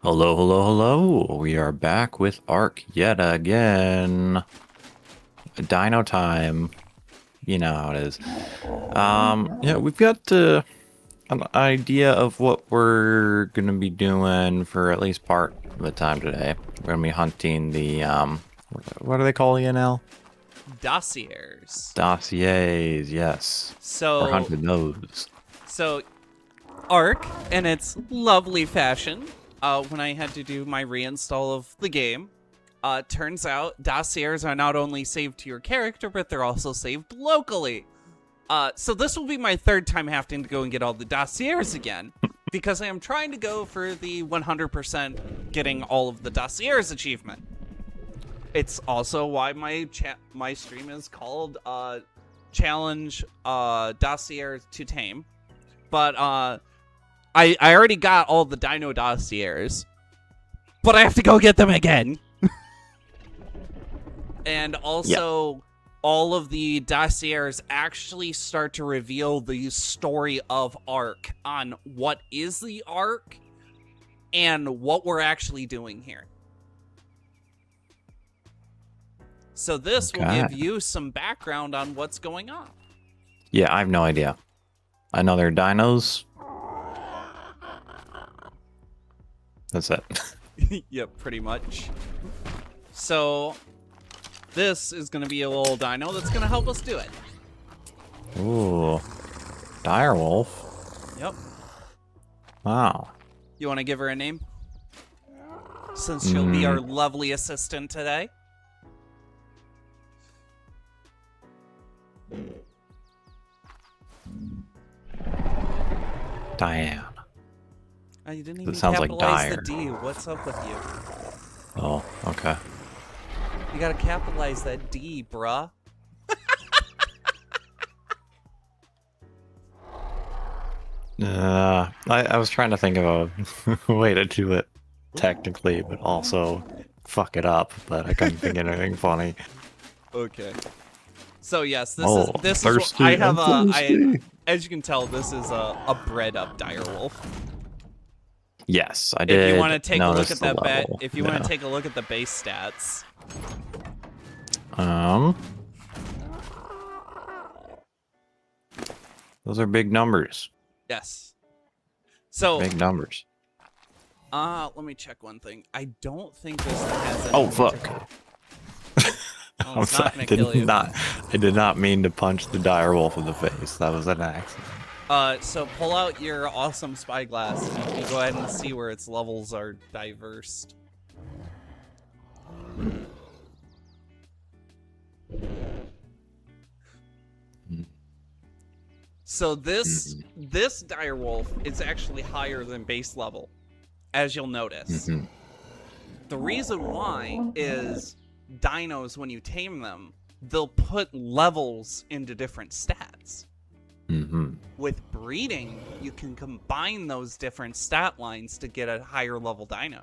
Hello, hello, hello. We are back with Ark yet again. Dino time. You know how it is. Yeah, we've got an idea of what we're gonna be doing for at least part of the time today. We're gonna be hunting the what are they called again now? Dossiers. Dossiers, yes. We're So, hunting those. so Ark, in its lovely fashion, when I had to do my reinstall of the game, turns out dossiers are not only saved to your character, but they're also saved locally. So this will be my third time having to go and get all the dossiers again, because I am trying to go for the 100% getting all of the dossiers achievement. It's also why my stream is called Challenge Dossier to Tame. But I already got all the Dino dossiers, but I have to go get them again. And also, all of the dossiers actually start to reveal the story of Ark on what is the Ark and what we're actually doing here. So this will give you some background on what's going on. Yeah, I have no idea. I know they're dinos. That's it. Yep, pretty much. So this is going to be a little dino that's going to help us do it. Ooh. Direwolf. Yep. Wow. You want to give her a name? Since she'll be our lovely assistant today. Diane. Oh, you didn't even sounds like capitalize the dire. D. What's up with you? Oh, okay. You gotta capitalize that D, bruh. I was trying to think of a way to do it technically, but also fuck it up, but I couldn't think of anything funny. Okay. So yes, this is thirsty, I have I'm thirsty. as you can tell, this is a bred up direwolf. Yes, I did. If you want to take a look notice at the that level. if you want to take a look at the base stats. Those are big numbers. Yes. So Big numbers. let me check one thing. I don't think this has any. Oh fuck. Oh, it's not gonna kill you. I did not mean to punch the direwolf in the face. That was an accident. So pull out your awesome spyglass and you can go ahead and see where its levels are diversed. So this direwolf is actually higher than base level, as you'll notice. The reason why is dinos, when you tame them, they'll put levels into different stats. With breeding, you can combine those different stat lines to get a higher level dino.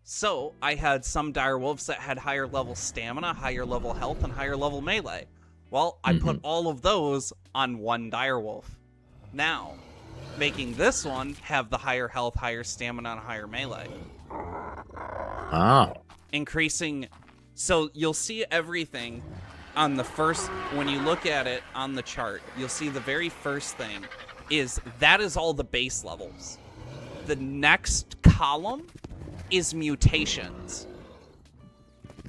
So I had some direwolves that had higher level stamina, higher level health, and higher level melee. Well, I put all of those on one direwolf. Now, making this one have the higher health, higher stamina, and higher melee. Oh. Increasing, so you'll see everything on the first, when you look at it on the chart, you'll see the very first thing is all the base levels. The next column is mutations.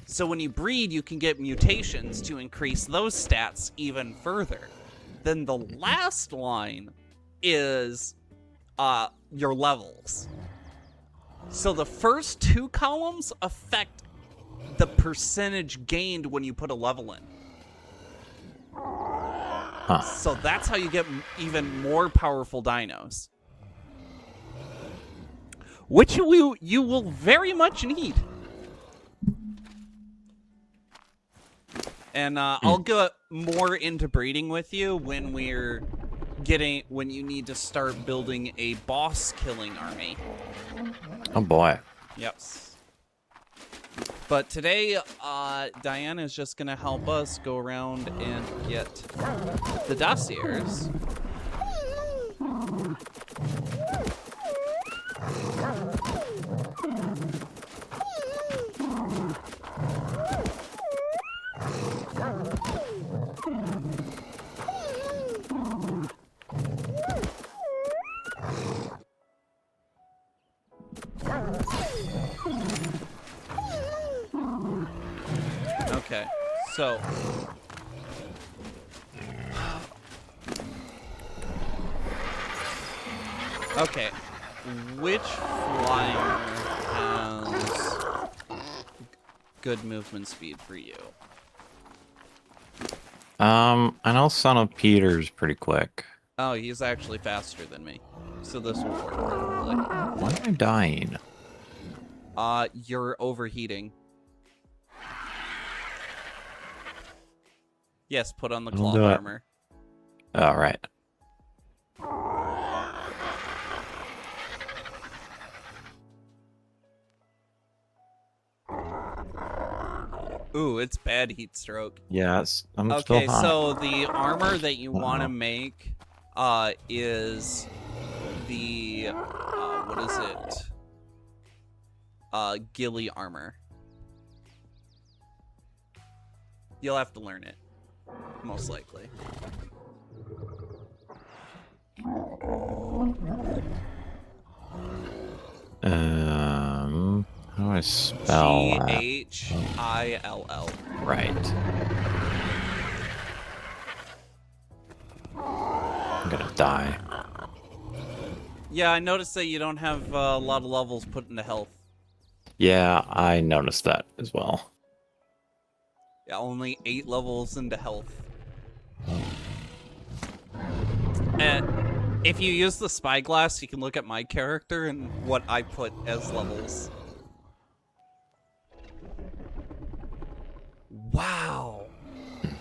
So when you breed, you can get mutations to increase those stats even further. Then the last line is your levels. So the first two columns affect the percentage gained when you put a level in. So that's how you get even more powerful dinos. Which you will very much need. And I'll go more into breeding with you when when you need to start building a boss killing army. Oh boy. Yep. But today, Diana is just gonna help us go around and get the dossiers. Okay, so okay, which flyer has good movement speed for you? I know Son of Peter's pretty quick. Oh, he's actually faster than me, so this will work perfectly. Why am I dying? You're overheating. Yes, put on the I'll cloth do it. armor. All right. Ooh, it's bad heat stroke. Yes, I'm still Okay, hot. so the armor that you want to Uh-oh. make is the what is it? Ghillie armor. You'll have to learn it, most likely. How do I spell that? Ghill. Right. I'm gonna die. Yeah, I noticed that you don't have a lot of levels put into health. Yeah, I noticed that as well. Yeah, only 8 levels into health. And if you use the spyglass, you can look at my character and what I put as levels. Wow.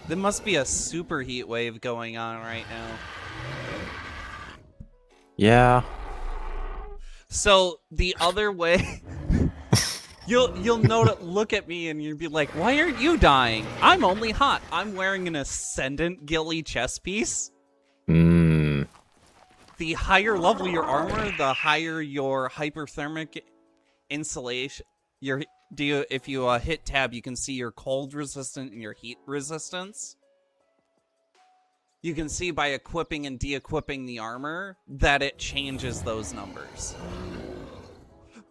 There must be a super heat wave going on right now. Yeah. So the other way, you'll look at me and you'll be like, "Why aren't you dying? I'm only hot. I'm wearing an ascendant ghillie chest piece." Hmm. The higher level your armor, the higher your hyperthermic insulation. If you hit tab, you can see your cold resistant and your heat resistance. You can see by equipping and de-equipping the armor that it changes those numbers.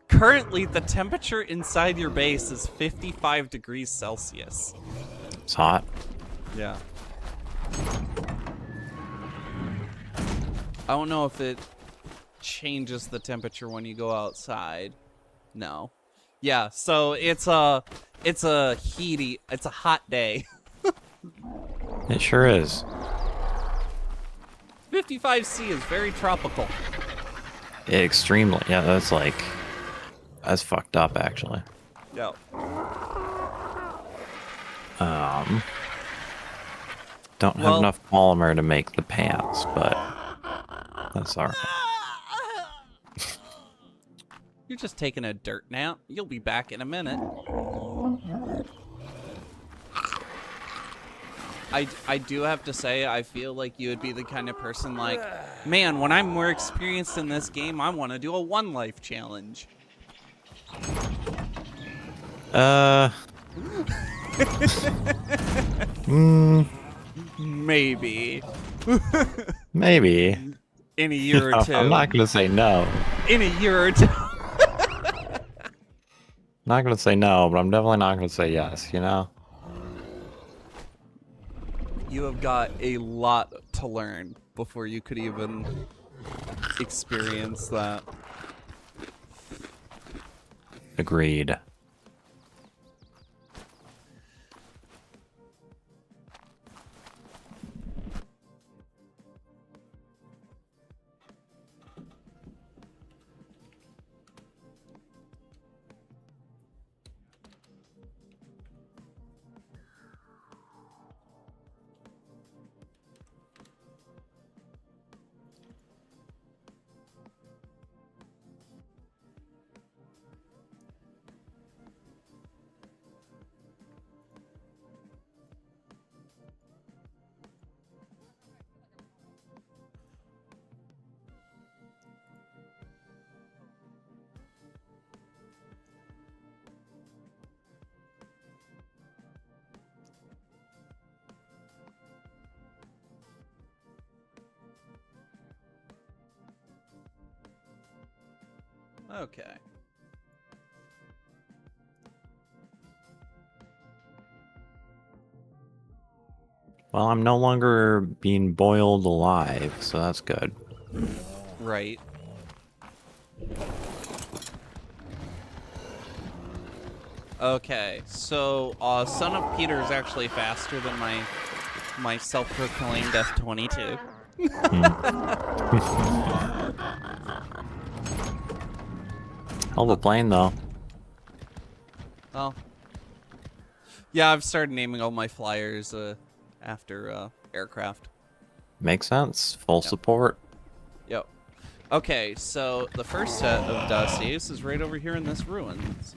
Currently, the temperature inside your base is 55 degrees Celsius. It's hot. Yeah. I don't know if it changes the temperature when you go outside. No. Yeah, so it's a hot day. It sure is. 55C is very tropical. Extremely. Yeah, that's fucked up actually. Yeah. Don't have enough polymer to make the pants, but that's alright. You're just taking a dirt nap. You'll be back in a minute. I do have to say, I feel like you would be the kind of person like, man, when I'm more experienced in this game, I want to do a one life challenge. Maybe. Maybe. In a year or two. I'm not gonna say no. In a year or two. Not gonna say no, but I'm definitely not gonna say yes, you know? You have got a lot to learn before you could even experience that. Agreed. Okay. Well, I'm no longer being boiled alive, so that's good. Right. Okay, so Son of Peter is actually faster than my self-proclaimed F-22. Hell of a plane, though. Well, yeah, I've started naming all my flyers after aircraft. Makes sense. Full support. Yep. Okay, so the first set of Dossiers is right over here in this ruins.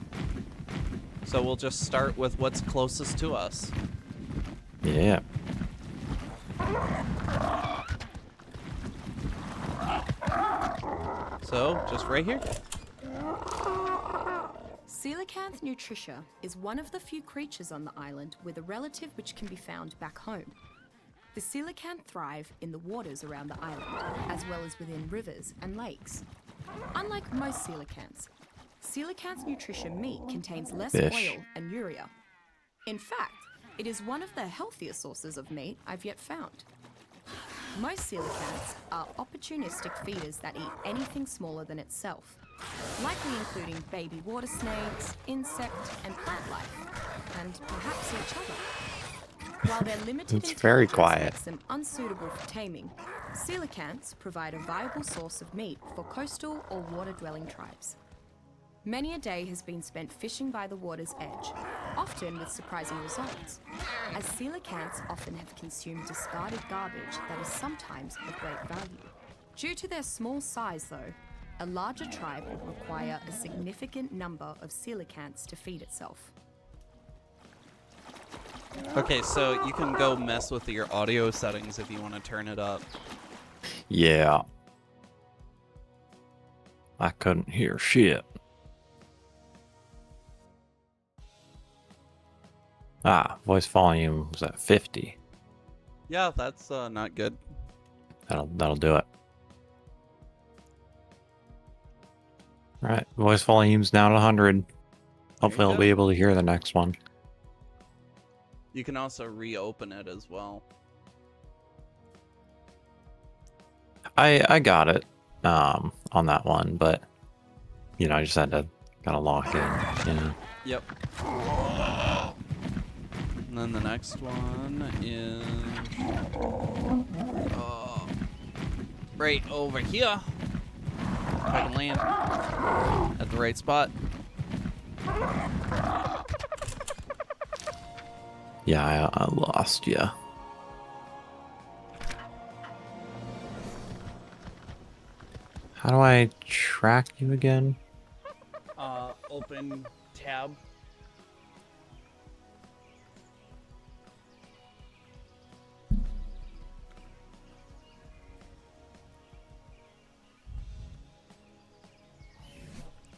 So we'll just start with what's closest to us. Yeah. So, just right here. Coelacanth nutritia is one of the few creatures on the island with a relative which can be found back home. The coelacanth thrive in the waters around the island, as well as within rivers and lakes. Unlike most coelacanth nutritia meat contains less oil and urea. In fact, it is one of the healthier sources of meat I've yet found. Most coelacanths are opportunistic feeders that eat anything smaller than itself, likely including baby water snakes, insect and plant life, and perhaps each other. While their limited It's very intelligence quiet. makes them unsuitable for taming, coelacanths provide a viable source of meat for coastal or water-dwelling tribes. Many a day has been spent fishing by the water's edge, often with surprising results, as coelacanths often have consumed discarded garbage that is sometimes of great value. Due to their small size, though, a larger tribe would require a significant number of coelacanths to feed itself. Okay, so you can go mess with your audio settings if you want to turn it up. Yeah. I couldn't hear shit. Ah, voice volume was at 50. Yeah, that's not good. That'll do it. All right, voice volume's now at 100. Hopefully, I'll be able to hear the next one. You can also reopen it as well. I got it on that one, but you know, I just had to kind of lock in. You know. Yep. And then the next one is right over here. If I can land at the right spot. Yeah, I lost you. How do I track you again? Open tab.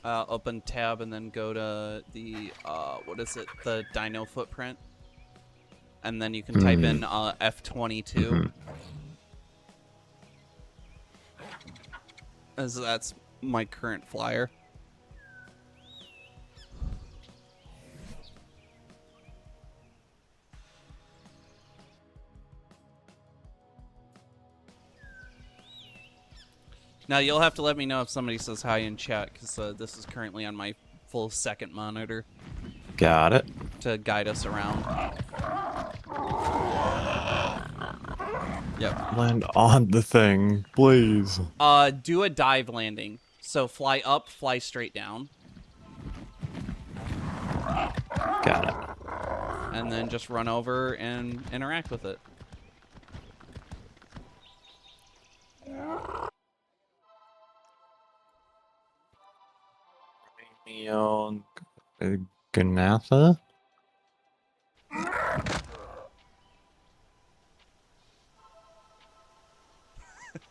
Open tab and then go to the, what is it? The Dino footprint. And then you can type in F-22. As that's my current flyer. Now, you'll have to let me know if somebody says hi in chat, because this is currently on my full second monitor. Got it. To guide us around. Yep. Land on the thing, please. Do a dive landing. So fly up, fly straight down. Got it. And then just run over and interact with it. Ganatha?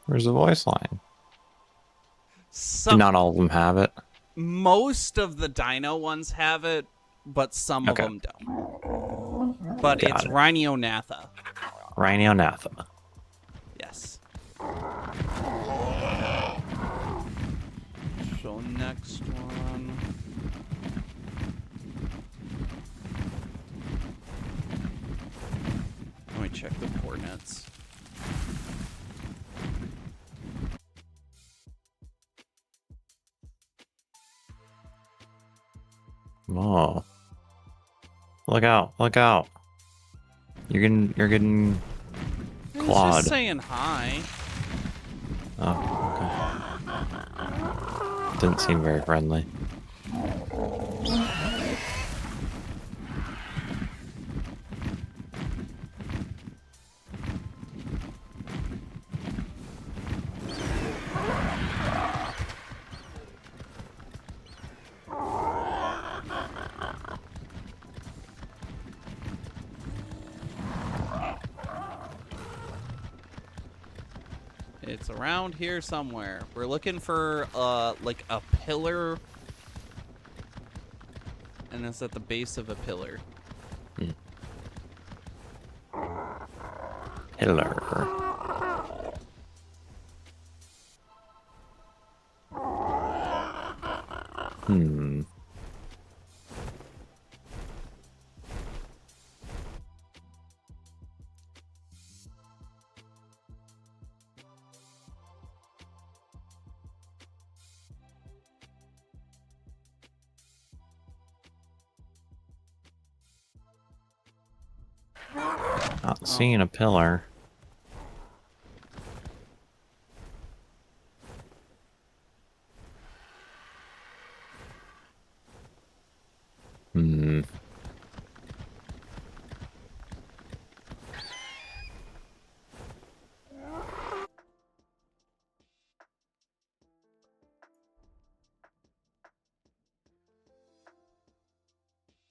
Where's the voice line? Not all of them have it. Most of the Dino ones have it, but some of them don't. But it's Rhinionatha. Rhinionatha. Yes. So next one. Let me check the port Oh. Look out, look out. You're getting He's clawed. just saying hi. Oh, okay. Didn't seem very friendly. It's around here somewhere. We're looking for, like a pillar. And it's at the base of a pillar. Pillar. Hmm. Not seeing a pillar. Hmm.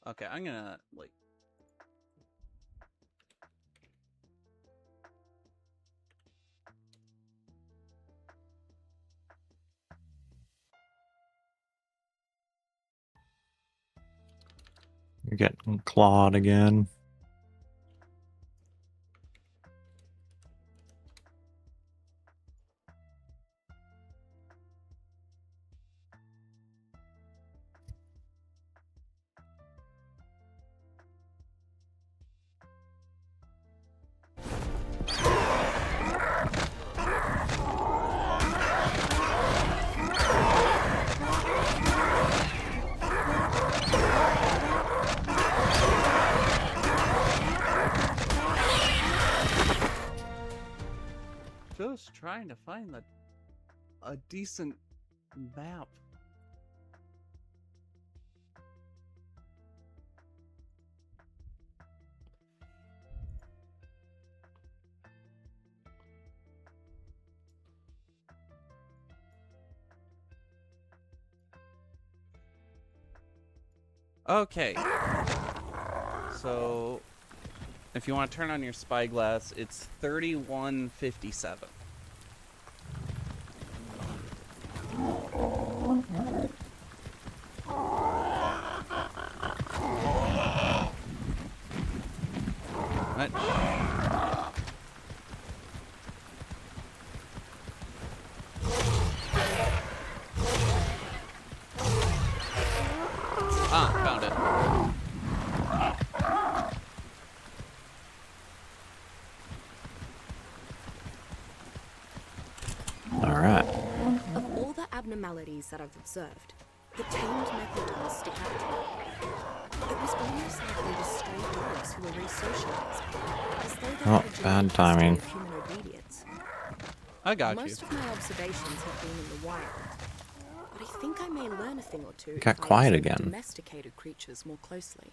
Okay, I'm gonna, like... You're getting clawed again. Just trying to find a decent map. Okay. So, if you want to turn on your spyglass, it's 3157. What? Ah, found it. All right. Of all the abnormalities that I've observed, the tamed megalodons stick out to me. It was almost like they were stray dogs who were re-socialized, as though they Oh, had a genetic bad history timing. of human obedience. I got Most of my observations have been in the wild, but I think I may learn a thing or two Got if I quiet observe again. domesticated creatures more closely.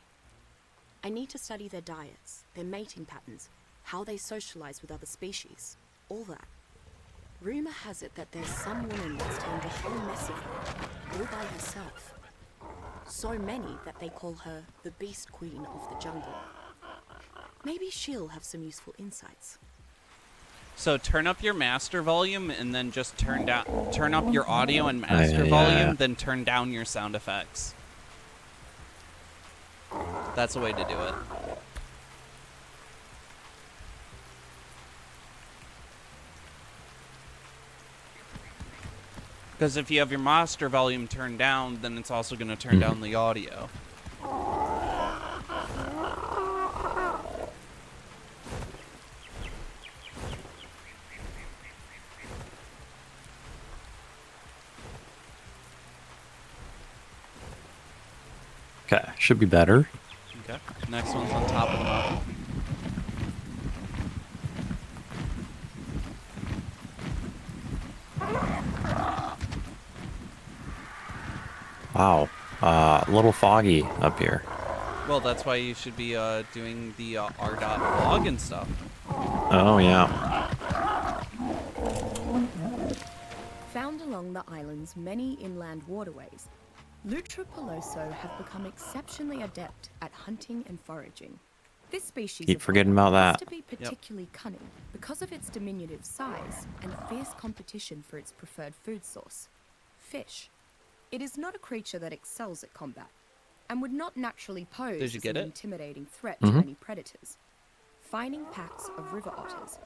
I need to study their diets, their mating patterns, how they socialize with other species, all that. Rumor has it that there's some woman that's tamed a whole mess of them, all by herself. So many that they call her the Beast Queen of the Jungle. Maybe she'll have some useful insights. So turn up your master volume and then just turn up your audio and master yeah, volume, yeah. then turn down your sound effects. That's the way to do it. Because if you have your master volume turned down, then it's also going to turn down the audio. Okay, should be better. Okay. Next one's on top of the mountain. Wow. A little foggy up here. Well, that's why you should be doing the R.dot fog and stuff. Oh, yeah. Found along the island's many inland waterways, Lutra peloso have become exceptionally adept at hunting and foraging. This species Keep of forgetting whale about has that. to be particularly cunning because of its diminutive size and fierce competition for its preferred food source, fish. It is not a creature that excels at combat and would not naturally pose Did you as get an it? intimidating threat Mhm. to any predators. Finding packs of river otters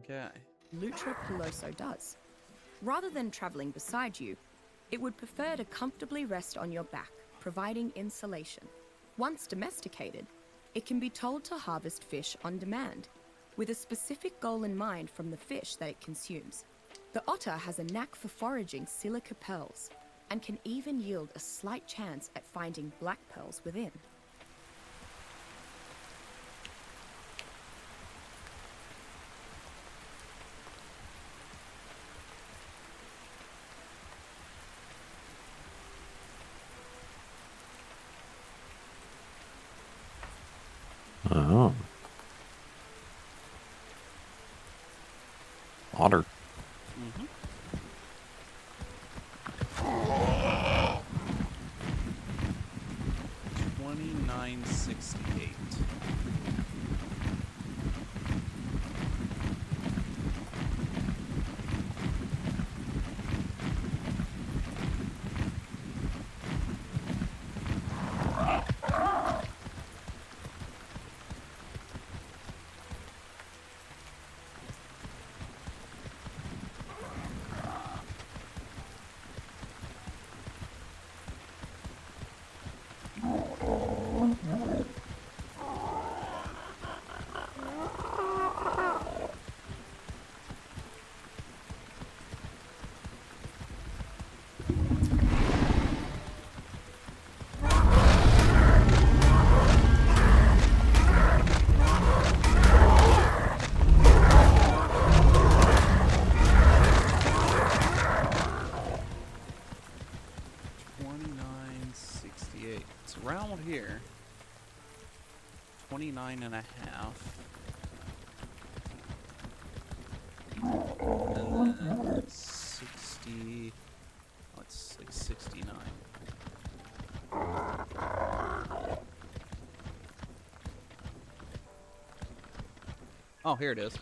Okay. Lutra peloso does. Rather than traveling beside you, it would prefer to comfortably rest on your back, providing insulation. Once domesticated, it can be told to harvest fish on demand, with a specific goal in mind from the fish that it consumes. The otter has a knack for foraging silica pearls, and can even yield a slight chance at finding black pearls within. Oh. Otter. Mm-hmm. $29.68. It's around here. 29 and a half. And then 60. Oh, it's like 69. Oh, here it is.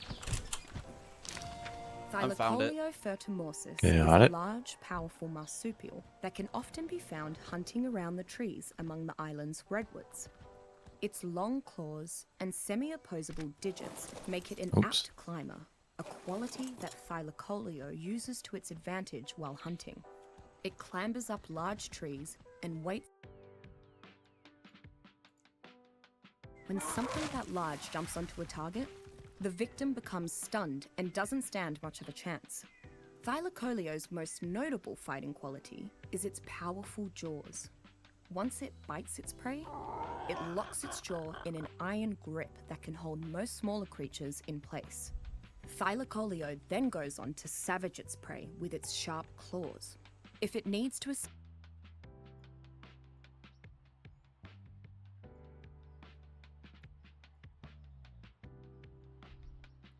I found it. Thylacoleo fertimorsus Got is a it. large, powerful marsupial that can often be found hunting around the trees among the island's redwoods. Its long claws and semi-opposable digits make it an Oops. apt climber, a quality that Thylacoleo uses to its advantage while hunting. It clambers up large trees and waits. When something that large jumps onto a target, the victim becomes stunned and doesn't stand much of a chance. Thylacoleo's most notable fighting quality is its powerful jaws. Once it bites its prey, it locks its jaw in an iron grip that can hold most smaller creatures in place. Thylacoleo then goes on to savage its prey with its sharp claws. If it needs to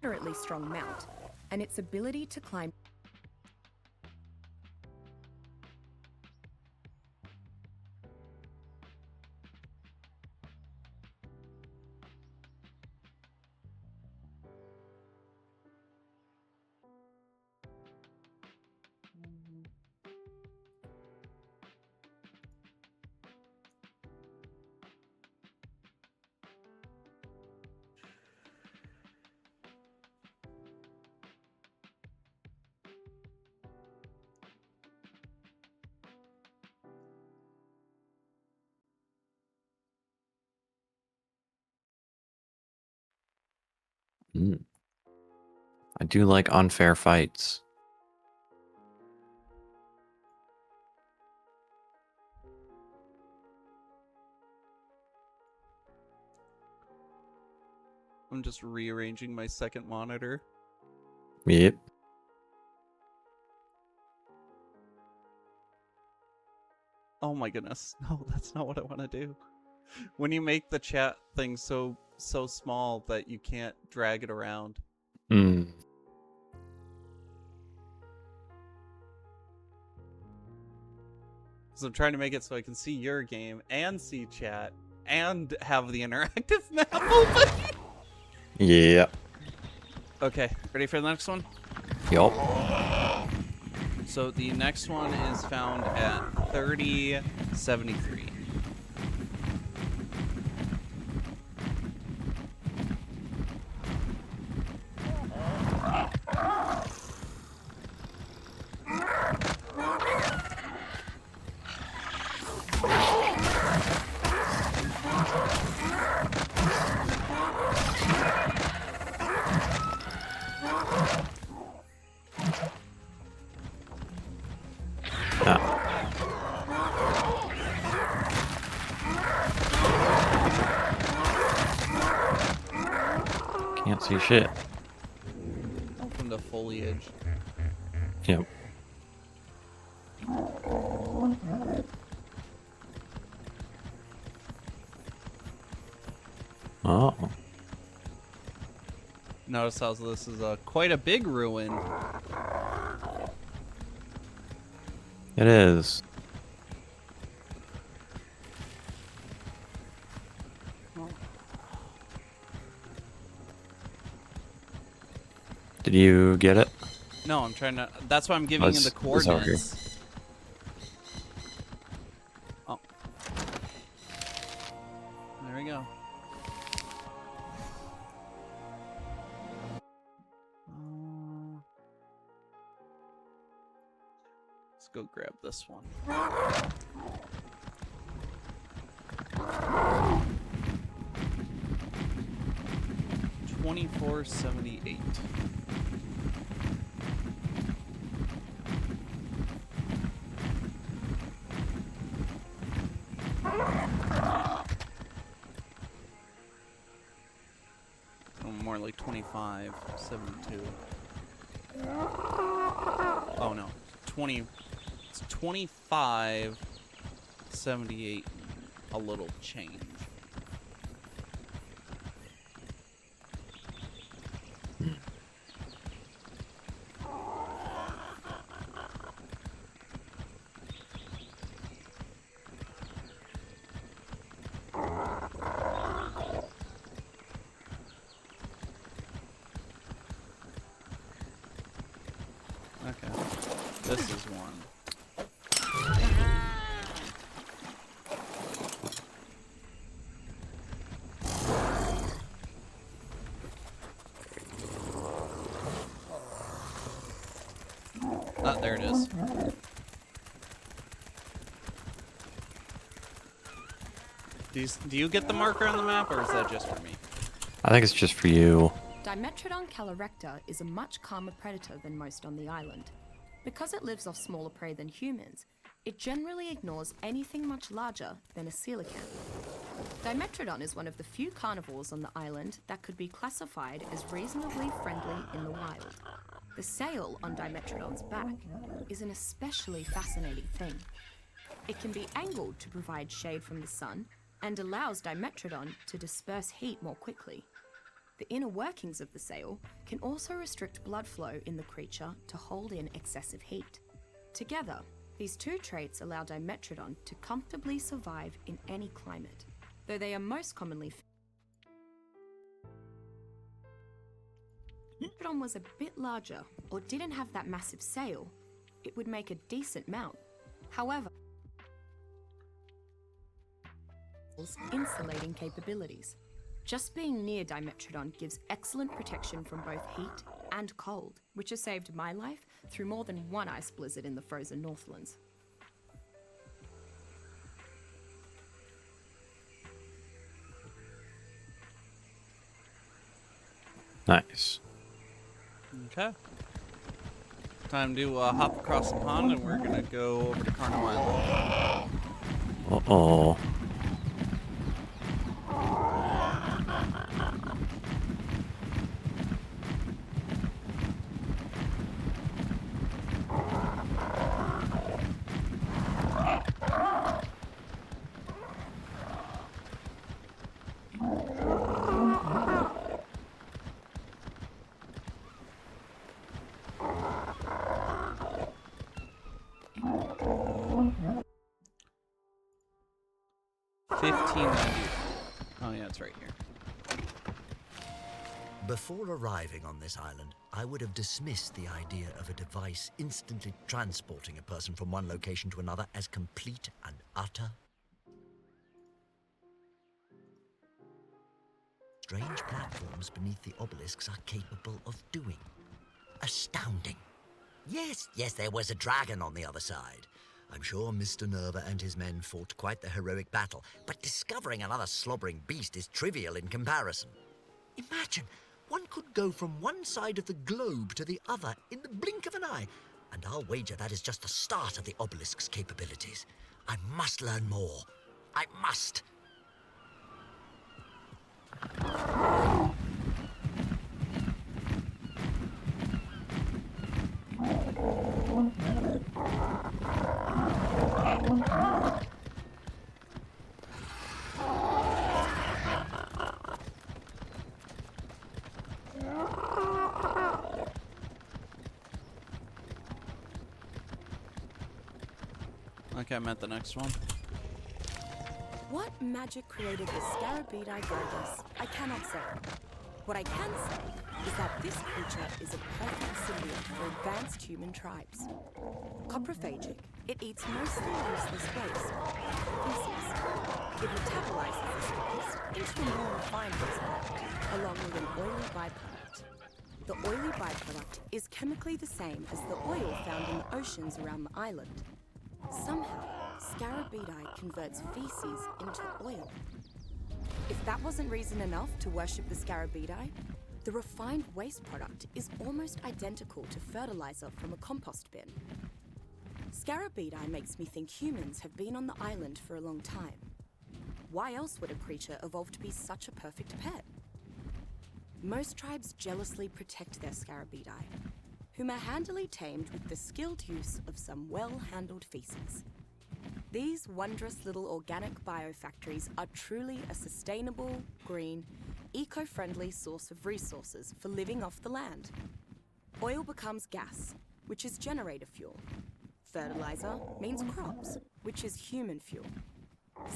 moderately strong mount, and its ability to climb I do like unfair fights. I'm just rearranging my second monitor. Yep. Oh my goodness. No, that's not what I want to do. When you make the chat thing so small that you can't drag it around. Hmm. So I'm trying to make it so I can see your game and see chat and have the interactive map open. Yeah. Okay, ready for the next one? Yup. So the next one is found at 3073. Can't see shit. Welcome to foliage. Yep. Oh. Notice how this is quite a big ruin. It is. Did you get it? No, I'm trying to. That's why I'm giving you the It's over here. coordinates. Oh. There we go. Let's go grab this one. $24.78. More like 25.72. Oh no, 20. It's 25.78. A little change. Okay, this is one. Ah, there it is. Do you get the marker on the map, or is that just for me? I think it's just for you. Dimetrodon calorecta is a much calmer predator than most on the island. Because it lives off smaller prey than humans, it generally ignores anything much larger than a coelacanth. Dimetrodon is one of the few carnivores on the island that could be classified as reasonably friendly in the wild. The sail on Dimetrodon's back is an especially fascinating thing. It can be angled to provide shade from the sun and allows Dimetrodon to disperse heat more quickly. The inner workings of the sail can also restrict blood flow in the creature to hold in excessive heat. Together, these two traits allow Dimetrodon to comfortably survive in any climate, though they are most commonly Dimetrodon was a bit larger or didn't have that massive sail, it would make a decent mount. However, insulating capabilities. Just being near Dimetrodon gives excellent protection from both heat and cold, which has saved my life through more than one ice blizzard in the frozen Northlands. Nice. Okay. Time to hop across the pond, and we're gonna go over to Carno Island. Uh-oh. $15.90. Oh yeah, it's right here. Before arriving on this island, I would have dismissed the idea of a device instantly transporting a person from one location to another as complete and utter. Strange platforms beneath the obelisks are capable of doing. Astounding. Yes, there was a dragon on the other side. I'm sure Mr. Nerva and his men fought quite the heroic battle, but discovering another slobbering beast is trivial in comparison. Imagine, one could go from one side of the globe to the other in the blink of an eye, and I'll wager that is just the start of the obelisk's capabilities. I must learn more. I must. Okay, I'm at the next one. What magic created the Scarabeidae Gorgas, I cannot say. What I can say is that this creature is a perfect symbiote for advanced human tribes. Coprophagic, it eats mostly useless waste, feces. It metabolizes this waste into a more refined waste product, along with an oily byproduct. The oily byproduct is chemically the same as the oil found in the oceans around the island. Somehow, Scarabeidae converts feces into oil. If that wasn't reason enough to worship the Scarabeidae, the refined waste product is almost identical to fertilizer from a compost bin. Scarabeidae makes me think humans have been on the island for a long time. Why else would a creature evolve to be such a perfect pet? Most tribes jealously protect their Scarabeidae, whom are handily tamed with the skilled use of some well-handled feces. These wondrous little organic biofactories are truly a sustainable, green, eco-friendly source of resources for living off the land. Oil becomes gas, which is generator fuel. Fertilizer means crops, which is human fuel.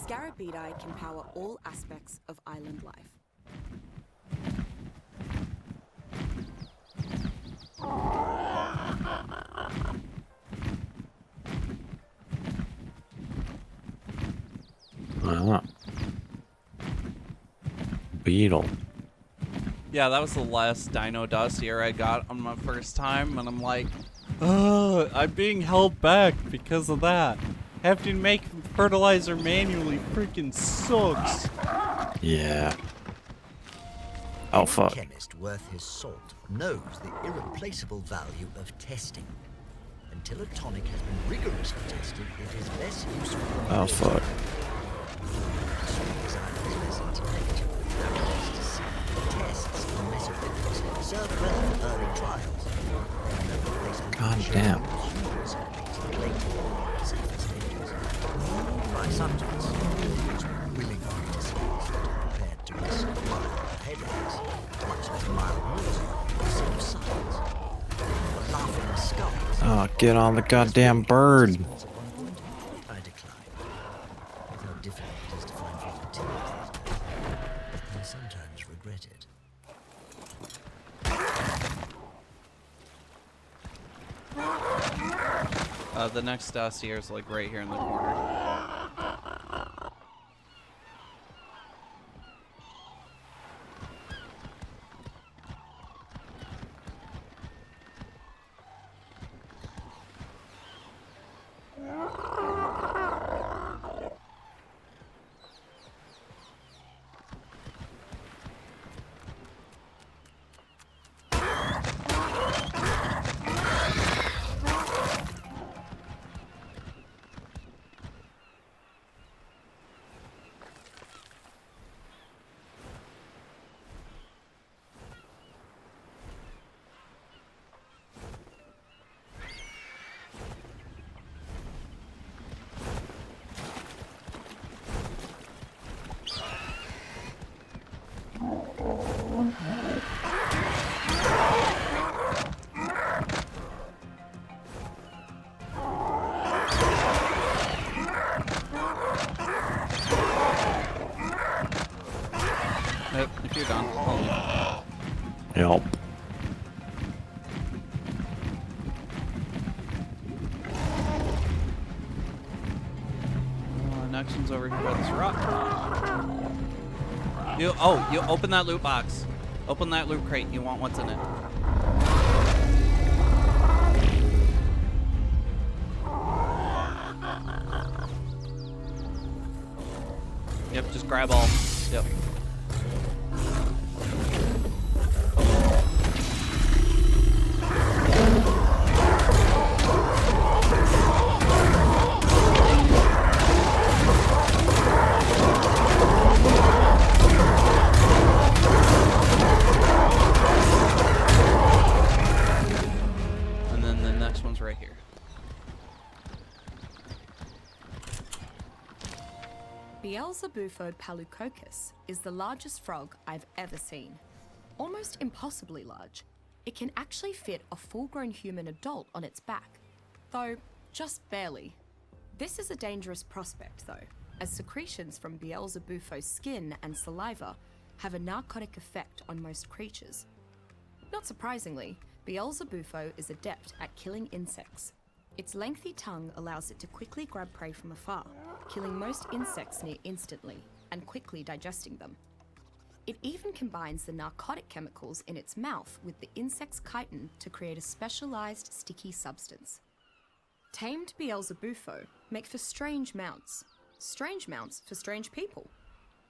Scarabeidae can power all aspects of island life. Beetle. Yeah, that was the last Dino Dossier I got on my first time, and I'm like, ugh, I'm being held back because of that. Having to make fertilizer manually freaking sucks. Yeah. Oh, Any fuck. chemist worth his salt knows the irreplaceable value of testing. Until a tonic has been rigorously tested, it is less useful. Oh, fuck. Serve well for early trials. God damn. By subjects, willingly discussed, prepared to risk mild headaches, much less mild nausea, instead of silence. Laughing skulls. Oh, get on the goddamn bird. I decline. With how difficult it is to find volunteers these days, I sometimes regret it. The next Dossier is like right here in the corner. Yep. Next one's over here by this rock. You open that loot box. Open that loot crate. You want what's in it. Yep, just grab all. Yep. And then the next one's right here. Beelzebufo palucocus is the largest frog I've ever seen. Almost impossibly large. It can actually fit a full-grown human adult on its back, though just barely. This is a dangerous prospect, though, as secretions from Beelzebufo's skin and saliva have a narcotic effect on most creatures. Not surprisingly, Beelzebufo is adept at killing insects. Its lengthy tongue allows it to quickly grab prey from afar, killing most insects near instantly and quickly digesting them. It even combines the narcotic chemicals in its mouth with the insect's chitin to create a specialized sticky substance. Tamed Beelzebufo make for strange mounts for strange people.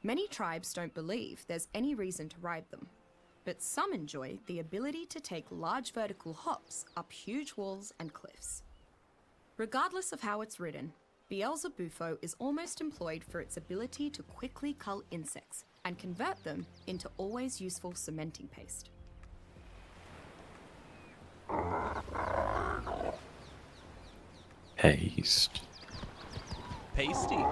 Many tribes don't believe there's any reason to ride them, but some enjoy the ability to take large vertical hops up huge walls and cliffs. Regardless of how it's ridden, Beelzebufo is almost employed for its ability to quickly cull insects and convert them into always useful cementing paste. Paste. Pasty.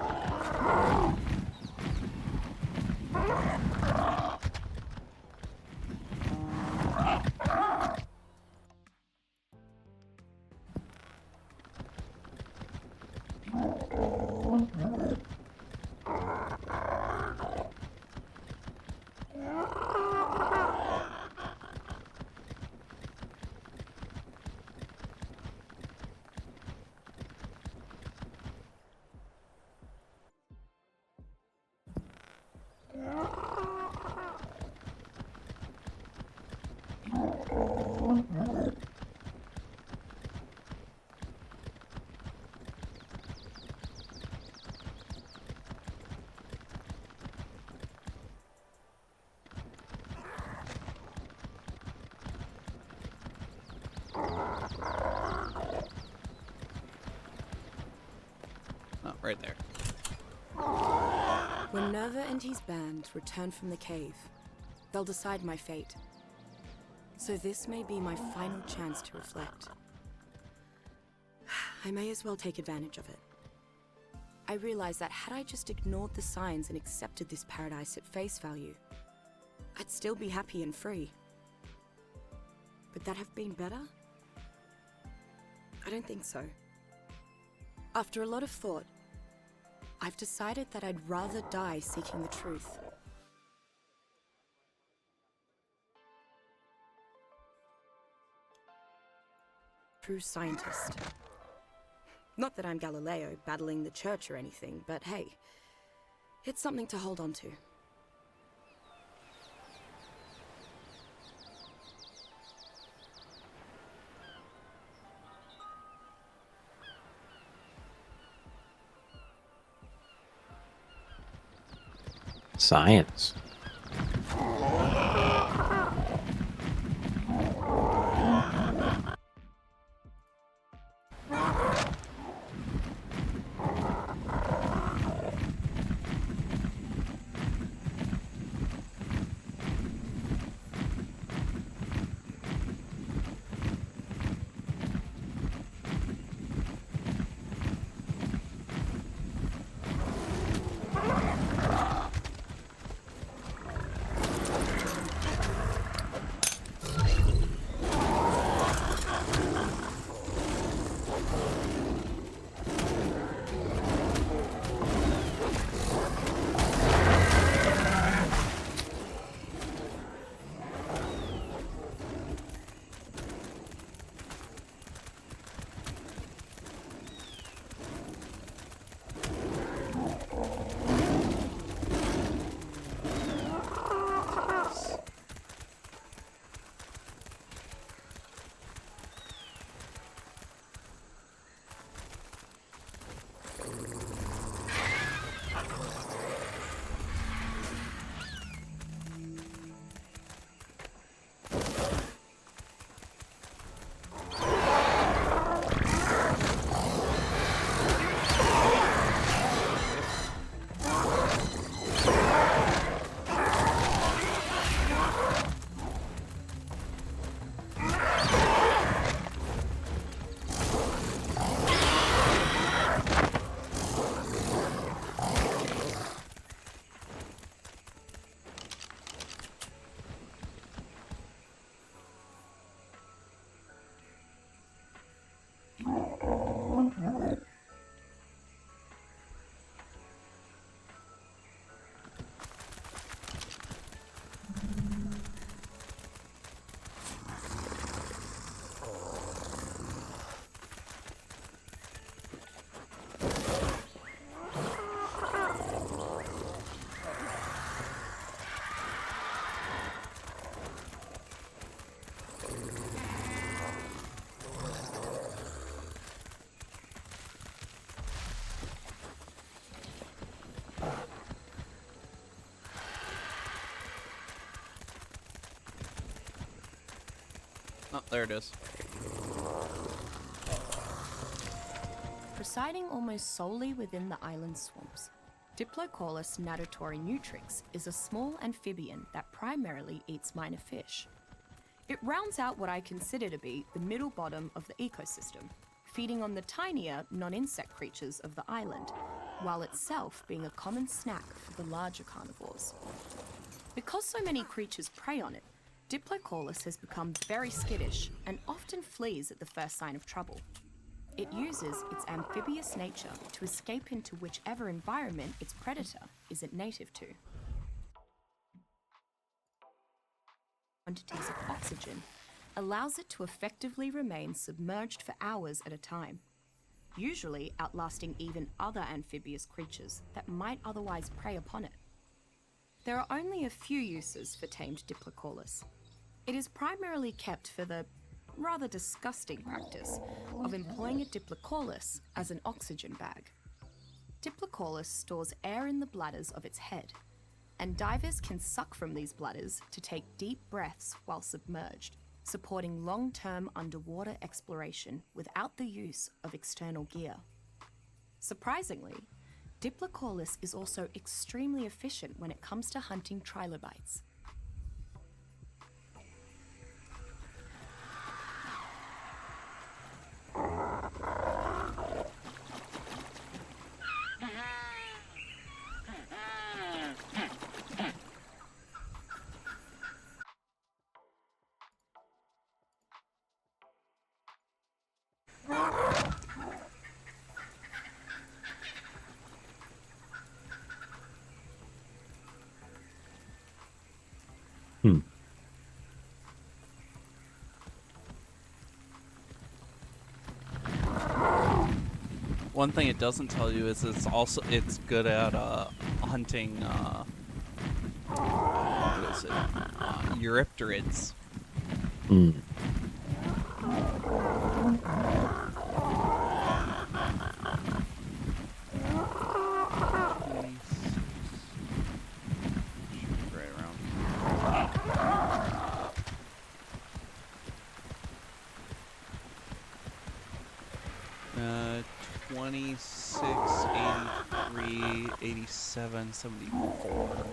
Oh, right there. When Nerva and his band return from the cave, they'll decide my fate. So this may be my final chance to reflect. I may as well take advantage of it. I realize that had I just ignored the signs and accepted this paradise at face value, I'd still be happy and free. Would that have been better? I don't think so. After a lot of thought, I've decided that I'd rather die seeking the truth. True scientist. Not that I'm Galileo battling the church or anything, but hey, it's something to hold on to. Science. Oh, there it is. Residing almost solely within the island's swamps, Diplocaulus natatori nutrix is a small amphibian that primarily eats minor fish. It rounds out what I consider to be the middle bottom of the ecosystem, feeding on the tinier, non-insect creatures of the island, while itself being a common snack for the larger carnivores. Because so many creatures prey on it, Diplocaulus has become very skittish and often flees at the first sign of trouble. It uses its amphibious nature to escape into whichever environment its predator isn't native to. Quantities of oxygen allows it to effectively remain submerged for hours at a time, usually outlasting even other amphibious creatures that might otherwise prey upon it. There are only a few uses for tamed Diplocaulus. It is primarily kept for the rather disgusting practice of employing a Diplocaulus as an oxygen bag. Diplocaulus stores air in the bladders of its head, and divers can suck from these bladders to take deep breaths while submerged, supporting long-term underwater exploration without the use of external gear. Surprisingly, Diplocaulus is also extremely efficient when it comes to hunting trilobites. One thing it doesn't tell you is it's good at hunting what is it? Eurypterids. Right around. 26, 83, 87, 74.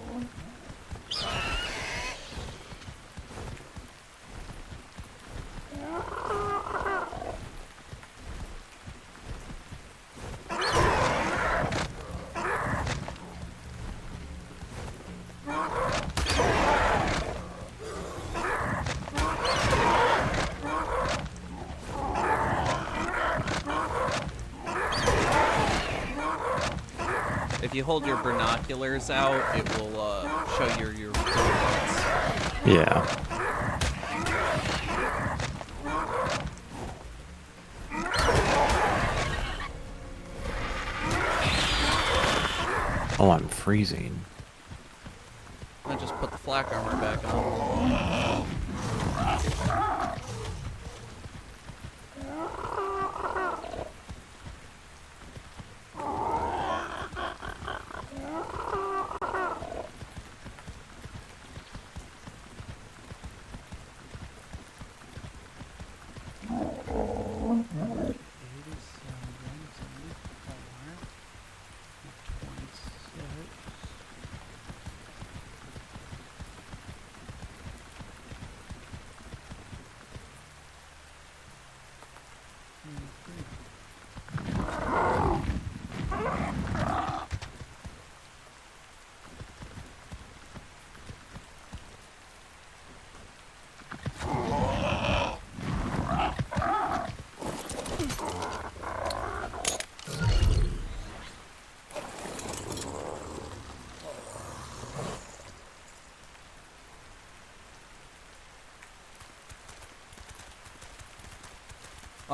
If you hold your binoculars out, it will show your coordinates. Yeah. Oh, I'm freezing. I just put the flak armor back on.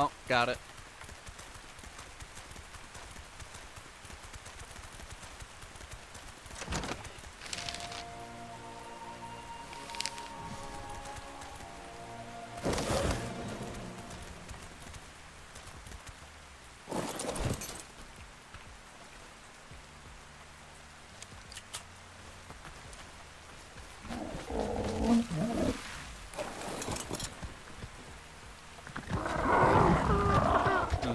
Oh, got it.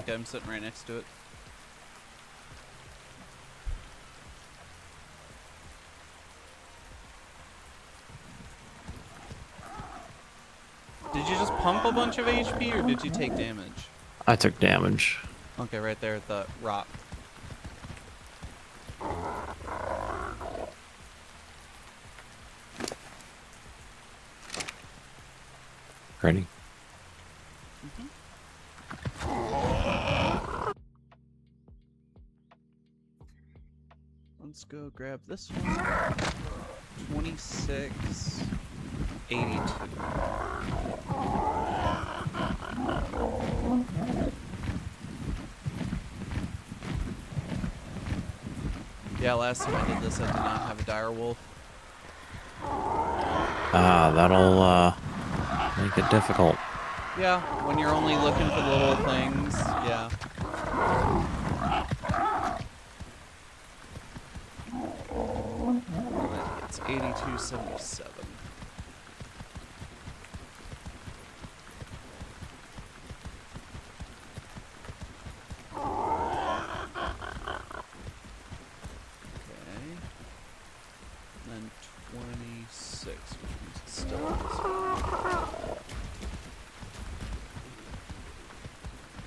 Okay, I'm sitting right next to it. Did you just pump a bunch of HP, or did you take damage? I took damage. Okay, right there at the rock. Ready? Let's go grab this one. 2682. Yeah, last time I did this, I did not have a dire wolf. Ah, that'll make it difficult. Yeah, when you're only looking for little things, yeah. It's 8277. Okay. And then 26, which means it's still on this one.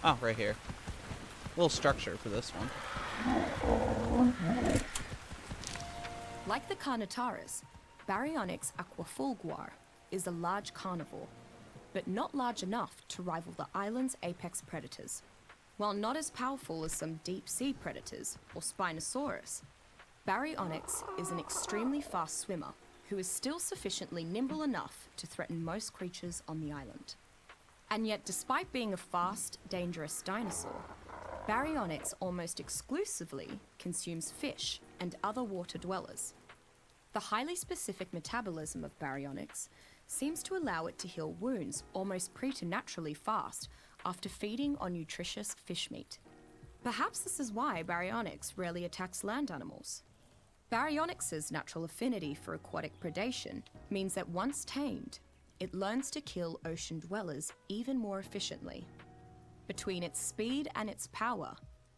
Oh, right here. Little structure for this one. Like the Carnotaurus, Baryonyx aquafulguar is a large carnivore, but not large enough to rival the island's apex predators. While not as powerful as some deep-sea predators or Spinosaurus, Baryonyx is an extremely fast swimmer who is still sufficiently nimble enough to threaten most creatures on the island. And yet, despite being a fast, dangerous dinosaur, Baryonyx almost exclusively consumes fish and other water dwellers. The highly specific metabolism of Baryonyx seems to allow it to heal wounds almost preternaturally fast after feeding on nutritious fish meat. Perhaps this is why Baryonyx rarely attacks land animals. Baryonyx's natural affinity for aquatic predation means that once tamed, it learns to kill ocean dwellers even more efficiently. Between its speed and its power,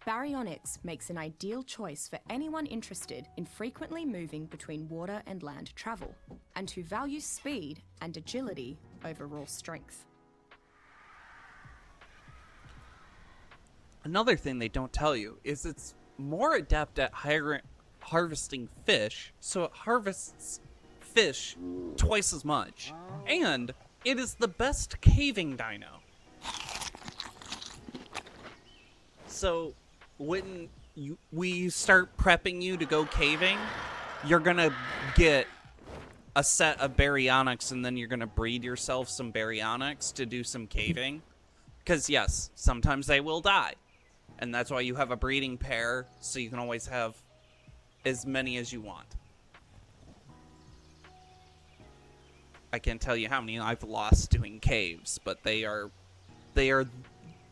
Baryonyx makes an ideal choice for anyone interested in frequently moving between water and land travel, and who values speed and agility over raw strength. Another thing they don't tell you is it's more adept at harvesting fish, so it harvests fish twice as much. And it is the best caving dino. So when we start prepping you to go caving, you're gonna get a set of baryonyx, and then you're gonna breed yourself some baryonyx to do some caving. Because yes, sometimes they will die, and that's why you have a breeding pair, so you can always have as many as you want. I can't tell you how many I've lost doing caves, but they are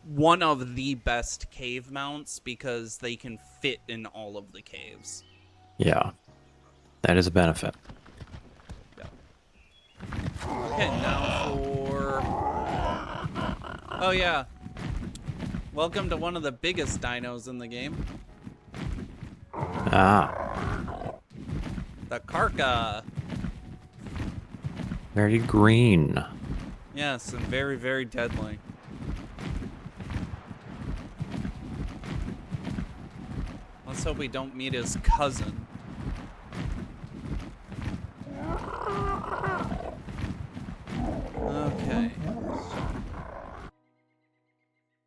one of the best cave mounts because they can fit in all of the caves. Yeah, that is a benefit. Yeah. Okay, now for... Oh yeah. Welcome to one of the biggest dinos in the game. Ah, The Karka. very green. Yes, and very, very deadly. Let's hope we don't meet his cousin. Okay.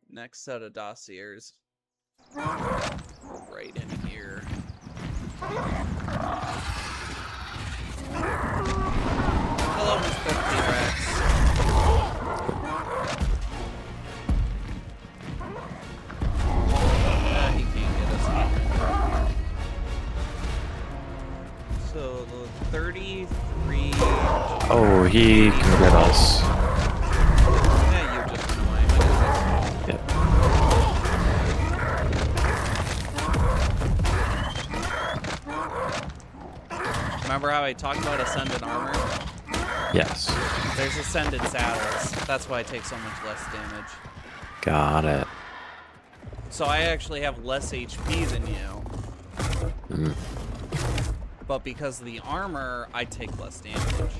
Next set of dossiers. Right in here. Hello, Mr. T-Rex. He can't get us anywhere. So the 33. Oh, he can get us. Yeah, you just went away. Yep. Remember how I talked about ascendant armor? Yes. There's ascendant saddles. That's why I take so much less damage. Got it. So I actually have less HP than you. But because of the armor, I take less damage.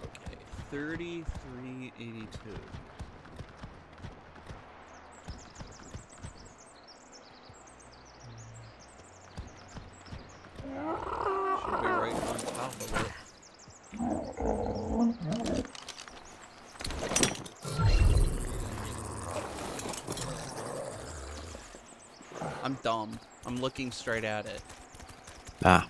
Okay, 3382. Should be right on top of it. I'm dumb. I'm looking straight at it. Ah.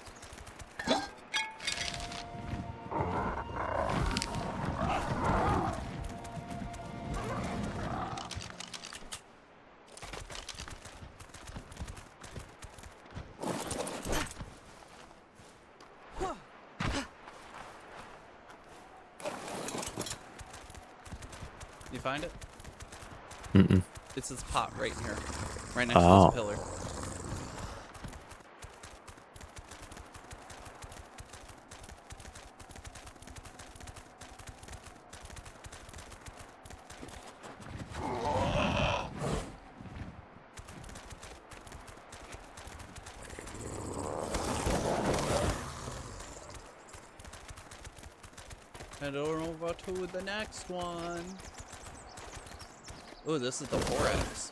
You find it? Mm-mm. It's this pot right here. Right next to Oh. this pillar. Head over to the next one. Oh, this is the 4X.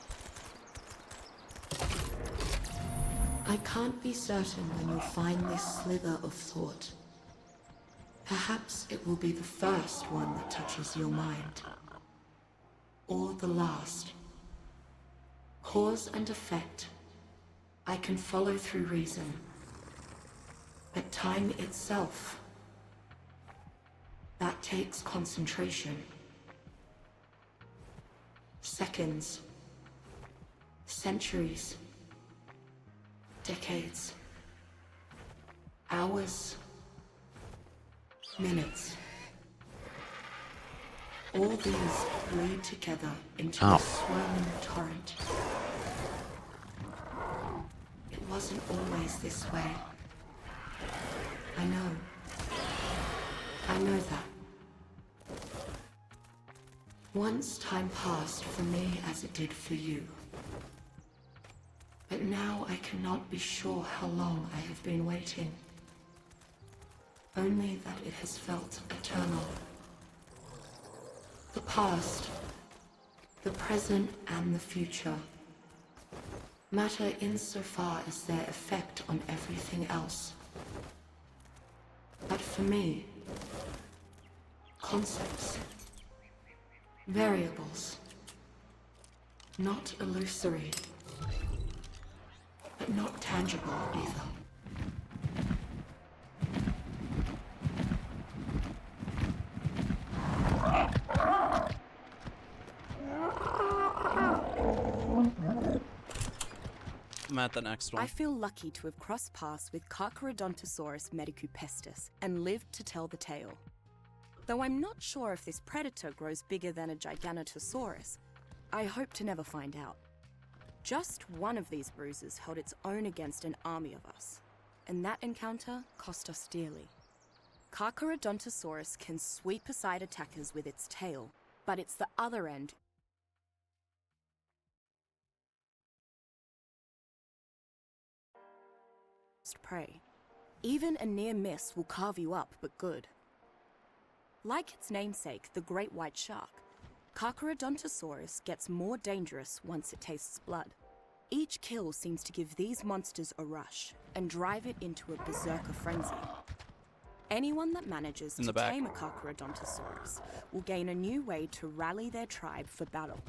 I can't be certain when you'll find this slither of thought. Perhaps it will be the first one that touches your mind. Or the last. Cause and effect. I can follow through reason. But time itself, that takes concentration. Seconds. Centuries. Decades. Hours. Minutes. All these bleed together into a swirling torrent. It wasn't always this way. I know. I know that. Once time passed for me as it did for you. But now I cannot be sure how long I have been waiting. Only that it has felt eternal. The past, the present and the future matter insofar as their effect on everything else. But for me, concepts, variables, not illusory, but not tangible either. I'm at the next one. I feel lucky to have crossed paths with Carcharodontosaurus medicupestis and lived to tell the tale. Though I'm not sure if this predator grows bigger than a Giganotosaurus, I hope to never find out. Just one of these bruises held its own against an army of us, and that encounter cost us dearly. Carcharodontosaurus can sweep aside attackers with its tail, but it's the other end prey. Even a near miss will carve you up, but good. Like its namesake, the great white shark, Carcharodontosaurus gets more dangerous once it tastes blood. Each kill seems to give these monsters a rush and drive it into a berserker frenzy. Anyone that manages to tame a Carcharodontosaurus will gain a new way to rally their tribe for battle.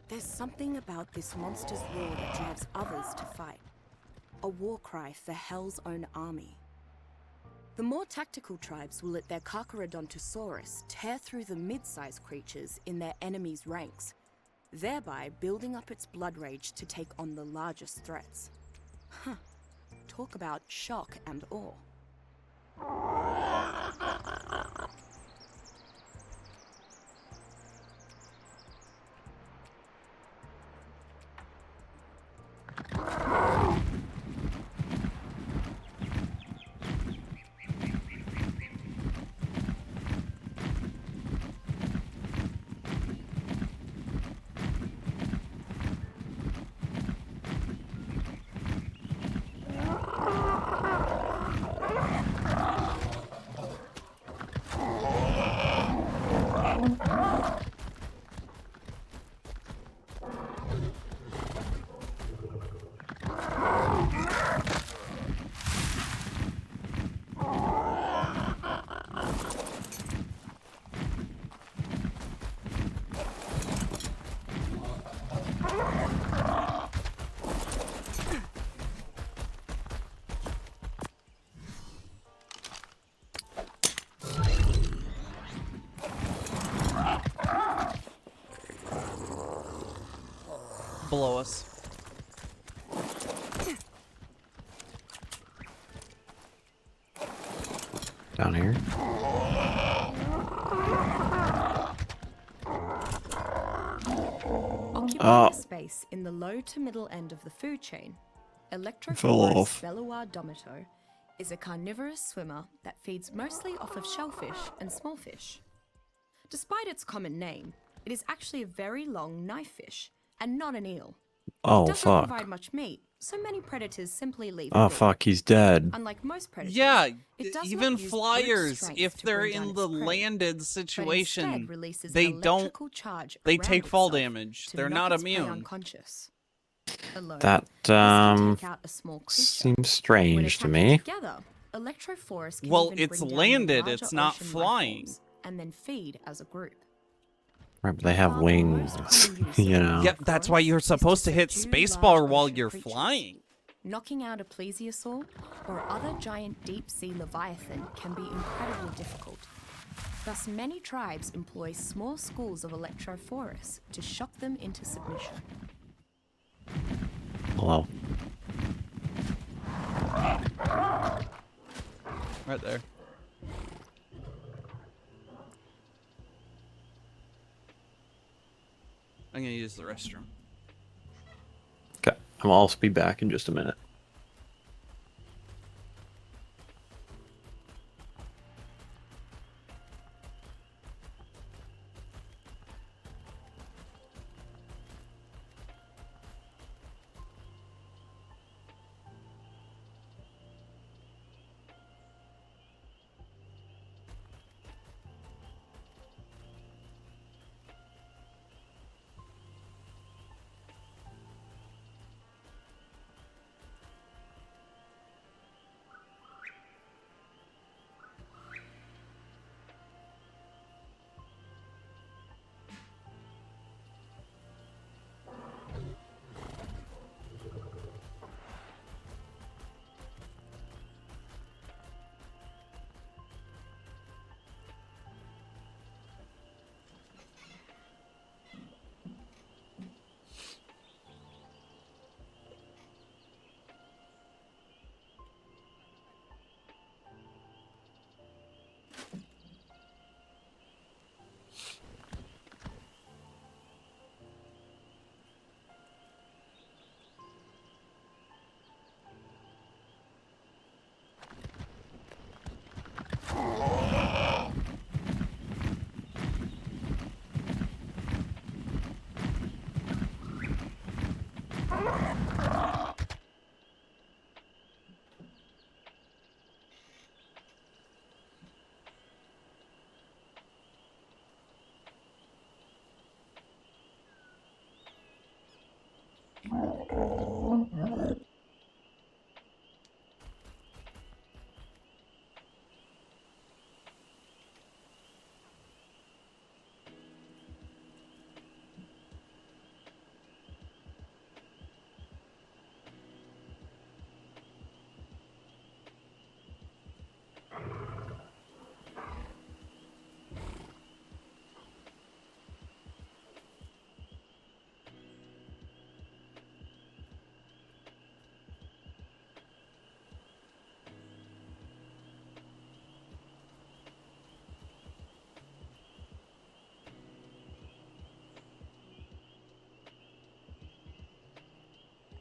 There's something about this monster's roar that drives others to fight. A war cry for Hell's own army. The more tactical tribes will let their Carcharodontosaurus tear through the mid-sized creatures in their enemies' ranks, thereby building up its blood rage to take on the largest threats. Huh. Talk about shock and awe. Below us. Down here. Occupying a space in the low to middle end of the food chain, Fell Electrophorus off. velour-domito is a carnivorous swimmer that feeds mostly off of shellfish and small fish. Despite its common name, it is actually a very long knife fish and not an eel. Oh, It doesn't fuck. provide much meat, so many predators simply leave Oh, it be. fuck, he's dead. Unlike most predators, Yeah, it does even not use brute flyers, strength if to they're bring down in the its prey, landed but situation, instead releases they an don't. electrical charge They around take fall itself damage. to They're knock not its prey immune. unconscious. Alone, That, this can take out a small creature. seems When strange to attacking me. together, Electrophorus can Well, even it's bring down the landed, larger it's not ocean life flying. forms and then feed as a group. Right, but they have While the wings, most common use you of know. Yeah, that's why you're Electrophorus is to supposed to hit subdue spacebar large while ocean you're creatures. flying. Knocking out a plesiosaur or other giant deep-sea leviathan can be incredibly difficult. Thus, many tribes employ small schools of Electrophorus to shock them into submission. Hello. Right there. I'm gonna use the restroom. Okay, I'll also be back in just a minute.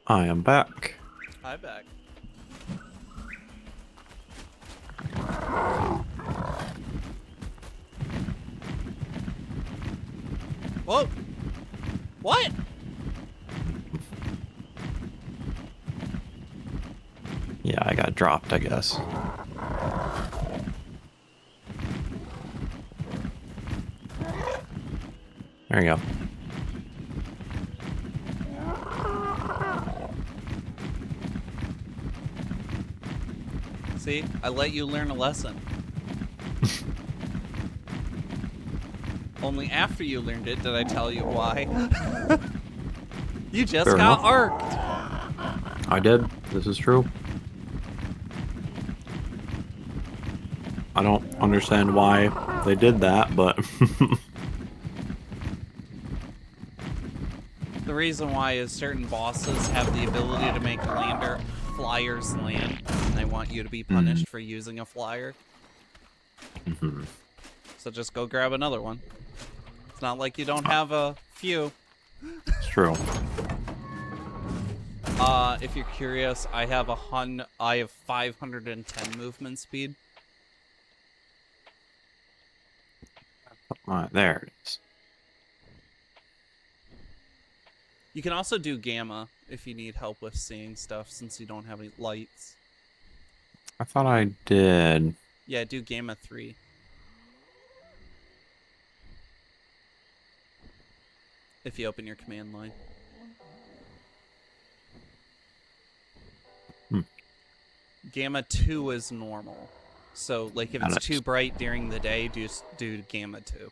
I am back. Hi, back. Whoa! What? Yeah, I got dropped, I guess. There you go. See, I let you learn a lesson. Only after you learned it did I tell you why. You just Fair got enough. arced. I did. This is true. I don't understand why they did that, but The reason why is certain bosses have the ability to make flyers land, and they want you to be punished for using a flyer. So just go grab another one. It's not like you don't have a few. it's true. If you're curious, I have 510 movement speed. Alright, there it is. You can also do gamma if you need help with seeing stuff, since you don't have any lights. I thought I did. Yeah, do gamma 3. If you open your command line. Gamma 2 is normal. So, like, if it's too bright during the day, do gamma 2.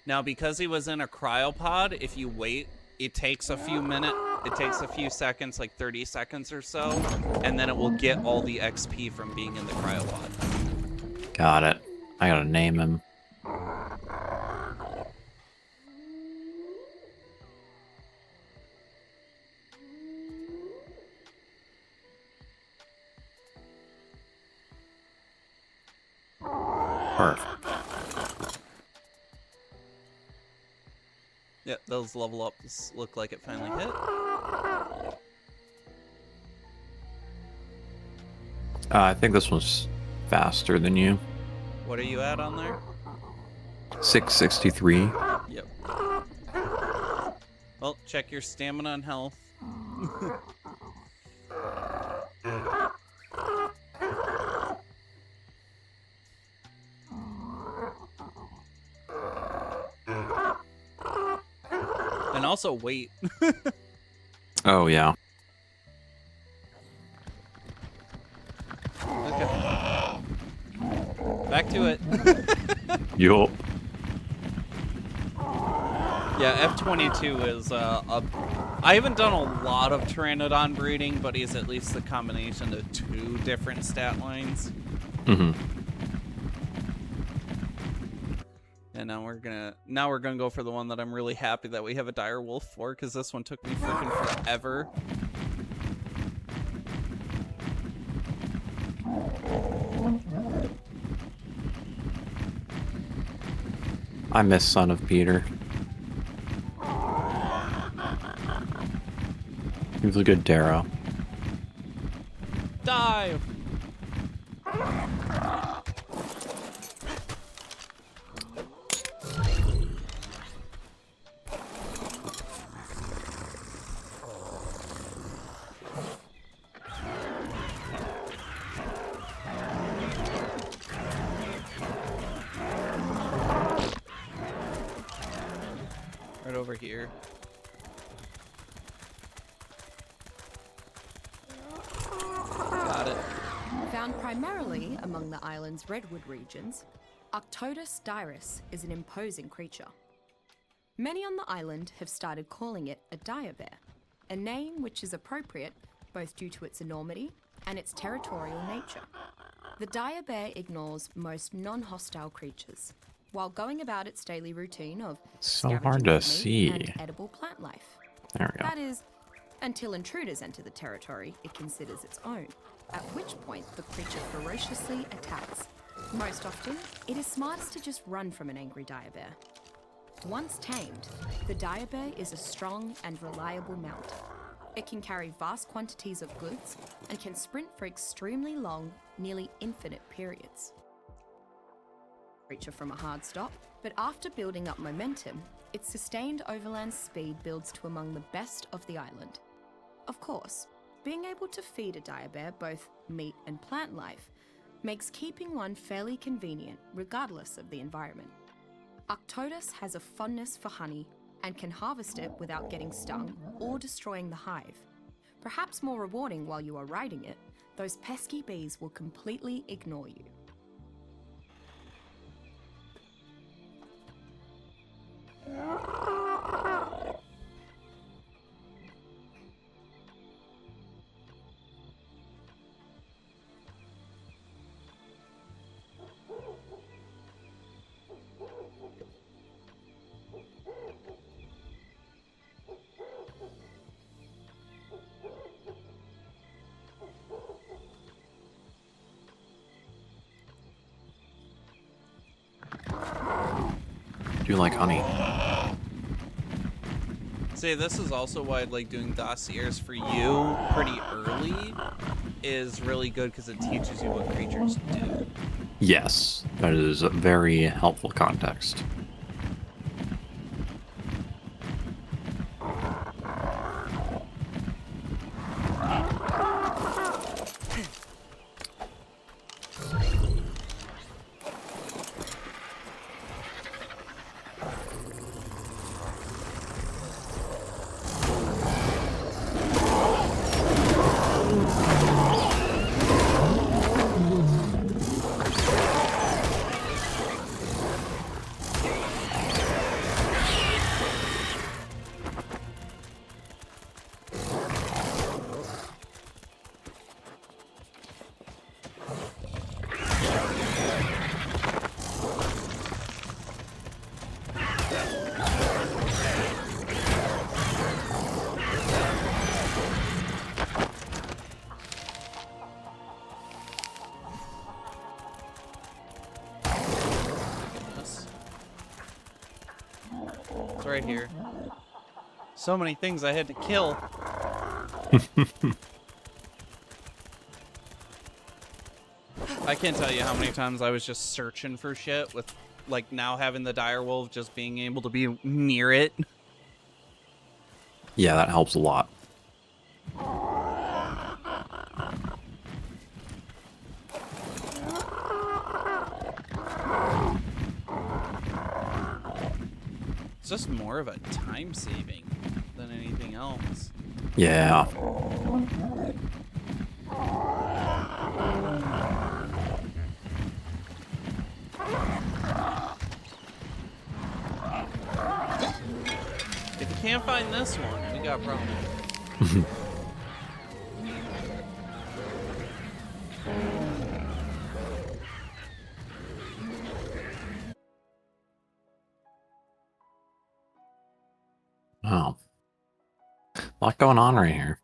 Now, because he was in a cryopod, if you wait, it takes a few seconds, like 30 seconds or so, and then it will get all the XP from being in the cryopod. Got it. I gotta name him. Perfect. Yep, those level ups look like it finally hit. I think this one's faster than you. What are you at on there? 663. Yep. Well, check your stamina and health. And also wait. Oh, yeah. Okay. Back to it. Yup. Yeah, F22 is I haven't done a lot of Pteranodon breeding, but he's at least the combination of 2 different stat lines. And now we're gonna go for the one that I'm really happy that we have a dire wolf for, because this one took me freaking forever. I miss Son of Peter. He was a good Darrow. Dive! Right over here. Got it. Found primarily among the island's redwood regions, Arctodus dirus is an imposing creature. Many on the island have started calling it a dire bear, a name which is appropriate both due to its enormity and its territorial nature. The dire bear ignores most non-hostile creatures, while going about its daily routine of So scavenging hard to for meat see. and edible plant life. There we go. That is, until intruders enter the territory it considers its own, at which point the creature ferociously attacks, Most often, it is smartest to just run from an angry dire bear. Once tamed, the dire bear is a strong and reliable mount. It can carry vast quantities of goods and can sprint for extremely long, nearly infinite periods. Creature from a hard stop, but after building up momentum, its sustained overland speed builds to among the best of the island. Of course, being able to feed a dire bear both meat and plant life makes keeping one fairly convenient regardless of the environment. Arctodus has a fondness for honey and can harvest it without getting stung or destroying the hive. Perhaps more rewarding while you are riding it, those pesky bees will completely ignore you. Do you like honey? See, this is also why I like doing dossiers for you pretty early is really good because it teaches you what creatures do. Yes, that is a very helpful context. It's right here. So many things I had to kill. I can't tell you how many times I was just searching for shit with, like, now having the direwolf just being able to be near it. Yeah, that helps a lot. It's just more of a time saving than anything else. Yeah. If you can't find this one, we got problems. Wow. A lot going on right here.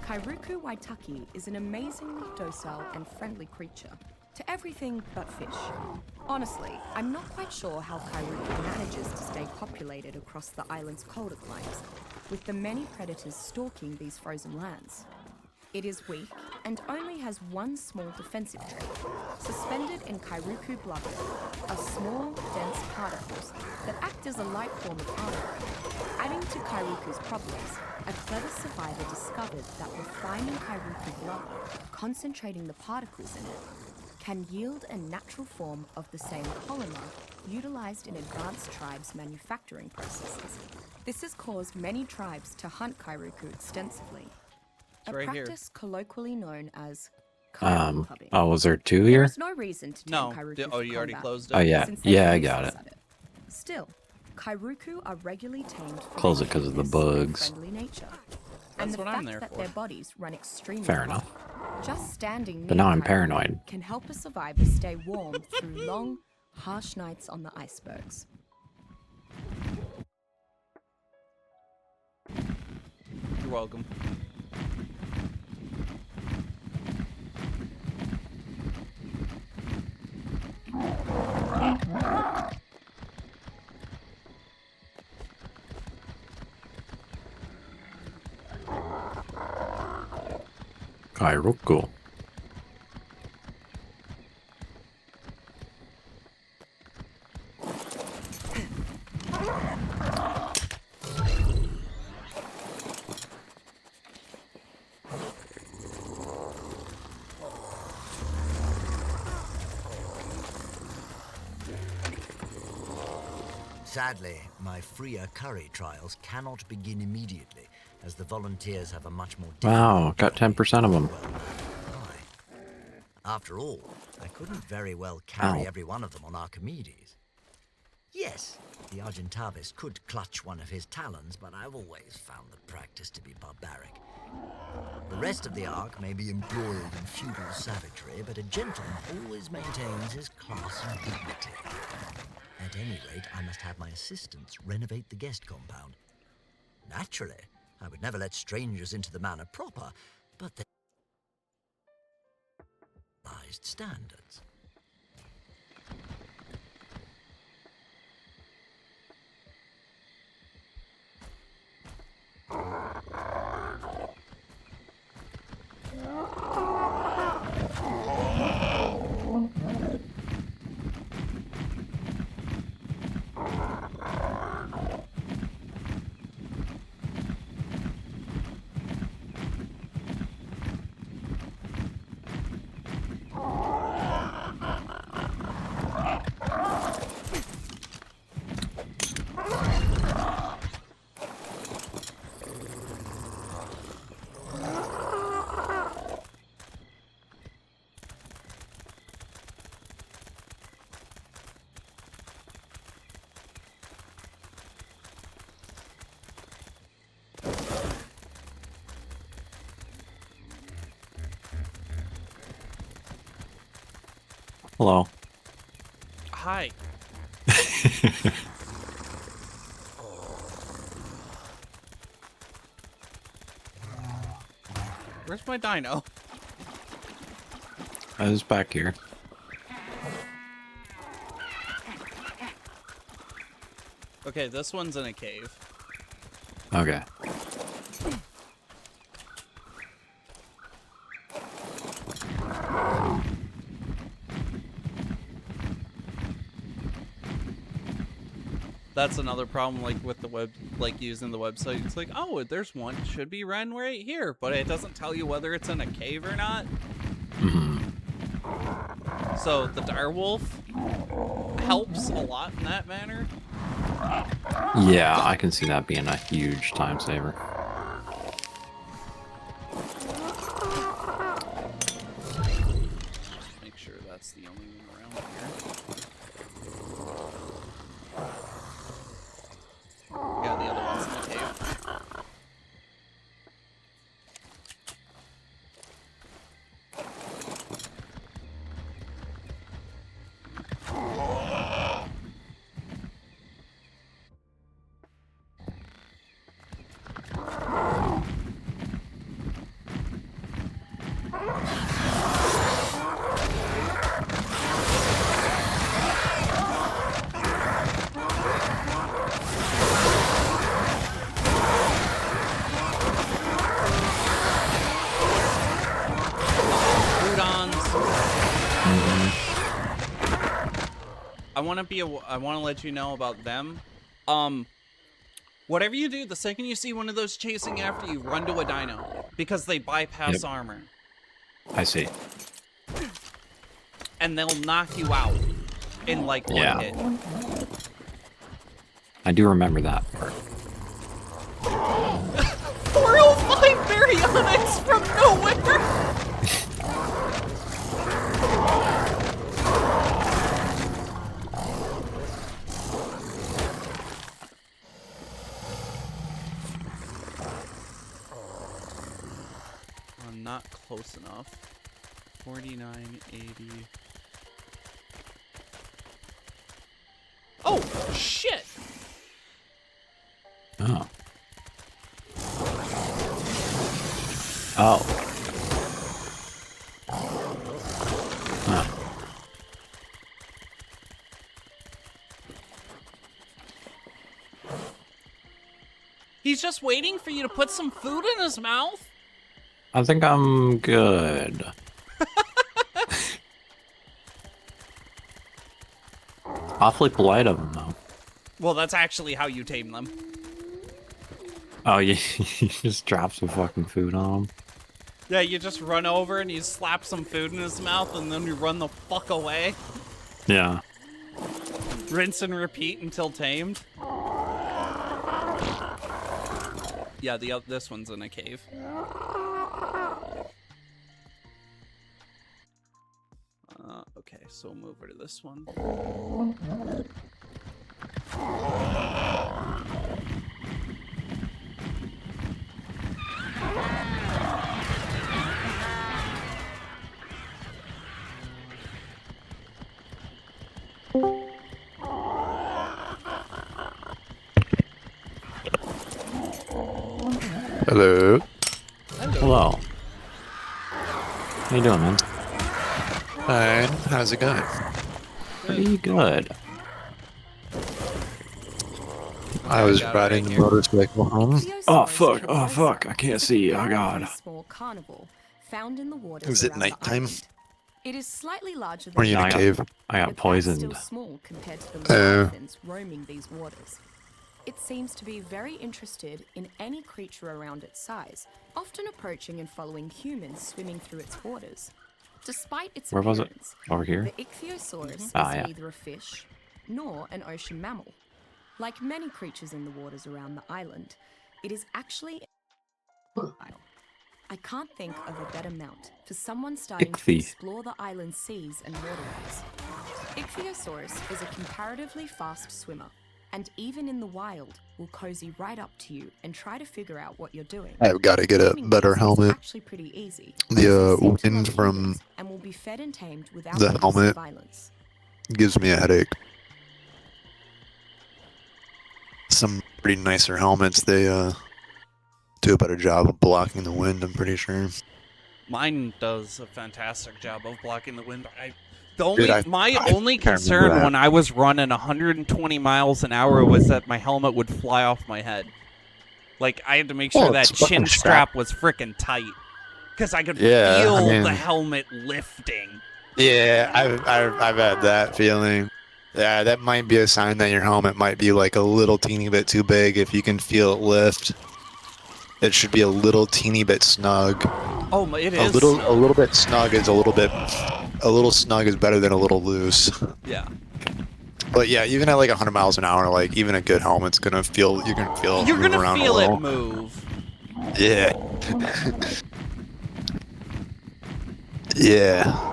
Kairuku Waitaki is an amazingly docile and friendly creature to everything but fish. Honestly, I'm not quite sure how Kairuku manages to stay populated across the island's colder climes, with the many predators stalking these frozen lands. It is weak and only has one small defensive trait. Suspended in Kairuku blubber are small, dense particles that act as a light form of armor. Adding to Kairuku's problems, a clever survivor discovered that refining Kairuku blubber, concentrating the particles in it, can yield a natural form of the same polymer utilized in advanced tribes' manufacturing processes. This has caused many tribes to hunt Kairuku extensively. It's A right here. practice colloquially known as Kairoku puppy. Oh, was there 2 There here? is no reason to tame No. Kairoku Oh, for you already combat, closed it? Oh, yeah. since they Yeah, are I got useless it. at Still, Kairuku are regularly tamed for Close their it 'cause of the cuteness and bugs. friendly nature. That's And the what I'm fact there that for. their bodies run extremely Fair hot. enough. Just standing But near now I'm Kairuku paranoid. can help a survivor stay warm through long, harsh nights on the icebergs. You're welcome. Kairoku. Sadly, my freer curry trials cannot begin immediately, as the volunteers have a much more Wow, got 10% of them. Why? After all, I couldn't very well carry Ow. every one of them on Archimedes. Yes, the Argentavis could clutch one of his talons, but I've always found the practice to be barbaric. The rest of the Ark may be embroiled in feudal savagery, but a gentleman always maintains his class and dignity. At any rate, I must have my assistants renovate the guest compound. Naturally, I would never let strangers into the manor proper, but they civilized standards. Hello. Hi. Where's my dino? I was back here. Okay, this one's in a cave. Okay. That's another problem, like with the web, like using the website. It's like, oh, there's one, should be Ren right here, but it doesn't tell you whether it's in a cave or not. So the direwolf helps a lot in that manner. Yeah, I can see that being a huge time saver. Just make sure that's the only one around here. Yeah, the other one's in the cave. I want to let you know about them. Whatever you do, the second you see one of those chasing after you, run to a dino because they bypass armor. I see. And they'll knock you out in like one hit. I do remember that part. 405 baryonyx from nowhere! not close enough. 4980. Oh, shit! Oh. Oh. Huh. He's just waiting for you to put some food in his mouth? I think I'm good. Awfully polite of him, though. Well, that's actually how you tame them. Oh, you just drop some fucking food on him. Yeah, you just run over and you slap some food in his mouth and then you run the fuck away. Yeah. Rinse and repeat until tamed. Yeah, this one's in a cave. Okay, so we'll move over to this one. Hello. Hello. How you doing, man? Hi. How's it going? Pretty good. I was got it riding right the here. motorcycle home. Oh, fuck. Oh, fuck. I can't see. Oh, God. Small carnivore found in the waters Was it around the nighttime? island. It is slightly larger than Were you in I a got- cave? I got but that's poisoned. still small compared to the Oh. leviathans roaming these waters. It seems to be very interested in any creature around its size, often approaching and following humans swimming through its waters. Despite its Where was it? appearance, Over here? the ichthyosaurus is Ah, yeah. neither a fish nor an ocean mammal. Like many creatures in the waters around the island, it is actually I can't think of a better mount for someone starting to Ichthy. explore the island's seas and waterways. Ichthyosaurus is a comparatively fast swimmer, and even in the wild, will cozy right up to you and try to figure out what you're doing. I've got to get a Swimming better is helmet. actually pretty easy. The, They seem to wind love from humans and will be fed and tamed without the the use of helmet. violence. Gives me a headache. Some pretty nicer helmets, they do a better job of blocking the wind, I'm pretty sure. Mine does a fantastic job of blocking the wind. My I only can't remember concern that. when I was running 120 miles an hour was that my helmet would fly off my head. Like, I had to make sure Well, that it's a chin fucking strap was freaking tight. Because I could Yeah, I feel mean- the helmet lifting. Yeah, I've had that feeling. Yeah, that might be a sign that your helmet might be like a little teeny bit too big. If you can feel it lift, it should be a little teeny bit snug. Oh, it A is. little bit snug is a little snug is better than a little loose. Yeah. But yeah, even at like 100 miles an hour, like even a good helmet's gonna feel you're gonna feel You're move going to around a feel it little. move. Yeah. Yeah.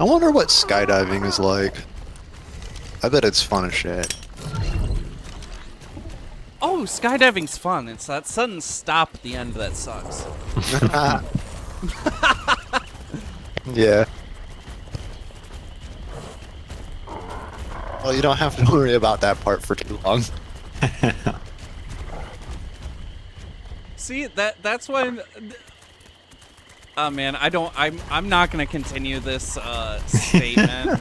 I wonder what skydiving is like. I bet it's fun as shit. Oh, skydiving's fun. It's that sudden stop at the end that sucks. Yeah. Well, you don't have to worry about that part for too long. See, that's why I'm... Oh man, I'm not gonna continue this statement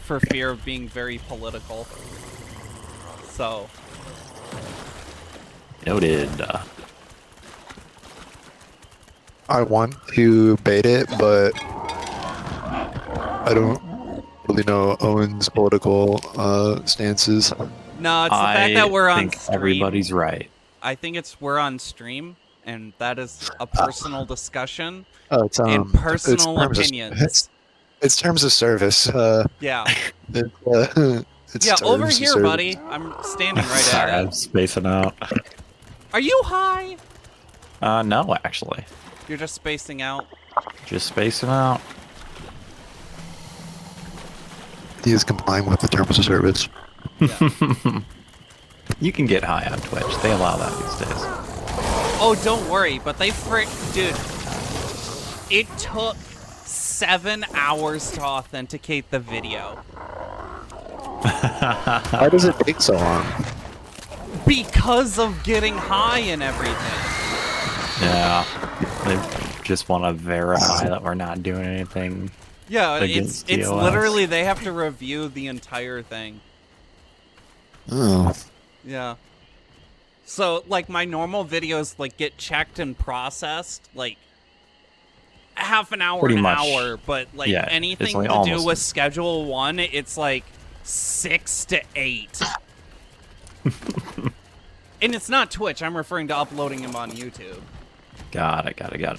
for fear of being very political. So Noted. I want to bait it, but I don't really know Owen's political stances. no, it's the fact that we're on think stream. everybody's right. I think we're on stream, and that is a personal discussion Oh, it's and personal terms of- opinions. it's terms of service. Yeah, It's yeah. terms Over of here, service. buddy. I'm standing right Sorry, at I'm it. spacing out. Are you high? No, actually. You're just spacing out. Just spacing out. He is complying with the terms of service. Yeah. You can get high on Twitch. They allow that these days. Oh, don't worry, but dude, it took 7 hours to authenticate the video. Why does it take so long? Because of getting high and everything. Yeah. They just want to verify that we're not doing anything. Yeah, Against it's TOS. literally, they have to review the entire thing. Oh. Yeah. So, like, my normal videos, like, get checked and processed, like, half an hour, Pretty an much. hour, but, like, Yeah, anything it's like to do almost- with Schedule 1, it's, like, 6 to 8. And it's not Twitch, I'm referring to uploading them on YouTube. Got it. Okay.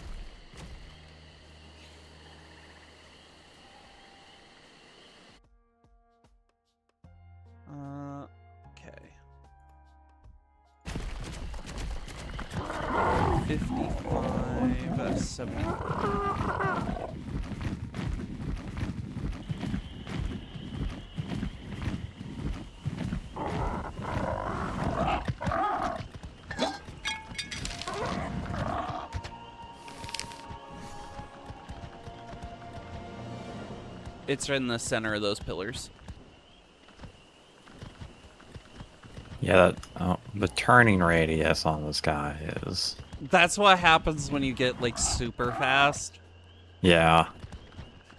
55, 70. It's in the center of those pillars. Yeah, the turning radius on this guy is... That's what happens when you get, like, super fast. Yeah.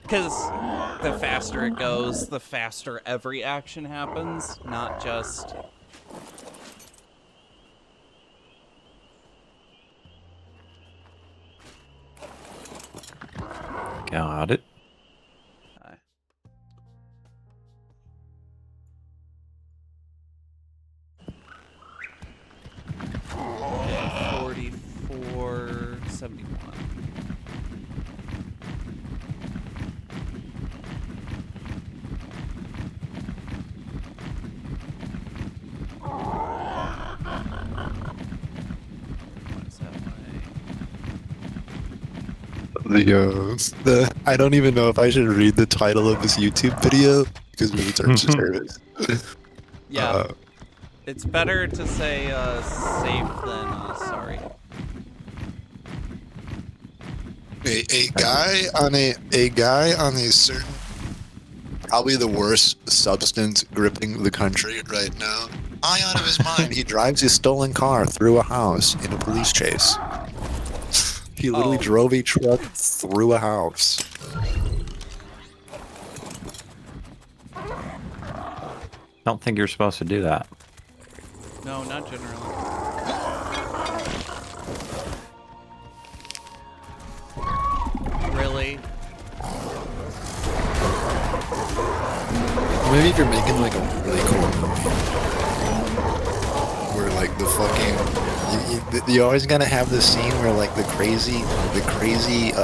Because the faster it goes, the faster every action happens, not just... Got it. Okay. Yeah, 44, 71. What is that way? I don't even know if I should read the title of this YouTube video because of the terms of service. Yeah. It's better to say safe than sorry. A guy on a certain, probably the worst substance gripping the country right now. High out of his mind, he drives his stolen car through a house in a police chase. He literally Oh. drove a truck through a house. Don't think you're supposed to do that. No, not generally. Really? Maybe if you're making like a really cool movie, where like the fucking you always gotta have this scene where like the crazy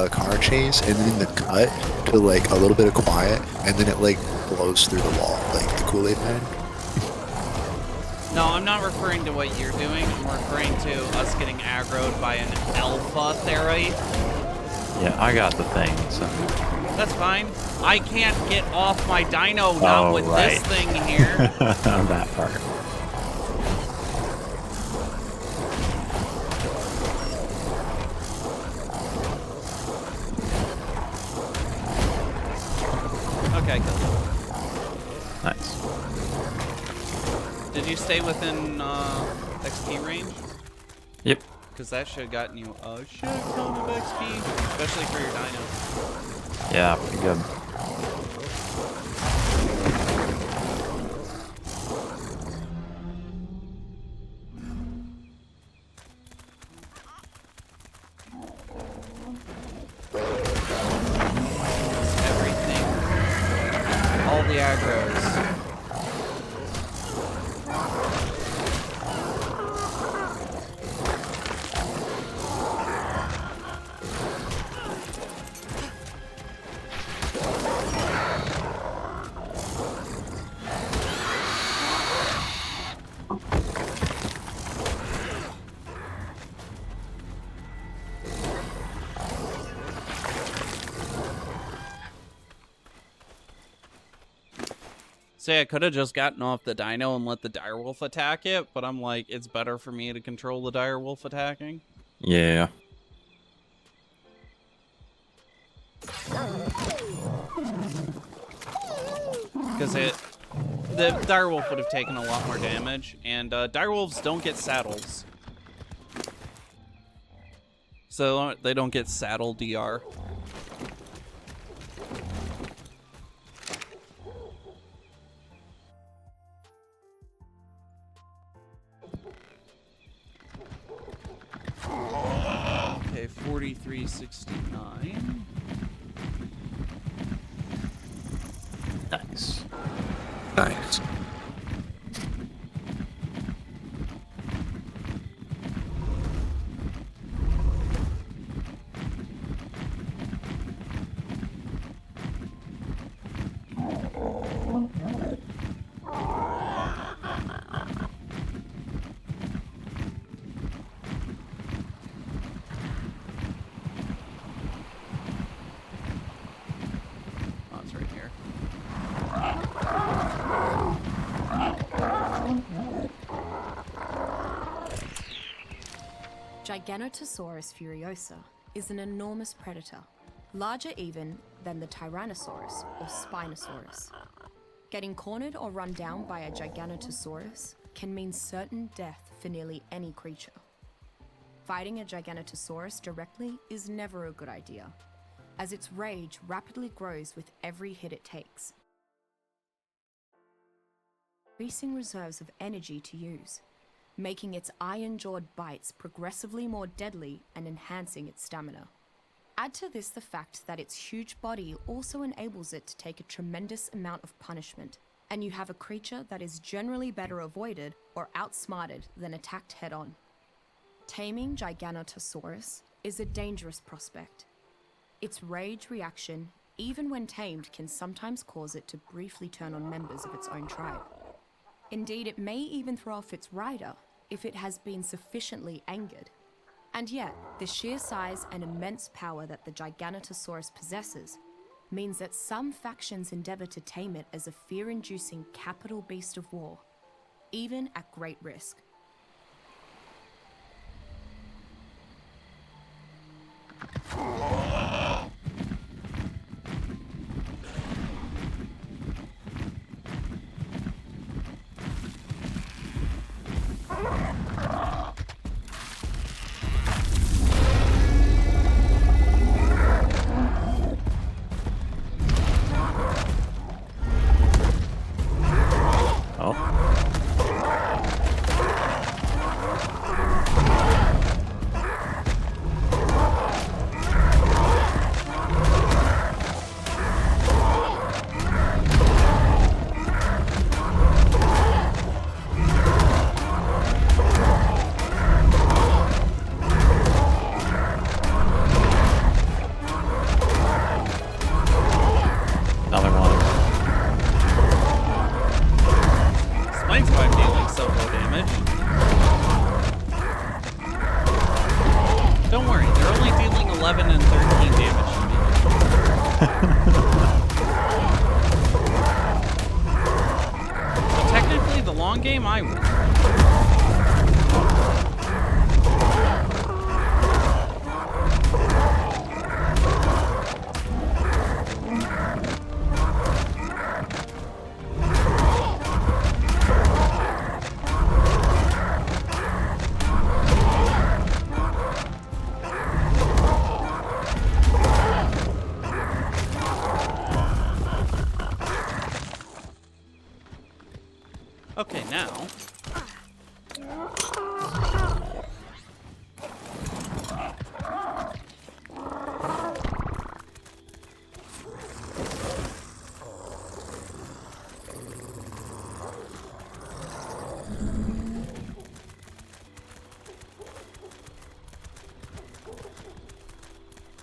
car chase, and then the cut to like a little bit of quiet, and then it like blows through the wall like the Kool-Aid Man. No, I'm not referring to what you're doing. I'm referring to us getting aggroed by an alpha theory. Yeah, I got the thing, so... That's fine. I can't get off my Dino, not Oh, with right. this thing here. that part. Okay, good. Nice. Did you stay within XP range? Yep. Because that should have gotten you a shit ton of XP, especially for your Dino. Yeah, pretty good. Everything. All the aggros. See, I could have just gotten off the dino and let the direwolf attack it, but I'm like, it's better for me to control the direwolf attacking. Yeah. Because the direwolf would have taken a lot more damage, and direwolves don't get saddles. So they don't get saddle DR. Okay, 4369. Nice. Nice. Oh, it's right here. Giganotosaurus furiosa is an enormous predator, larger even than the Tyrannosaurus or Spinosaurus. Getting cornered or run down by a Giganotosaurus can mean certain death for nearly any creature. Fighting a Giganotosaurus directly is never a good idea, as its rage rapidly grows with every hit it takes, increasing reserves of energy to use, making its iron-jawed bites progressively more deadly and enhancing its stamina. Add to this the fact that its huge body also enables it to take a tremendous amount of punishment, and you have a creature that is generally better avoided or outsmarted than attacked head-on. Taming Giganotosaurus is a dangerous prospect. Its rage reaction, even when tamed, can sometimes cause it to briefly turn on members of its own tribe. Indeed, it may even throw off its rider if it has been sufficiently angered. And yet, the sheer size and immense power that the Giganotosaurus possesses means that some factions endeavor to tame it as a fear-inducing capital beast of war, even at great risk. Another one. Explains why I'm dealing so low damage. Don't worry, they're only dealing 11 and 13 damage to me. But technically, the long game, I win. Okay, now.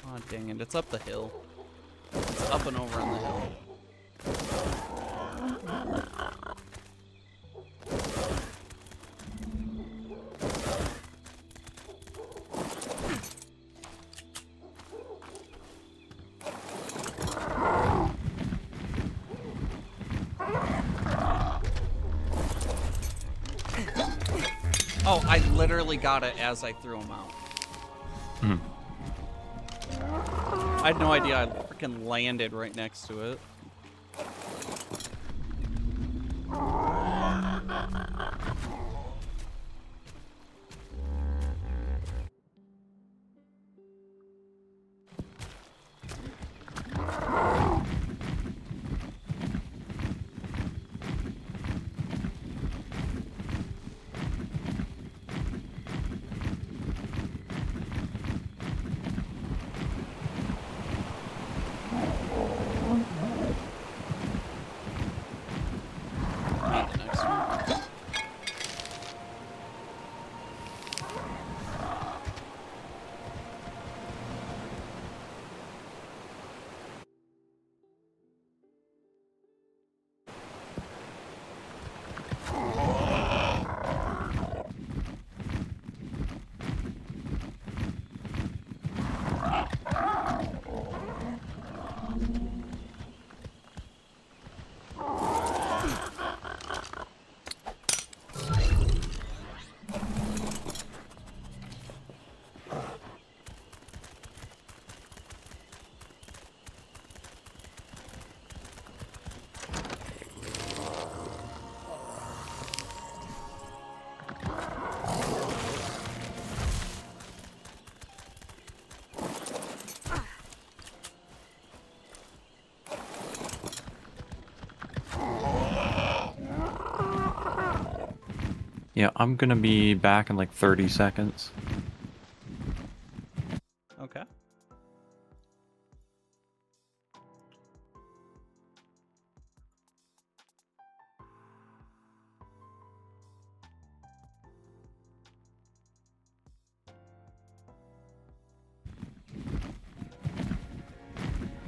Oh, dang it, it's up the hill. It's up and over on the hill. Oh, I literally got it as I threw him out. Hmm. I had no idea I freaking landed right next to it. Not the next one. Yeah, I'm gonna be back in like 30 seconds. Okay.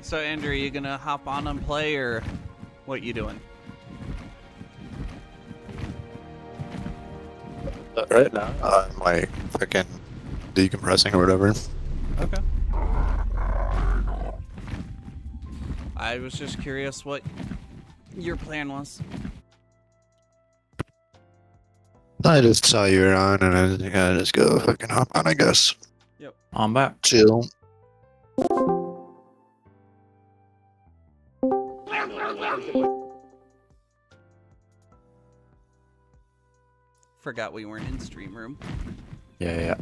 So, Andrew, are you gonna hop on and play, or what you doing? Right now, I'm like fucking decompressing or whatever. Okay. I was just curious what your plan was. I just saw you were on, and I gotta just go fucking hop on, I guess. Yep. I'm back. Chill. Forgot we weren't in stream room. Yeah.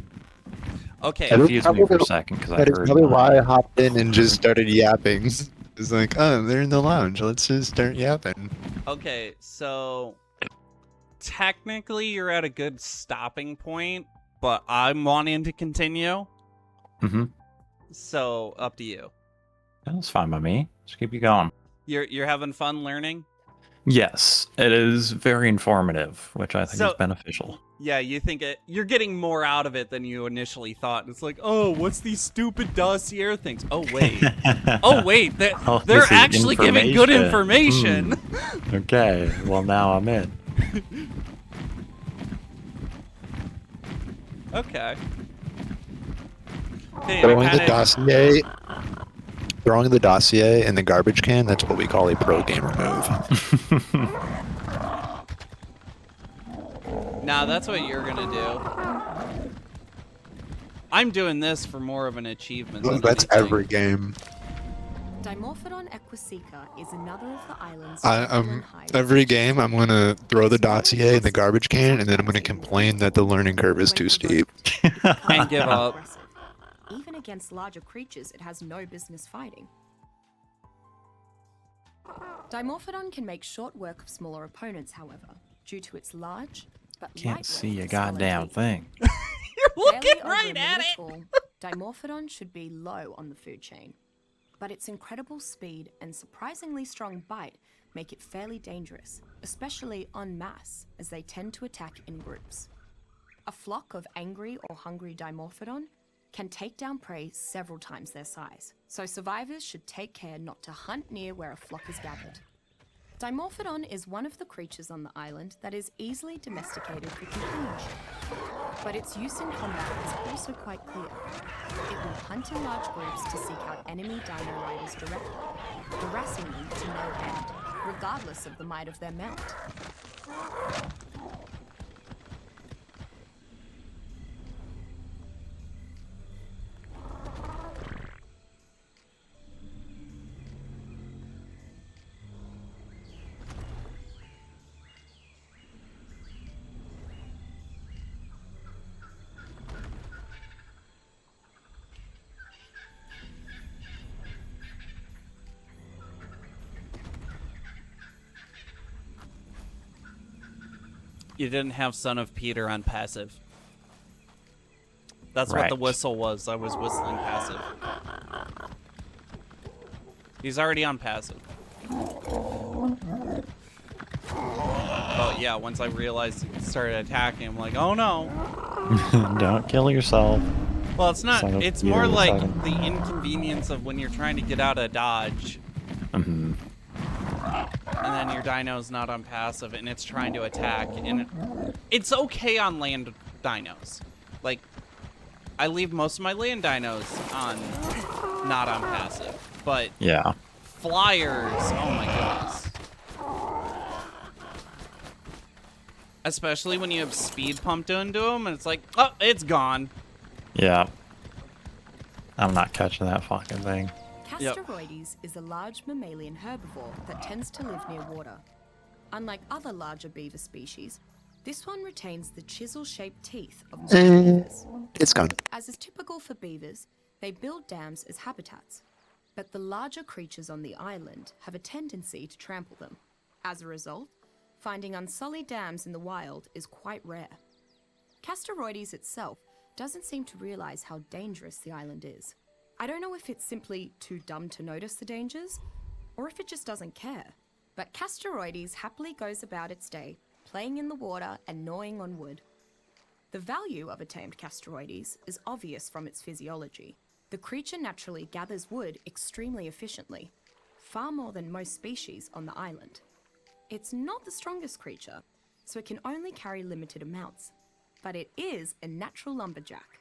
Okay. Confused me for a second because I That is heard. probably why I hopped in and just started yapping. It's like, oh, they're in the lounge. Let's just start yapping. Okay, so technically you're at a good stopping point, but I'm wanting to continue. Mm-hmm. So up to you. That's fine by me. Just keep you going. You're having fun learning? Yes, it is very informative, which I think So- is beneficial. Yeah, you're getting more out of it than you initially thought. It's like, oh, what's these stupid Dossier things? Oh wait. Oh wait, Oh, they're this is actually giving good information. Okay, well now I'm in. Okay. Hey, Throwing the dossier in the garbage can, that's what we call a pro gamer move. Nah, that's what you're gonna do. I'm doing this for more of an achievement. Than That's anything. every game. Dimorphodon Equiseca is another of the island's Every game, I'm gonna throw the dossier in the garbage can, and then I'm gonna complain that the learning curve is too steep. And give up. Even against larger creatures, it has no business fighting. Dimorphodon can make short work of smaller opponents, however, due to its large but Can't lightweight see a skeleton. goddamn thing. You're looking Barely over right a at meter it. tall, Dimorphodon should be low on the food chain, but its incredible speed and surprisingly strong bite make it fairly dangerous, especially en masse, as they tend to attack in groups. A flock of angry or hungry Dimorphodon can take down prey several times their size, so survivors should take care not to hunt near where a flock is gathered. Dimorphodon is one of the creatures on the island that is easily domesticated for companionship, but its use in combat is also quite clear. It will hunt in large groups to seek out enemy dino riders directly, harassing them to no end, regardless of the might of their mount. You didn't have Son of Peter on passive. That's what Right. the whistle was. I was whistling passive. He's already on passive. But yeah, once I realized he started attacking, I'm like, oh no. Don't kill yourself. Well, it's not. Son of It's Peter more the like second. the inconvenience of when you're trying to get out of dodge, Mm-hmm. and then your dino's not on passive, and it's trying to attack. And it's okay on land dinos. Like, I leave most of my land dinos on, not on passive. But Yeah. flyers, oh my goodness. Especially when you have speed pumped into them, and it's like, oh, it's gone. Yeah. I'm not catching that fucking thing. Yep. Castorides is a large mammalian herbivore that tends to live near water. Unlike other larger beaver species, this one retains the chisel-shaped teeth of most beavers. It's gone. As is typical for beavers, they build dams as habitats, but the larger creatures on the island have a tendency to trample them. As a result, finding unsullied dams in the wild is quite rare. Castorides itself doesn't seem to realize how dangerous the island is. I don't know if it's simply too dumb to notice the dangers, or if it just doesn't care. But Castorides happily goes about its day, playing in the water and gnawing on wood. The value of a tamed Castorides is obvious from its physiology. The creature naturally gathers wood extremely efficiently, far more than most species on the island. It's not the strongest creature, so it can only carry limited amounts, but it is a natural lumberjack.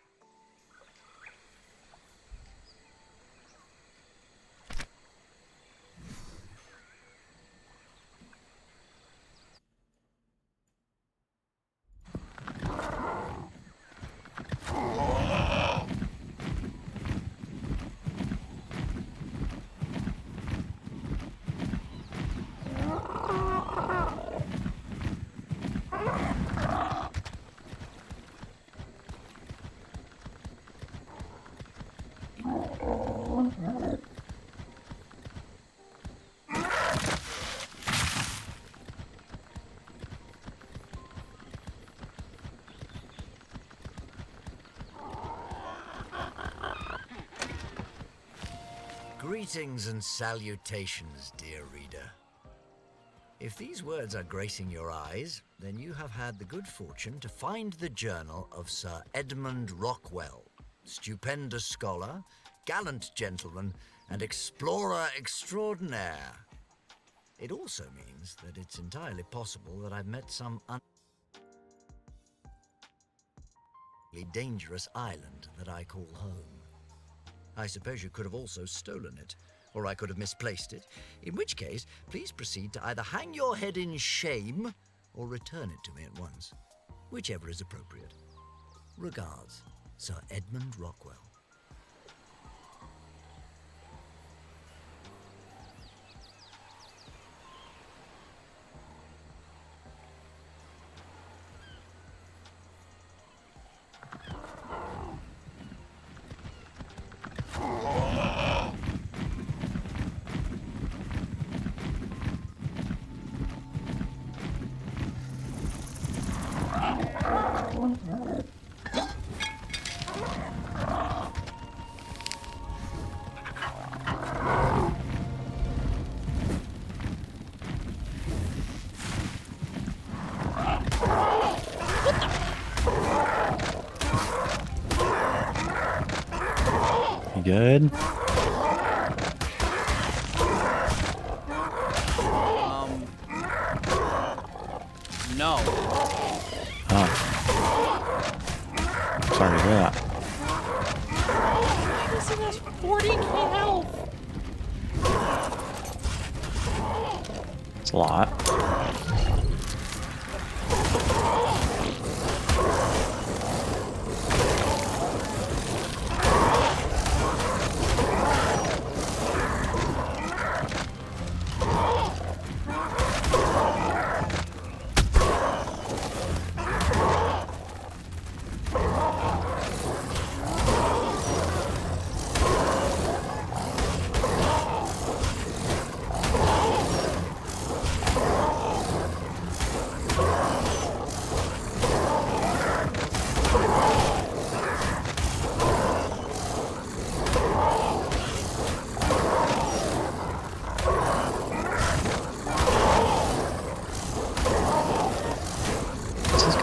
Greetings and salutations, dear reader. If these words are gracing your eyes, then you have had the good fortune to find the journal of Sir Edmund Rockwell, stupendous scholar, gallant gentleman, and explorer extraordinaire. It also means that it's entirely possible that I've met some dangerous island that I call home. I suppose you could have also stolen it, or I could have misplaced it, in which case, please proceed to either hang your head in shame or return it to me at once, whichever is appropriate. Regards, Sir Edmund Rockwell. You good? No. Oh. Sorry to hear that. This has 40k health. It's a lot.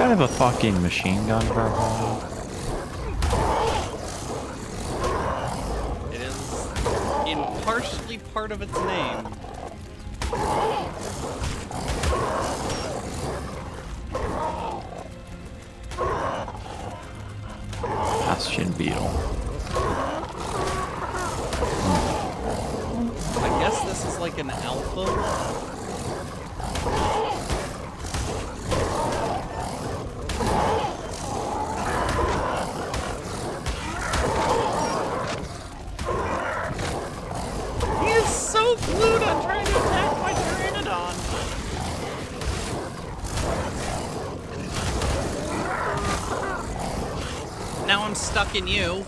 kind of a fucking machine gun for a while? It is impartially part of its name. Bastion beetle. I guess this is like an alpha. He is so glued on trying to attack my Pteranodon. Now I'm stuck in you.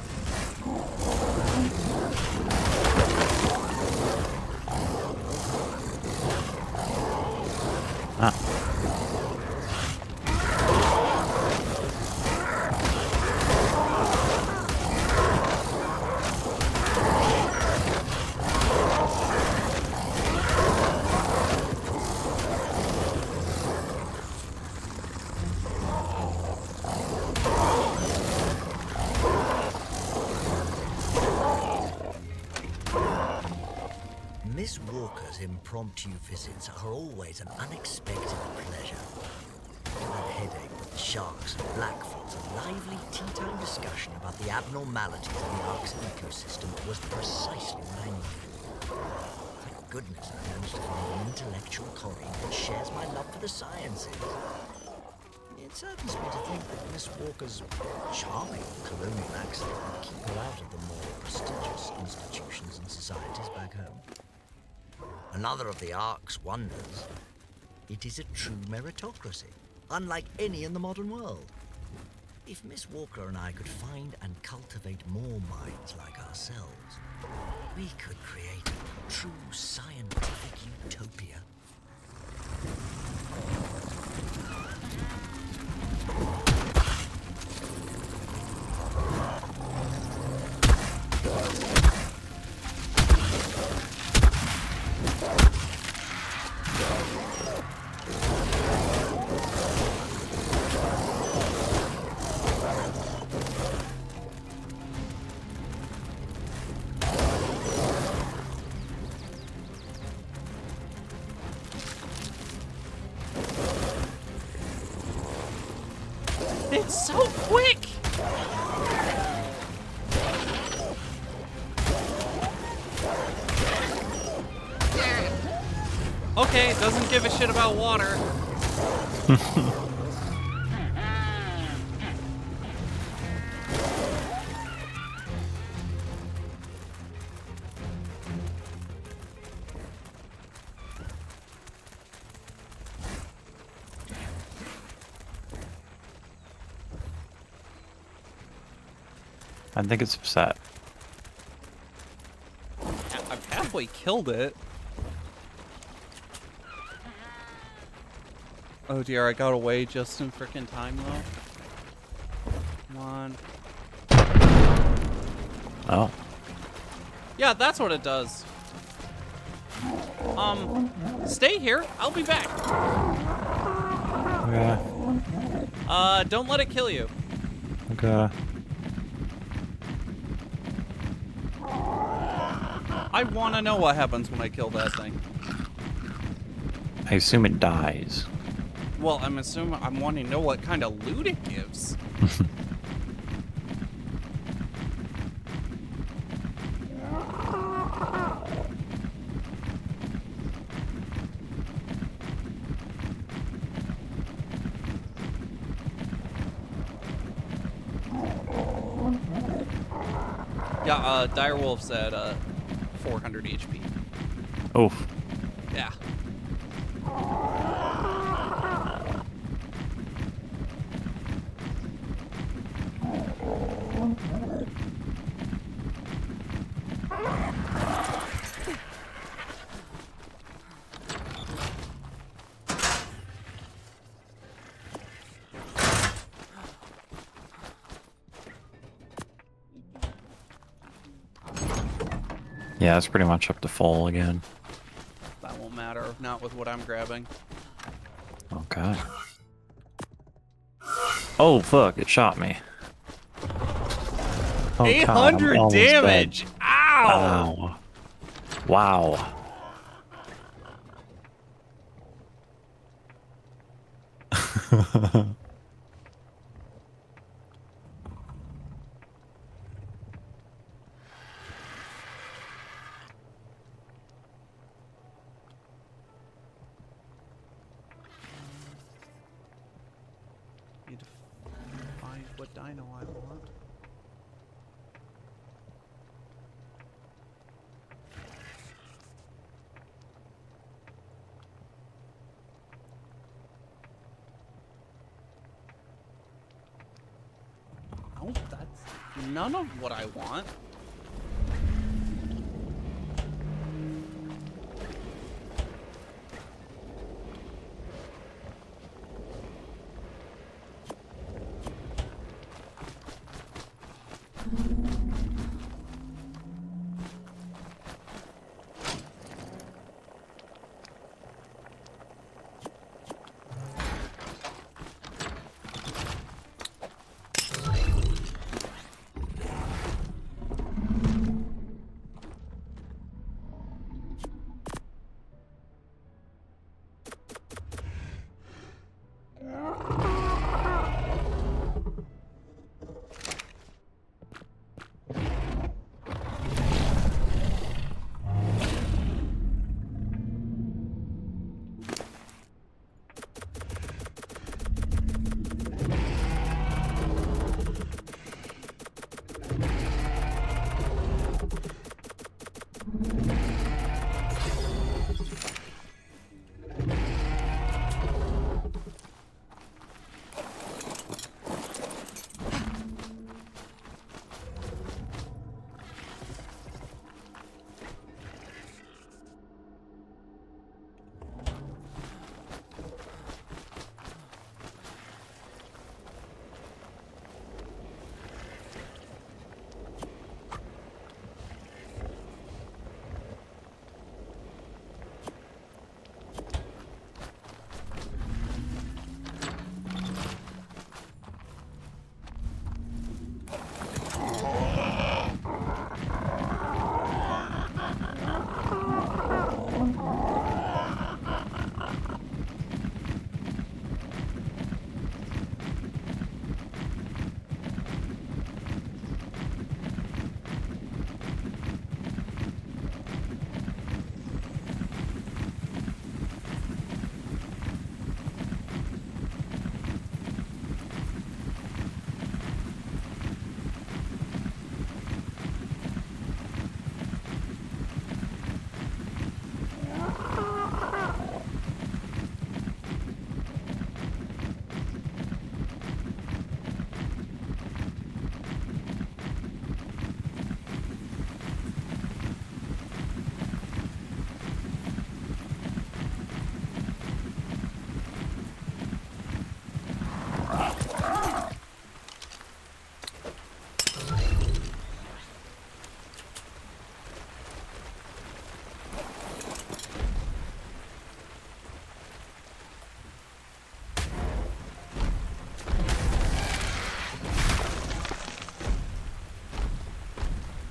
Ah. Miss Walker's impromptu visits are always an unexpected pleasure. That headache with the sharks and blackfoots, a lively tea-time discussion about the abnormalities of the Ark's ecosystem was precisely what I needed. Thank goodness I managed to find an intellectual colleague that shares my love for the sciences. It saddens me to think that Miss Walker's charming colonial accent would keep her out of the more prestigious institutions and societies back home. Another of the Ark's wonders, it is a true meritocracy, unlike any in the modern world. If Miss Walker and I could find and cultivate more minds like ourselves, we could create a true scientific utopia. It's so quick! Okay, doesn't give a shit about water. I think it's upset. I've halfway killed it. Oh dear, I got away just in frickin' time though. Come on. Oh. Yeah, that's what it does. Stay here. I'll be back. Okay. Don't let it kill you. Okay. I want to know what happens when I kill that thing. I assume it dies. Well, I'm wanting to know what kind of loot it gives. Yeah, Direwolf's at 400 HP. Oof. Yeah. Yeah, it's pretty much up to full again. That won't matter, not with what I'm grabbing. Okay. Oh, fuck, it shot me. Oh, God, I'm 800 almost dead. damage! Ow! Wow. Need to find what dino I want. Oh, that's none of what I want.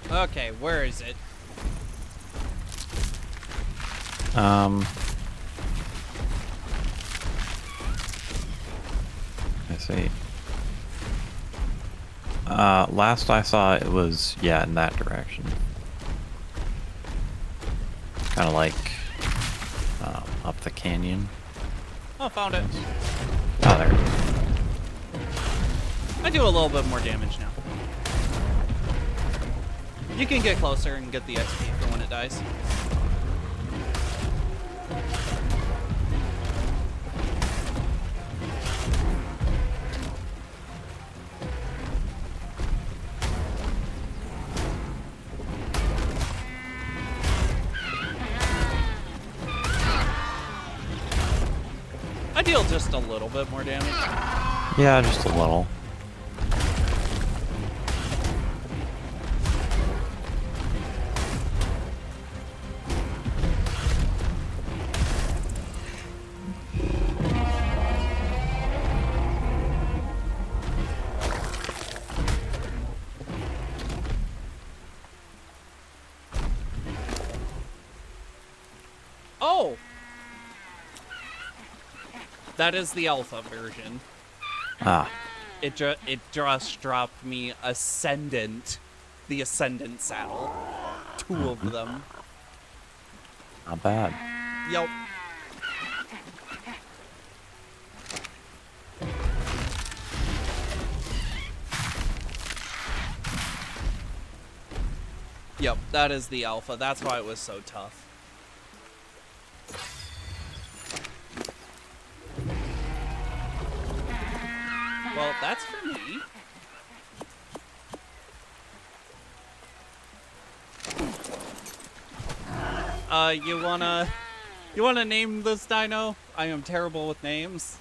Okay, where is it? I see. Last I saw it was, yeah, in that direction. Kind of like up the canyon. Oh, found it. Oh, there it is. I do a little bit more damage now. You can get closer and get the XP for when it dies. I deal just a little bit more damage. Yeah, just a little. Oh! That is the alpha version. Ah, It just dropped me Ascendant. The Ascendant saddle. 2 of them. not bad. Yep. Yep, that is the alpha. That's why it was so tough. Well, that's for me. You wanna name this dino? I am terrible with names.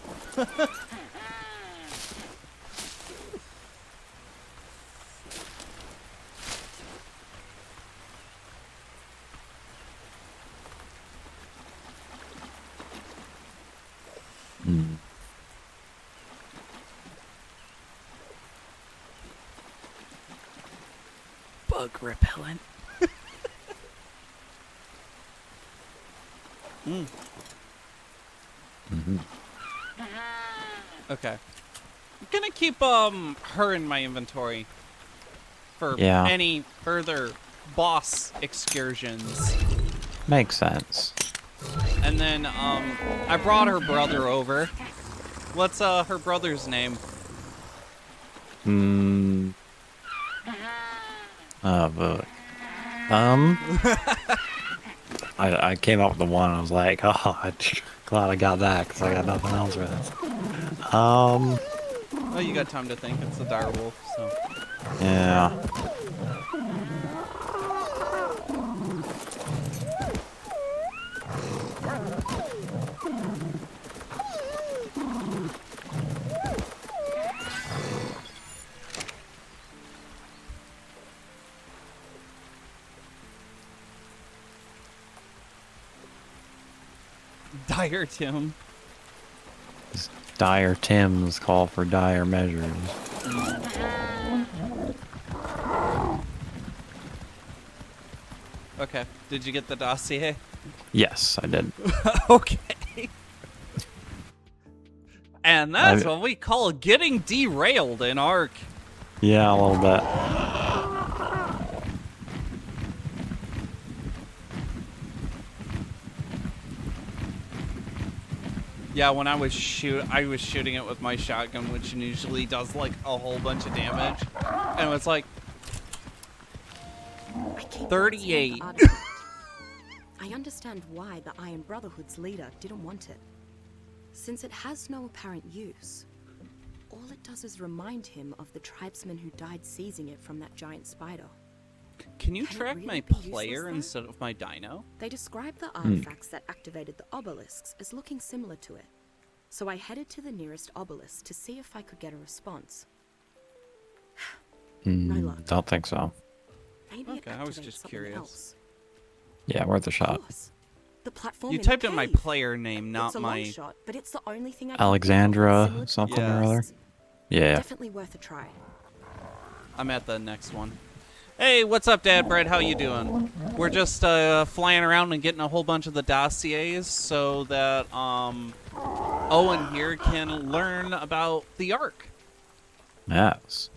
Hmm. Bug repellent. Okay. I'm gonna keep her in my inventory for Yeah. any further boss excursions. Makes sense. And then I brought her brother over. What's her brother's name? Hmm. Oh, but I came up with the one. I was like, oh, I'm glad I got that because I got nothing else for this. Oh, you got time to think. It's the dire wolf, so. Yeah. Dire Tim. Dire Tims call for dire measures. Okay. Did you get the dossier? Yes, I did. Okay. And that's what we call getting derailed in Ark. Yeah, a little bit. Yeah, when I was shooting it with my shotgun, which usually does like a whole bunch of damage, and it was like I keep 38. wanting the artifact. I understand why the Iron Brotherhood's leader didn't want it. Since it has no apparent use, all it does is remind him of the tribesmen who died seizing it from that giant spider. Can you Can it track really my be useless, player though? instead of my dino? They described the artifacts that activated the obelisks as looking similar to it. So I headed to the nearest obelisk to see if I could get a response. No luck. Don't think so. Maybe Okay, it I was activates just something curious. else. Yeah, worth a Of shot. course. The platform You in the typed in my cave. player name, not It's a my. long shot, but it's the only thing I can think of Alexandra similar to something or other. obelisks. Yeah. Definitely worth a try. I'm at the next one. Hey, what's up, Dad Bread? How you doing? We're just flying around and getting a whole bunch of the dossiers so that Owen here can learn about the Ark. Yes.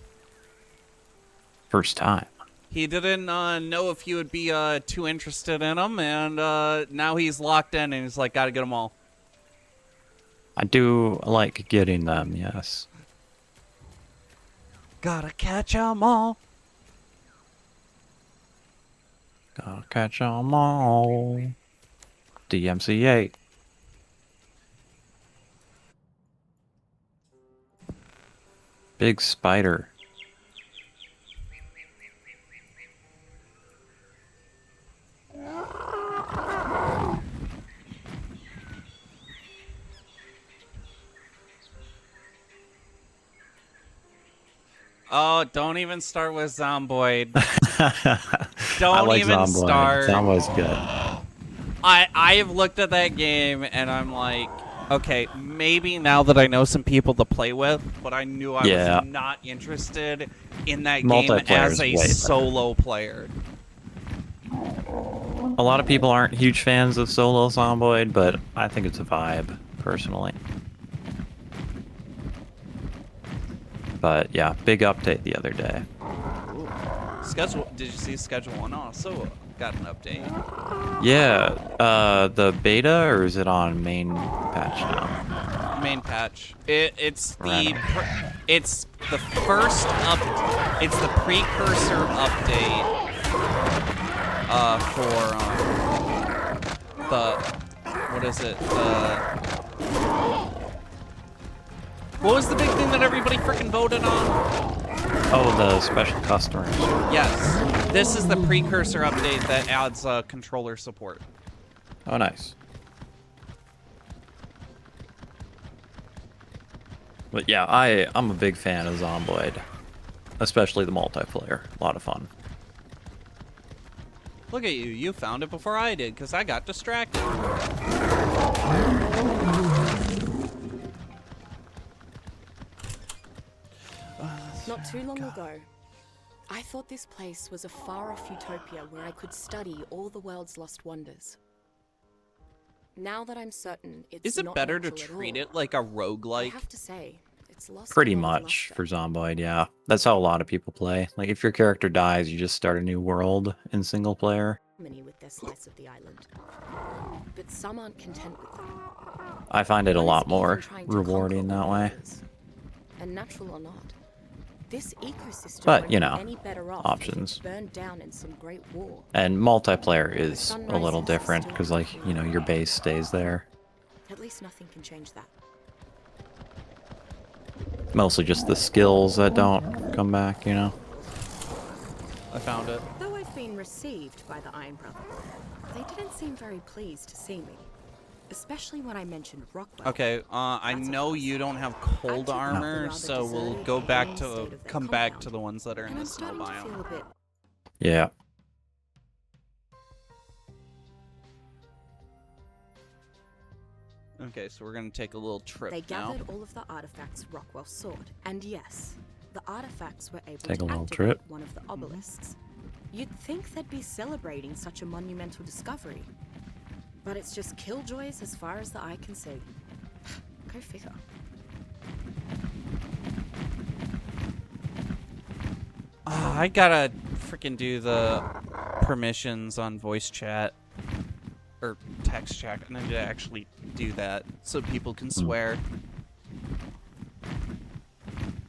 First time. He didn't know if you would be too interested in them, and now he's locked in and he's like, gotta get them all. I do like getting them, yes. Gotta catch 'em all. Gotta catch 'em all. DMCA. Big spider. Oh, don't even start with Zomboid. I Don't like even Zomboid. start. Zomboid's good. I have looked at that game and I'm like, okay, maybe now that I know some people to play with, but I knew I Yeah. was not interested in that game Multiplayer as is a way better. solo player. A lot of people aren't huge fans of solo Zomboid, but I think it's a vibe, personally. But yeah, big update the other day. Schedule. Did you see Schedule 1 also got an update? Yeah, the beta, or is it on main patch now? Main patch. It's the Right. it's the first it's the precursor update for the what is it? What was the big thing that everybody freaking voted on? Oh, the special customers. Yes. This is the precursor update that adds controller support. Oh, nice. But yeah, I'm a big fan of Zomboid, especially the multiplayer. A lot of fun. Look at you. You found it before I did because I got distracted. Not too long ago, I thought this place was a far-off utopia where I could study all the world's lost wonders. Now that I'm certain it's Is it not better to natural at treat all, it like a I roguelike? have to say, it's lost Pretty a lot of much luster. for Zomboid, yeah. That's how a lot of people play. Like, if your character dies, you just start a new world in single player. Many with their slice of the island, but some aren't content with that. I find it a One is lot even more trying to rewarding conquer that all way. others. And natural or not, this ecosystem But, won't you be know, any better off options. if it's burned down in some great war. And multiplayer is sun a little rises, it's different, still because, like, dark you know, your below. base stays there. At least nothing can change that. Mostly just the skills that don't come back, you know? I found it. Though I've been received by the Iron Brotherhood, they didn't seem very pleased to see me. Especially when I mentioned Rockwell. Okay, I That's a know first. you don't have I cold took out the armor, rather so we'll deserted go and back alien to state of their come back to compound. the ones that are in And the I'm snow starting to feel biome. a bit. Yeah. Okay, so we're gonna take a little trip They now. gathered all of the artifacts Rockwell sought, and yes, the artifacts were able Take to a little activate trip. one of the obelisks. You'd think they'd be celebrating such a monumental discovery, but it's just killjoys as far as the eye can see. Go figure. I gotta freaking do the permissions on voice chat or text chat. I need to actually do that so people can swear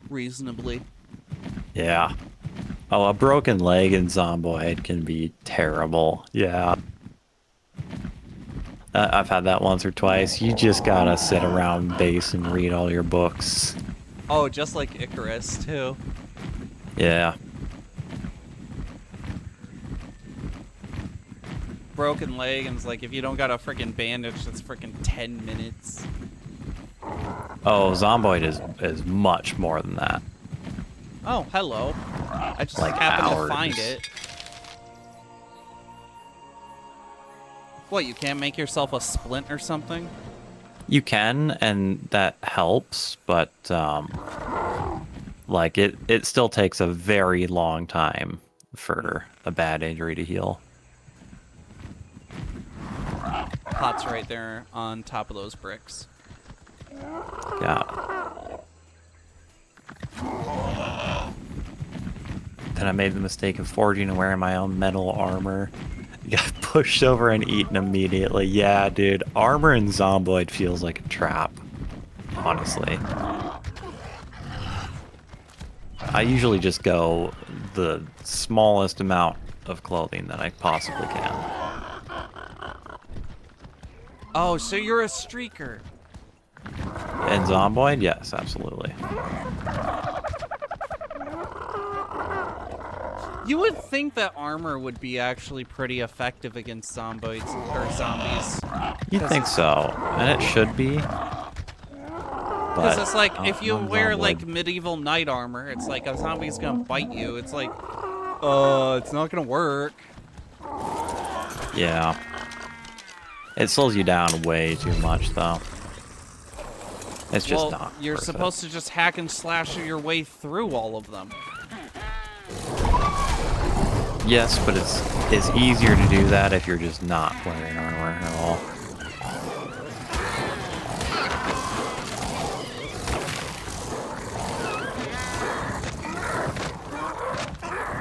reasonably. Yeah. Oh, a broken leg in Zomboid can be terrible. Yeah. I've had that once or twice. You just gotta sit around base and read all your books. Oh, just like Icarus too. Yeah. Broken leg, and it's like if you don't got a freaking bandage, that's freaking 10 minutes. Oh, Zomboid is much more than that. Oh, hello. I just Like happened hours. to find it. What, you can't make yourself a splint or something? You can, and that helps, but like it still takes a very long time for a bad injury to heal. Pot's right there on top of those bricks. Yeah. Then I made the mistake of forging and wearing my own metal armor. Got pushed over and eaten immediately. Yeah, dude. Armor in Zomboid feels like a trap. Honestly. I usually just go the smallest amount of clothing that I possibly can. Oh, so you're a streaker. In Zomboid? Yes, absolutely. You would think that armor would be actually pretty effective against zombies or zombies. You'd think so. And it should be. Because But it's like not if you on wear Zomboid. like medieval knight armor, it's like a zombie's gonna bite you. It's like, it's not gonna work. Yeah. It slows you down way too much, though. It's just Well, not. you're worth it. supposed to just hack and slash your way through all of them. Yes, but it's easier to do that if you're just not wearing armor at all.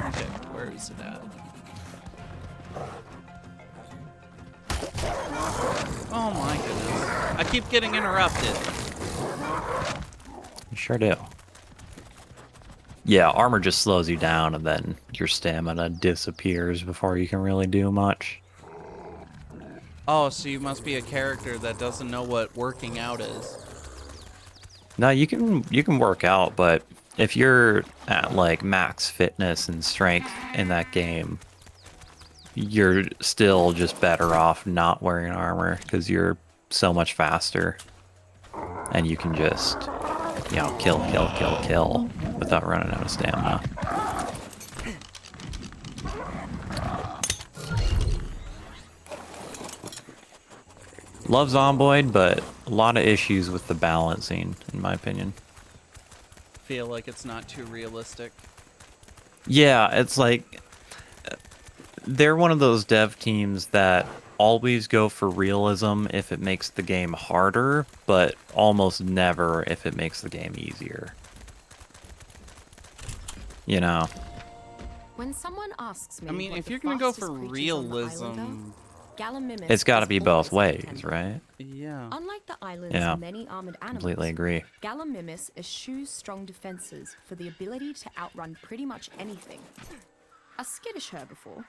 Okay, where is it at? Oh my goodness. I keep getting interrupted. You sure do. Yeah, armor just slows you down, and then your stamina disappears before you can really do much. Oh, so you must be a character that doesn't know what working out is. No, you can work out, but if you're at like max fitness and strength in that game, you're still just better off not wearing armor because you're so much faster, and you can just, you know, kill without running out of stamina. Love Zomboid, but a lot of issues with the balancing, in my opinion. Feel like it's not too realistic. Yeah, it's like they're one of those dev teams that always go for realism if it makes the game harder, but almost never if it makes the game easier. You know? When someone asks me, I mean, what if the you're gonna go fastest for creatures on the island realism, are, Gallimimus It's got to is be both always ways, contender. right? yeah. Unlike the island's Yeah. many armored animals, Completely agree. Gallimimus eschews strong defenses for the ability to outrun pretty much anything. A skittish herbivore,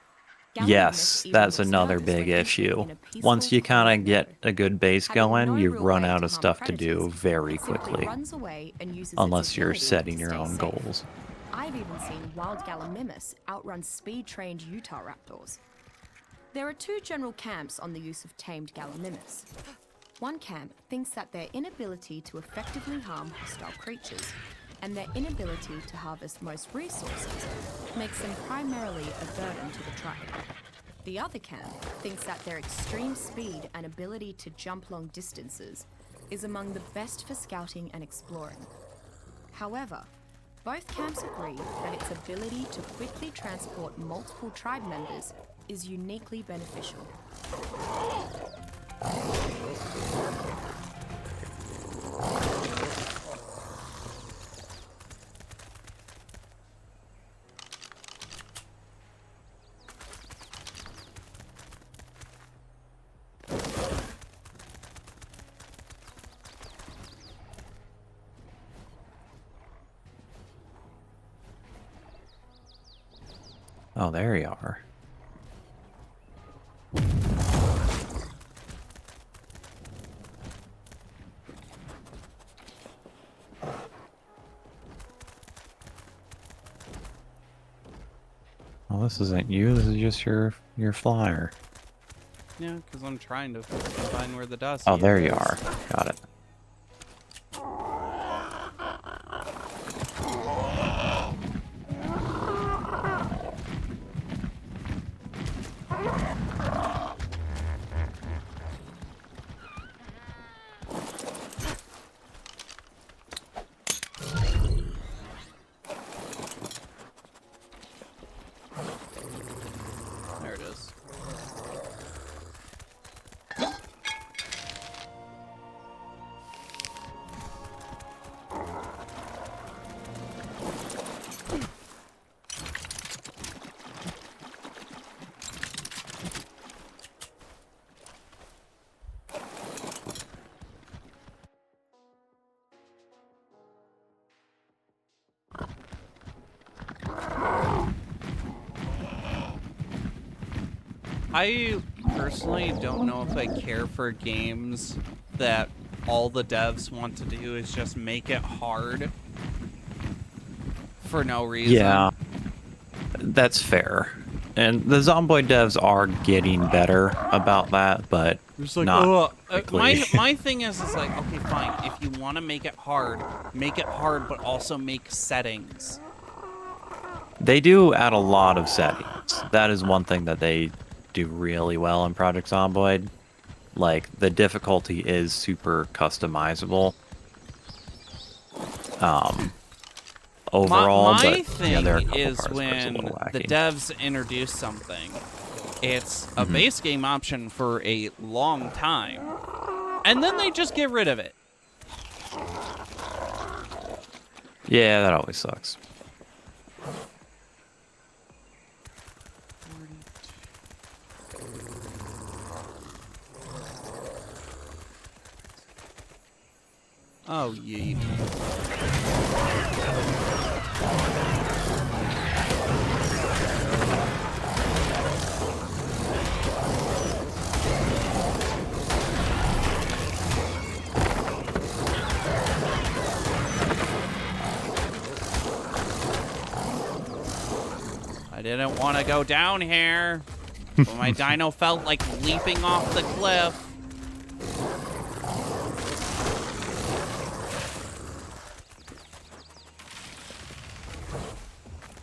Gallimimus Yes, even that's looks another nervous big when issue. in a peaceful, Once you kind quiet of get meadow. a good base Having going, no you real run way out to of harm stuff to do predators, very it simply quickly. runs away and uses its Unless you're agility setting to your stay own safe. goals. I've even seen wild Gallimimus outrun speed-trained Utah raptors. There are two general camps on the use of tamed Gallimimus. One camp thinks that their inability to effectively harm hostile creatures and their inability to harvest most resources makes them primarily a burden to the tribe. The other camp thinks that their extreme speed and ability to jump long distances is among the best for scouting and exploring. However, both camps agree that its ability to quickly transport multiple tribe members is uniquely beneficial. Oh, there you are. Well, this isn't you. This is just your flyer. Yeah, because I'm trying to find where the Dossier Oh, there you is. are. Got it. There it is. I personally don't know if I care for games that all the devs want to do is just make it hard for no reason. Yeah, that's fair. And the Zomboid devs are getting better about that, but It's like, not my quickly. my thing is like, okay, fine. If you want to make it hard, but also make settings. They do add a lot of settings. That is one thing that they do really well in Project Zomboid. Like, the difficulty is super customizable. overall, my but thing yeah, there are a couple is parts where it's a when little the wacky. devs introduce something, it's a base game option for a long time, and then they just get rid of it. Yeah, that always sucks. Oh, yeet. I didn't want to go down here, but my dino felt like leaping off the cliff.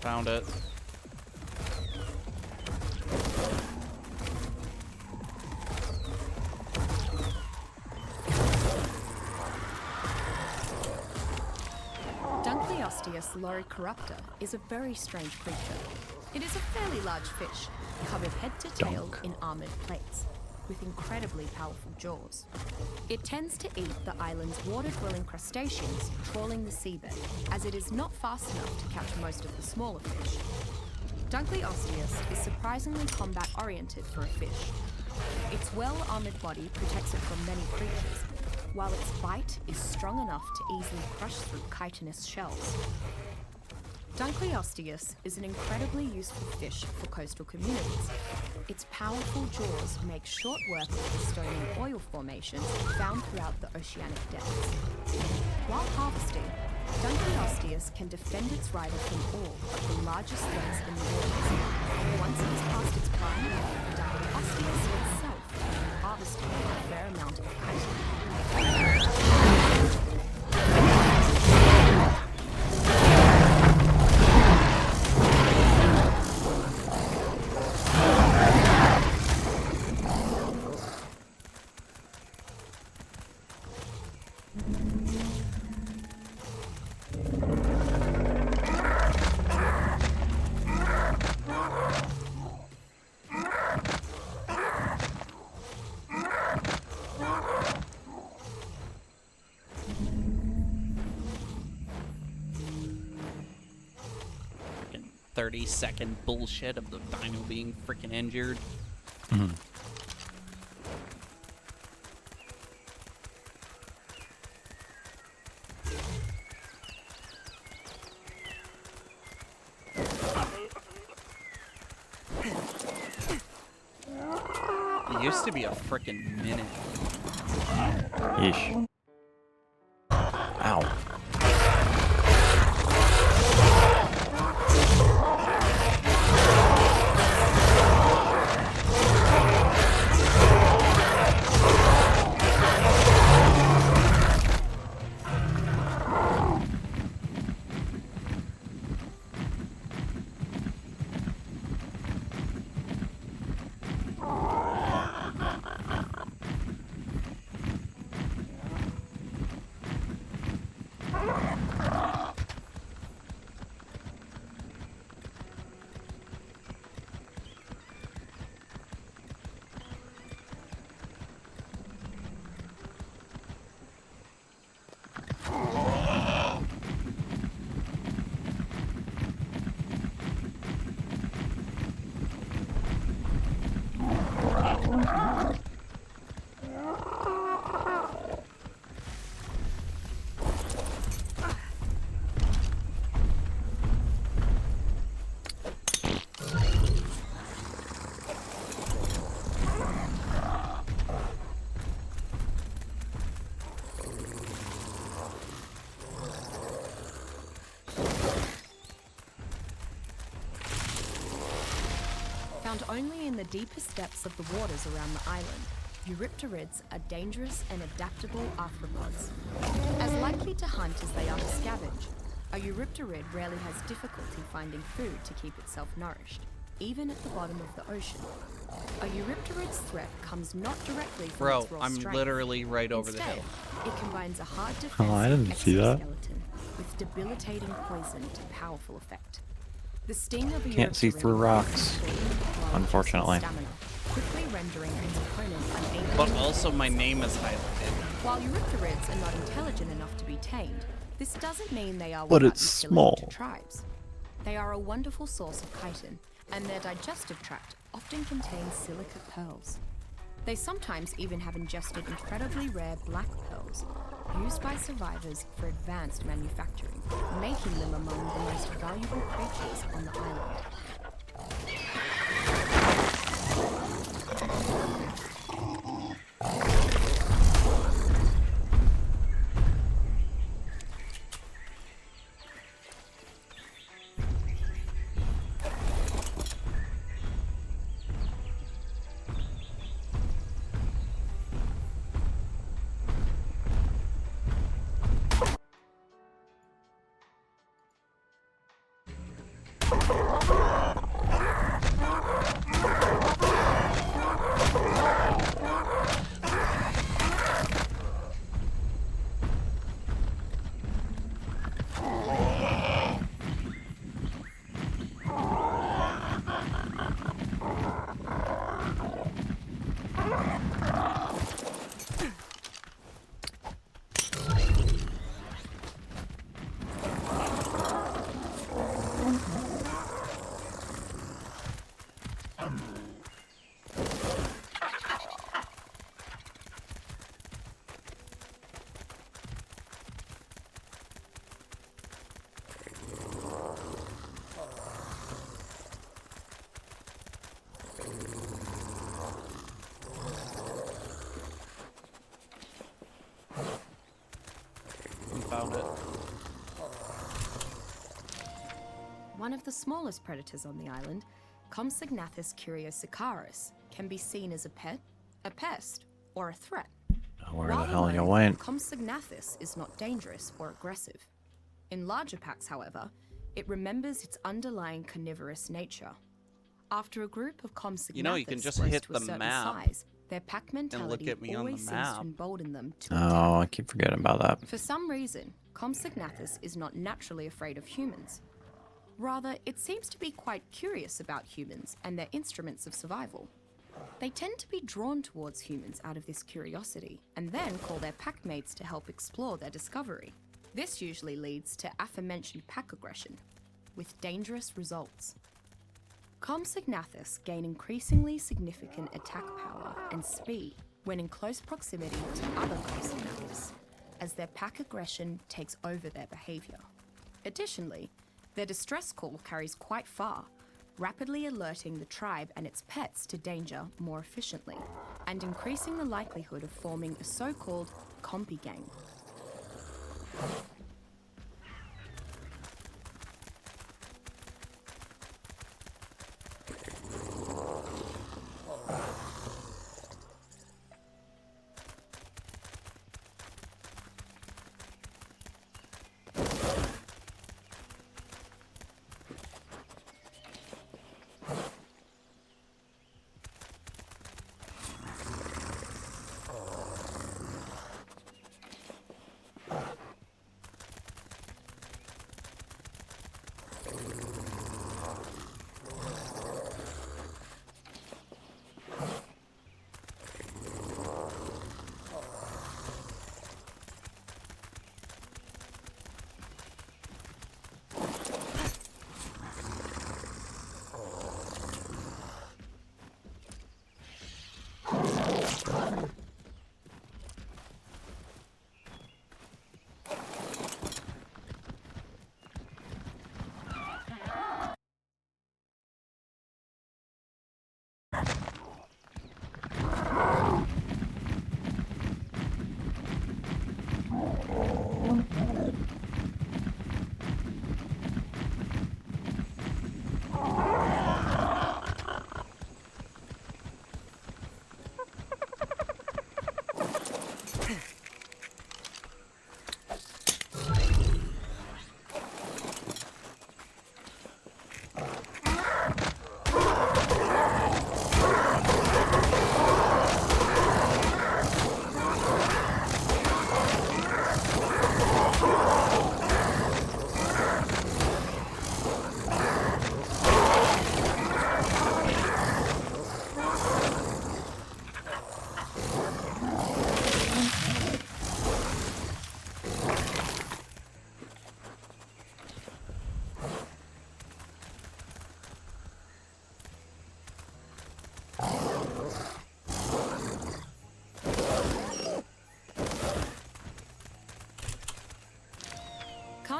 Found it. Dunkleosteus loricorruptor is a very strange creature. It is a fairly large fish, covered head to tail in armored plates, with incredibly powerful jaws. It tends to eat the island's water-dwelling crustaceans, trawling the seabed, as it is not fast enough to catch most of the smaller fish. Dunkleosteus is surprisingly combat-oriented for a fish. Its well-armored body protects it from many creatures, while its bite is strong enough to easily crush through chitinous shells. Dunkleosteus is an incredibly useful fish for coastal communities. Its powerful jaws make short work of the stone and oil formations found throughout the oceanic depths. While harvesting, Dunkleosteus can defend its rider from all but the largest threats in the waters. Once it has passed its prime, Dunkleosteus itself can be harvested for a fair amount of chitin. Freaking 30-second bullshit of the dino being freaking injured. It used to be a freaking minute. Yeesh. Ow. Found only in the deepest depths of the waters around the island, Eurypterids are dangerous and adaptable arthropods. As likely to hunt as they are to scavenge, a Eurypterid rarely has difficulty finding food to keep itself nourished. even at the bottom of the ocean. A Eurypterid's threat comes not directly from Bro, its raw I'm strength. literally right over the Instead, hill. it combines a hard defensive Oh, I didn't see that. exoskeleton with debilitating poison to powerful effect. The sting of a Can't see Eurypterid through rocks, is clean, while unfortunately. increasing stamina, quickly rendering its opponent unable But to also my name is highlighted. While Eurypterids are not intelligent enough to be tamed, this doesn't mean they are But without it's utility small. to tribes. They are a wonderful source of chitin, and their digestive tract often contains silica pearls. They sometimes even have ingested incredibly rare black pearls, used by survivors for advanced manufacturing, making them among the most valuable creatures on the island. We found it. One of the smallest predators on the island, Compsognathus curiosicaris, can be seen as a pet, a pest, or a threat. Where While the hell you alone, went? Compsognathus is not dangerous or aggressive. In larger packs, however, it remembers its underlying carnivorous nature. After a group of Compsognathus You know, you can just grows hit to a the certain map size, their pack mentality at me on the always seems map. to embolden them to Oh, attack. I keep forgetting about that. For some reason, Compsognathus is not naturally afraid of humans. Rather, it seems to be quite curious about humans and their instruments of survival. They tend to be drawn towards humans out of this curiosity, and then call their packmates to help explore their discovery. This usually leads to aforementioned pack aggression, with dangerous results. Compsognathus gain increasingly significant attack power and speed when in close proximity to other Compsognathus, as their pack aggression takes over their behavior. Additionally, their distress call carries quite far, rapidly alerting the tribe and its pets to danger more efficiently, and increasing the likelihood of forming a so-called compy gang.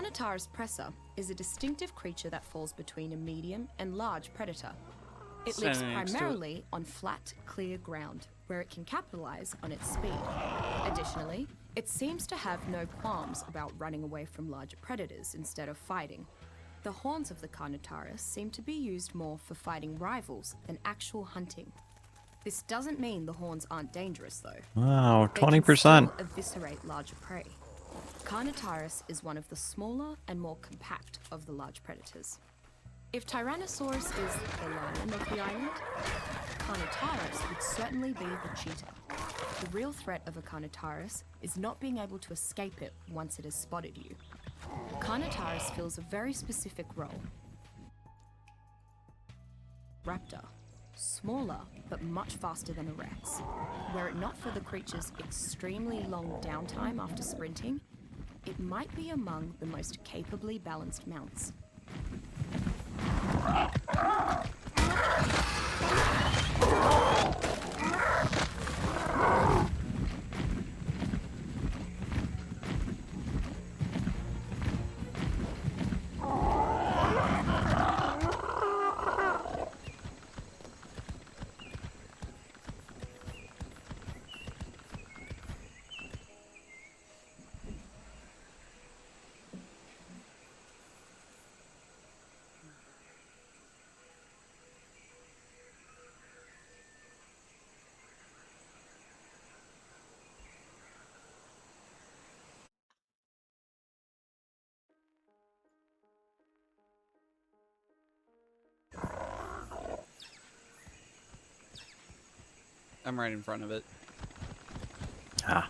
Carnotaurus presa is a distinctive creature that falls between a medium and large predator. It lives Standing next to it. primarily on flat, clear ground, where it can capitalize on its speed. Additionally, it seems to have no qualms about running away from larger predators instead of fighting. The horns of the Carnotaurus seem to be used more for fighting rivals than actual hunting. This doesn't mean the horns aren't dangerous, though. Wow, They can 20%. still eviscerate larger prey. Carnotaurus is one of the smaller and more compact of the large predators. If Tyrannosaurus is the lion of the island, Carnotaurus would certainly be the cheetah. The real threat of a Carnotaurus is not being able to escape it once it has spotted you. Carnotaurus fills a very specific role. Raptor, smaller but much faster than a Rex. Were it not for the creature's extremely long downtime after sprinting, it might be among the most capably balanced mounts. I'm right in front of it. Ah.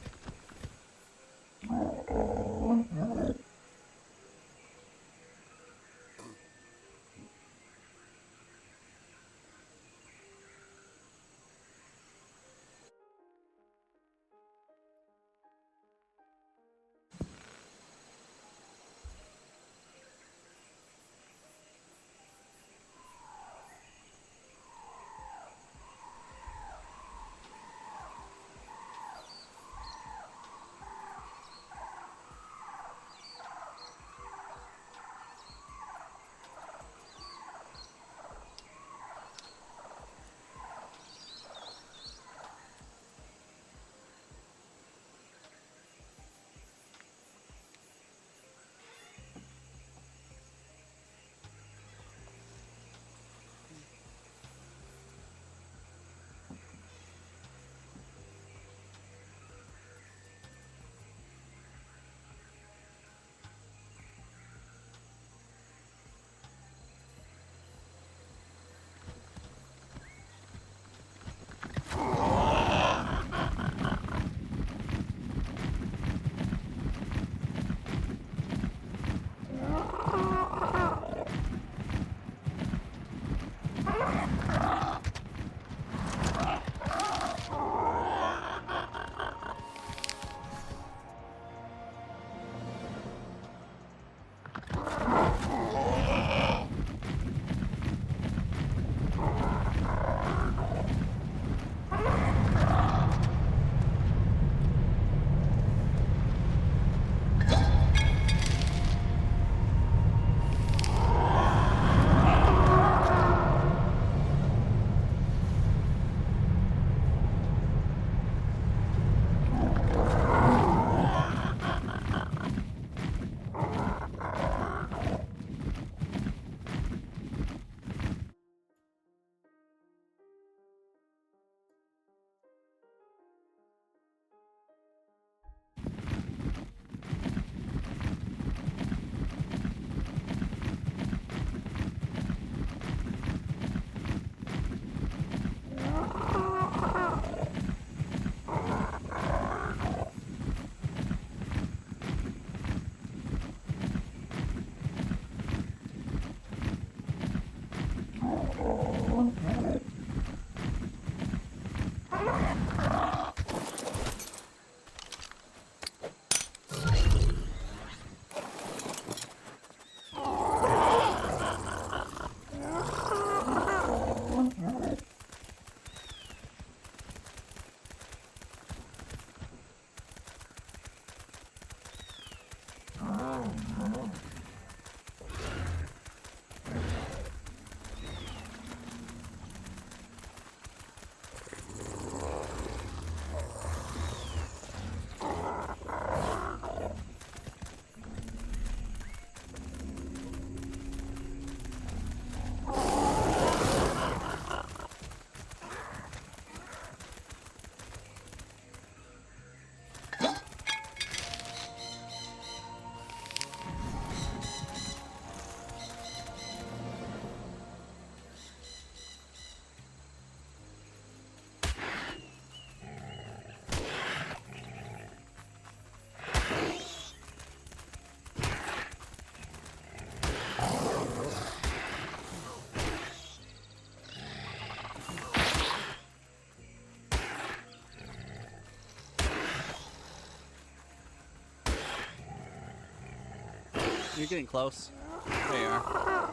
You're getting close. There you are.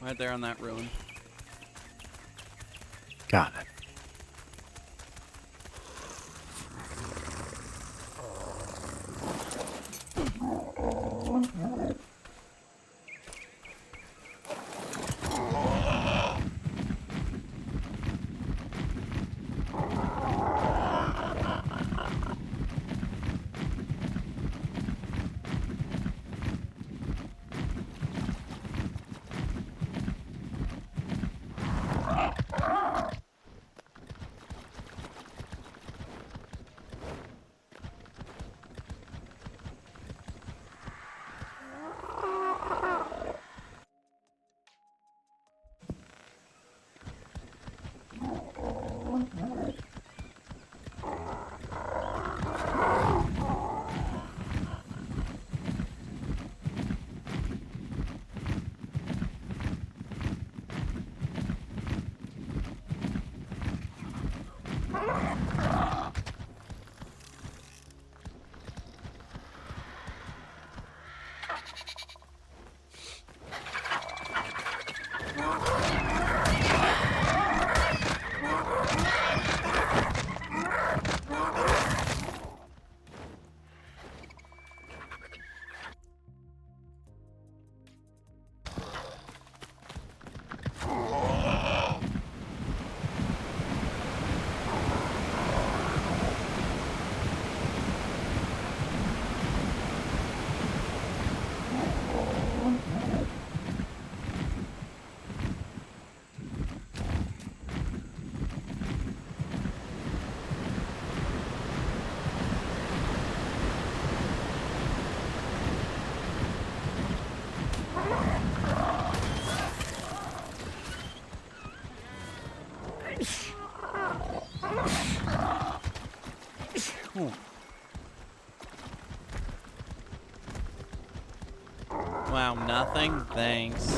Right there on that ruin. Got it. Wow, nothing? Thanks.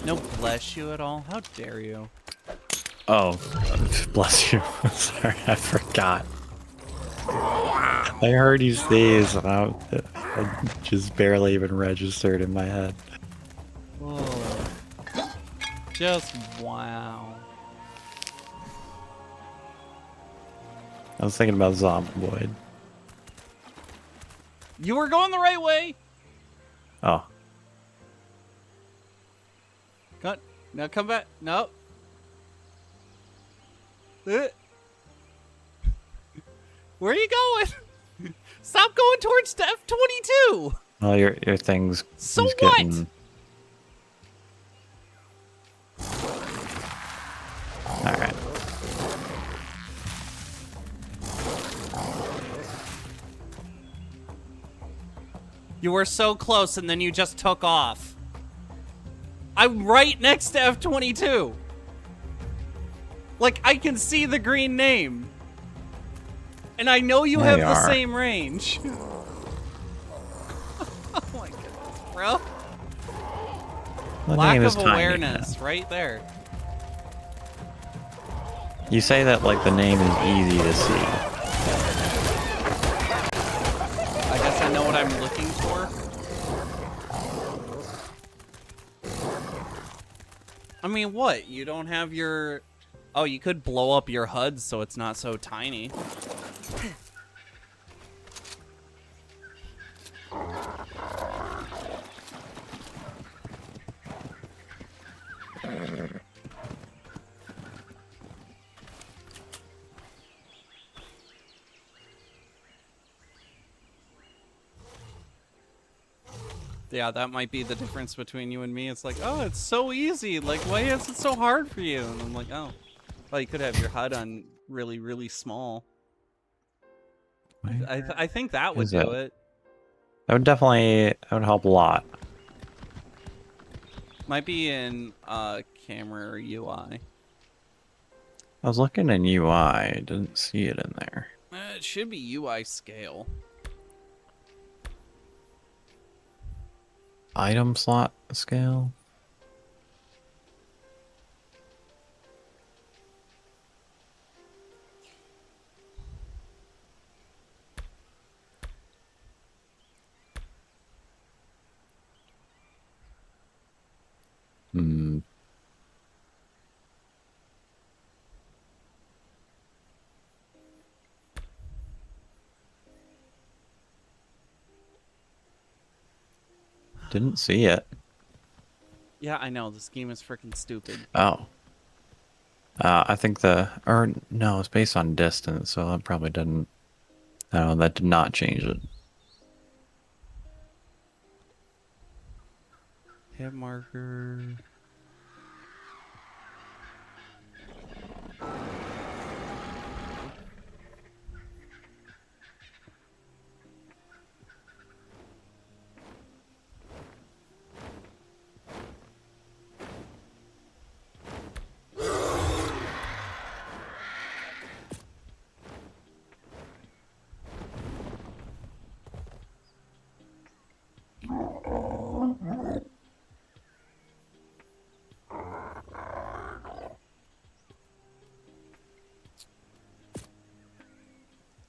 No bless you at all? How dare you? Oh, bless you. Sorry, I forgot. I heard you sneeze, and I just barely even registered in my head. Oh. Just wow. I was thinking about Zomboid. You were going the right way! Oh. Cut. Now come back. No. Where are you going? Stop going towards F-22! Well, your thing's So is what? getting... Alright. You were so close and then you just took off. I'm right next to F-22. Like, I can see the green name. And I know you There have you the are. same range. Oh my goodness, bro. The Lack name of is tiny, awareness man. right there. You say that like the name is easy to see. I guess I know what I'm looking for. I mean, what? You don't have your... Oh, you could blow up your HUD so it's not so tiny. Yeah, that might be the difference between you and me. It's like, oh, it's so easy. Like, why is it so hard for you? And I'm like, oh. Well, you could have your HUD on really, really small. I think that would Is do it? it. That would help a lot. Might be in camera or UI. I was looking in UI, I didn't see it in there. It should be UI scale. Item slot scale? Hmm. Didn't see it. Yeah, I know. This game is freaking stupid. Oh. I think no, it's based on distance, so that probably didn't. No, that did not change it. Hit marker.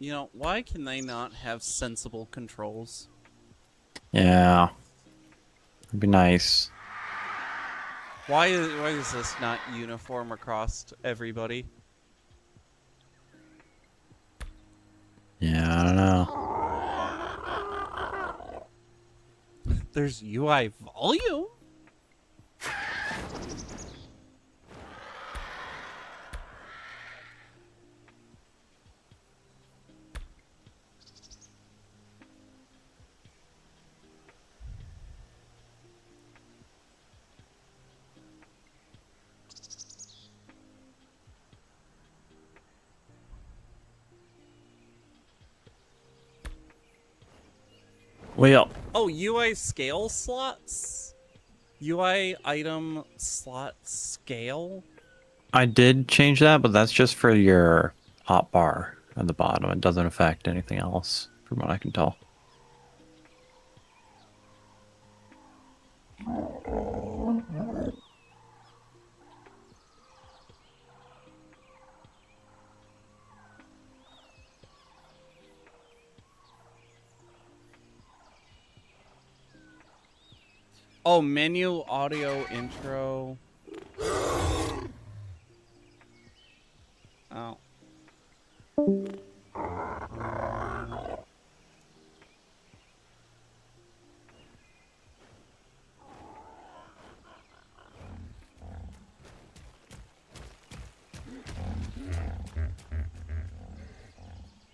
You know, why can they not have sensible controls? Yeah. It'd be nice. Why is this not uniform across everybody? Yeah, I don't know. There's UI volume? Well, Oh, UI scale slots? UI item slot scale? I did change that, but that's just for your hotbar at the bottom. It doesn't affect anything else, from what I can tell. Oh, menu, audio, intro. Oh.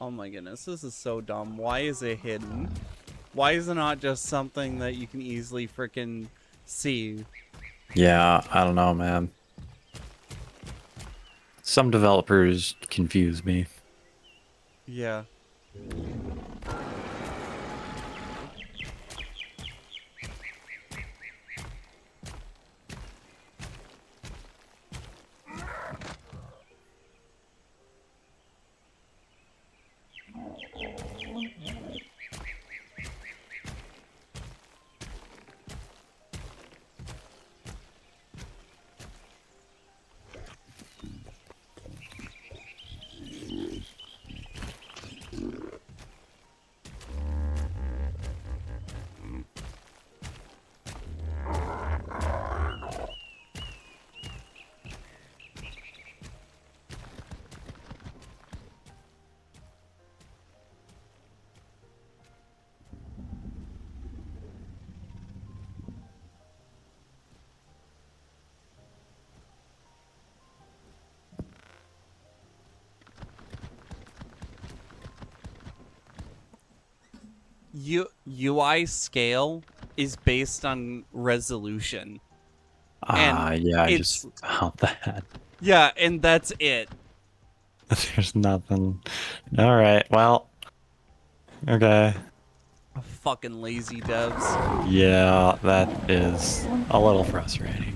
Oh my goodness, this is so dumb. Why is it hidden? Why is it not just something that you can easily freaking see? Yeah, I don't know, man. Some developers confuse me. Yeah. UI scale is based on resolution. Yeah, I it's- just found that. Yeah, and that's it. There's nothing. All right, well. Okay. Fucking lazy devs. Yeah, that is a little frustrating.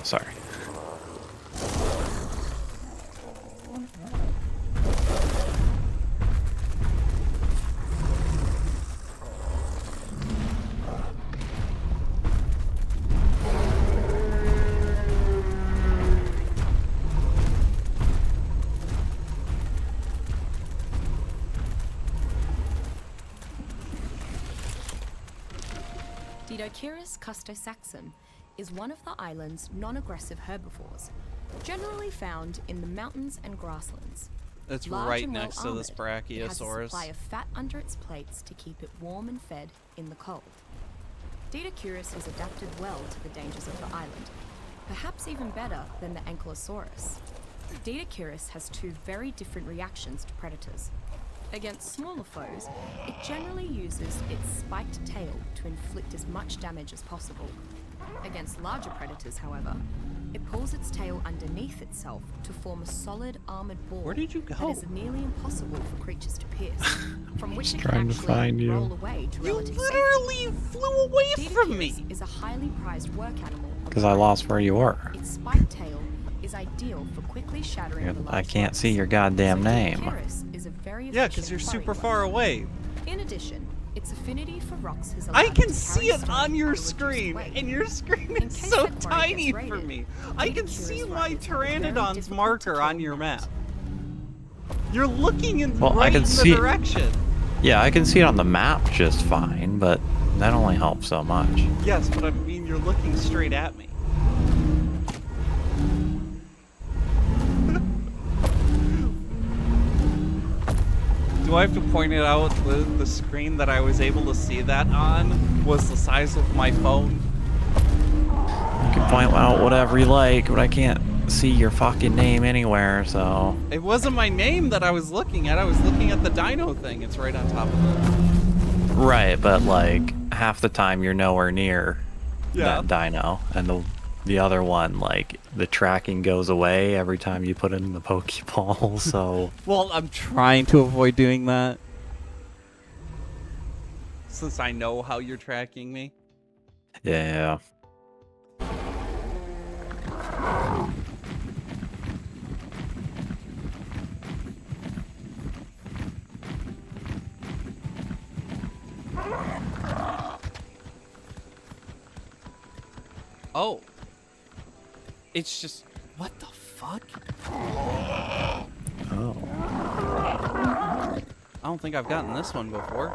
sorry. Dinochirus custosaxum is one of the island's non-aggressive herbivores, generally found in the mountains and grasslands. It's Large right and next to this well-armored, it has a Brachiosaurus. supply of fat under its plates to keep it warm and fed in the cold. Dinochirus has adapted well to the dangers of the island, perhaps even better than the Ankylosaurus. Dinochirus has two very different reactions to predators. Against smaller foes, it generally uses its spiked tail to inflict as much damage as possible. Against larger predators, however, it pulls its tail underneath itself to form a solid armored ball Where did you that go? is nearly impossible for creatures to pierce, from which it trying can to actually find you. roll away to You relative literally flew away safety. from me. Dinochirus is a highly prized work animal. of Because the I island. lost where you were. Its spiked tail is ideal for quickly shattering the I large can't rocks. see your goddamn So name. Dinochirus is a very Yeah, efficient because you're quarry super worker. far away. In addition, its affinity for rocks has allowed I it can to see carry it stone on your at a reduced screen, weight. and your screen In is case so that quarry tiny gets for raided, me. I can Dinochirus see my riders have a very Pteranodon's difficult marker to on kill your net. map. You're looking in Well, I right can in the see- direction. Yeah, I can see it on the map just fine, but that only helps so much. Yes, but I mean you're looking straight at me. Do I have to point it out? The screen that I was able to see that on was the size of my phone. You can point out whatever you like, but I can't see your fucking name anywhere, so... It wasn't my name that I was looking at. I was looking at the Dino thing. It's right on top of it. Right, but like, half the time you're nowhere near Yeah. that dino, and the other one, like, the tracking goes away every time you put in the Pokeball, so... Well, I'm trying to avoid doing that. Since I know how you're tracking me. Yeah. Oh. It's just... What the fuck? Oh. I don't think I've gotten this one before.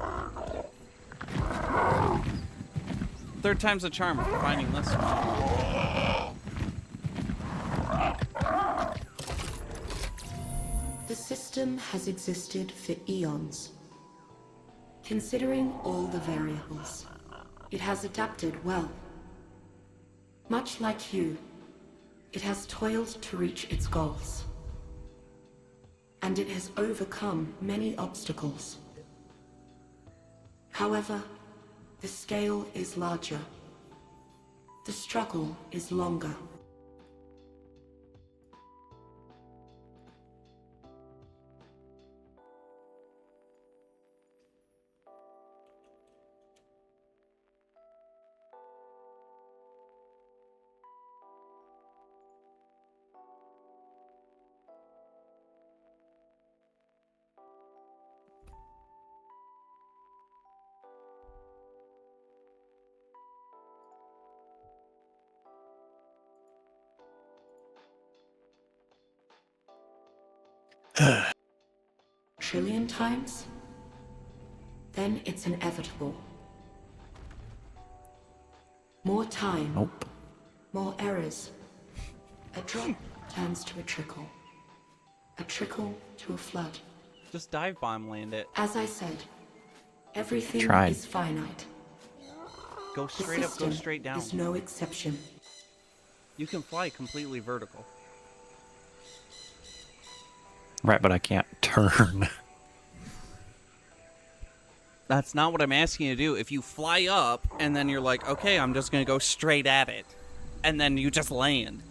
Third time's a charm for finding this one. The system has existed for eons. Considering all the variables, it has adapted well. Much like you, it has toiled to reach its goals. And it has overcome many obstacles. However, the scale is larger. The struggle is longer. Trillion times? Then it's inevitable. More time, Nope. more errors. A drop turns to a trickle to a flood. Just dive bomb land it. As I said, everything Tried. is finite. Go The straight up, go system straight down. is no exception. You can fly completely vertical. Right, but I can't turn. That's not what I'm asking you to do. If you fly up and then you're like, okay, I'm just gonna go straight at it, and then you just land.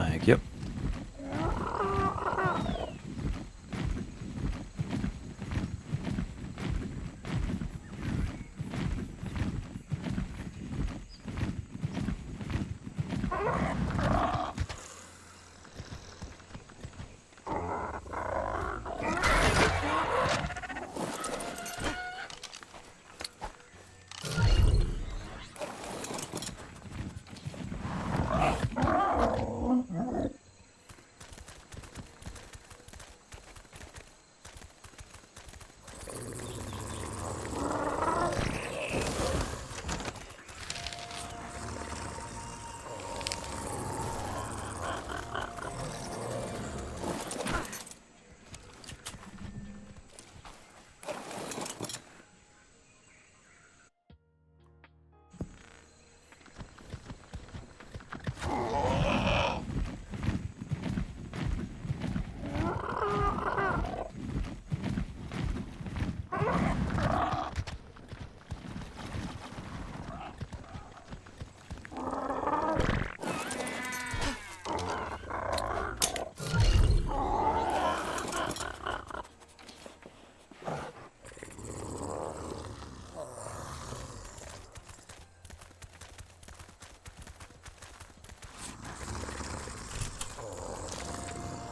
Like, yep.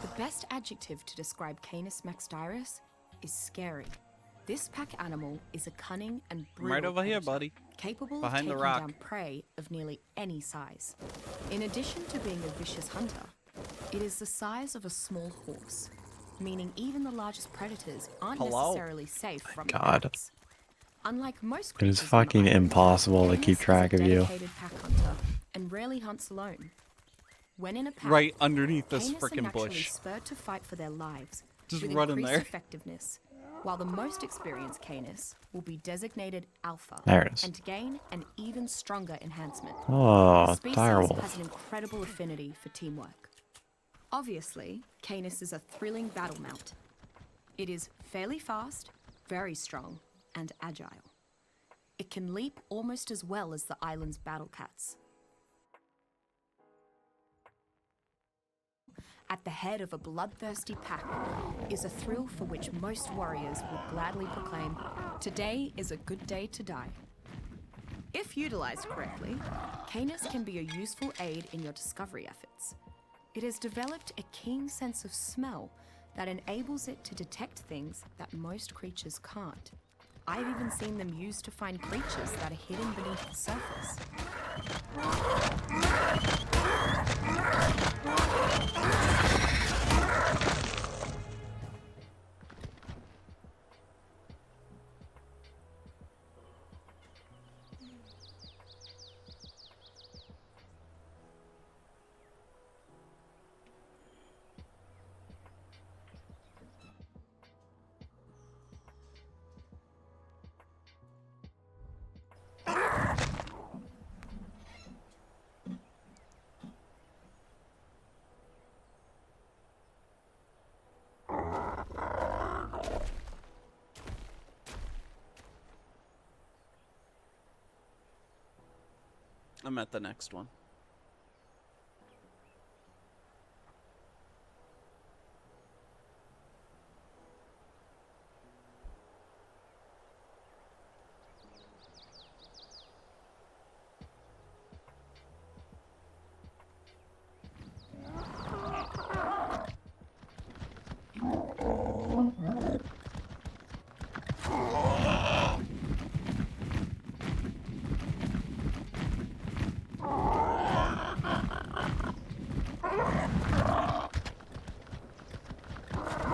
The best adjective to describe Canis maxdyrus is scary. This pack animal is a cunning and I'm brutal right over here, predator, buddy. capable Behind the of taking rock. down prey of nearly any size. In addition to being a vicious hunter, it is the size of a small horse, meaning even the largest predators aren't Hello? necessarily safe from God. attacks. Unlike most It is creatures on the fucking island, impossible to Canis keep is track a of you. dedicated pack hunter and rarely hunts alone. When in a pack, Right underneath this Canis are frickin' naturally bush. spurred to fight for their lives, Just with run in increased there. effectiveness, while the most experienced Canis will be designated Alpha There it is. and gain an even stronger enhancement. Oh, The species direwolf. has an incredible affinity for teamwork. Obviously, Canis is a thrilling battle mount. It is fairly fast, very strong, and agile. It can leap almost as well as the island's battle cats. At the head of a bloodthirsty pack is a thrill for which most warriors would gladly proclaim, "Today is a good day to die." If utilized correctly, Canis can be a useful aid in your discovery efforts. It has developed a keen sense of smell that enables it to detect things that most creatures can't. I've even seen them used to find creatures that are hidden beneath the surface. I'm at the next one.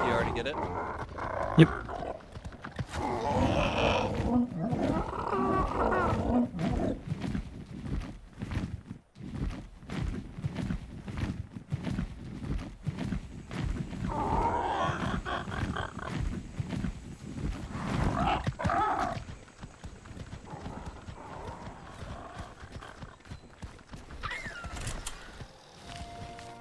You already get it? Yep.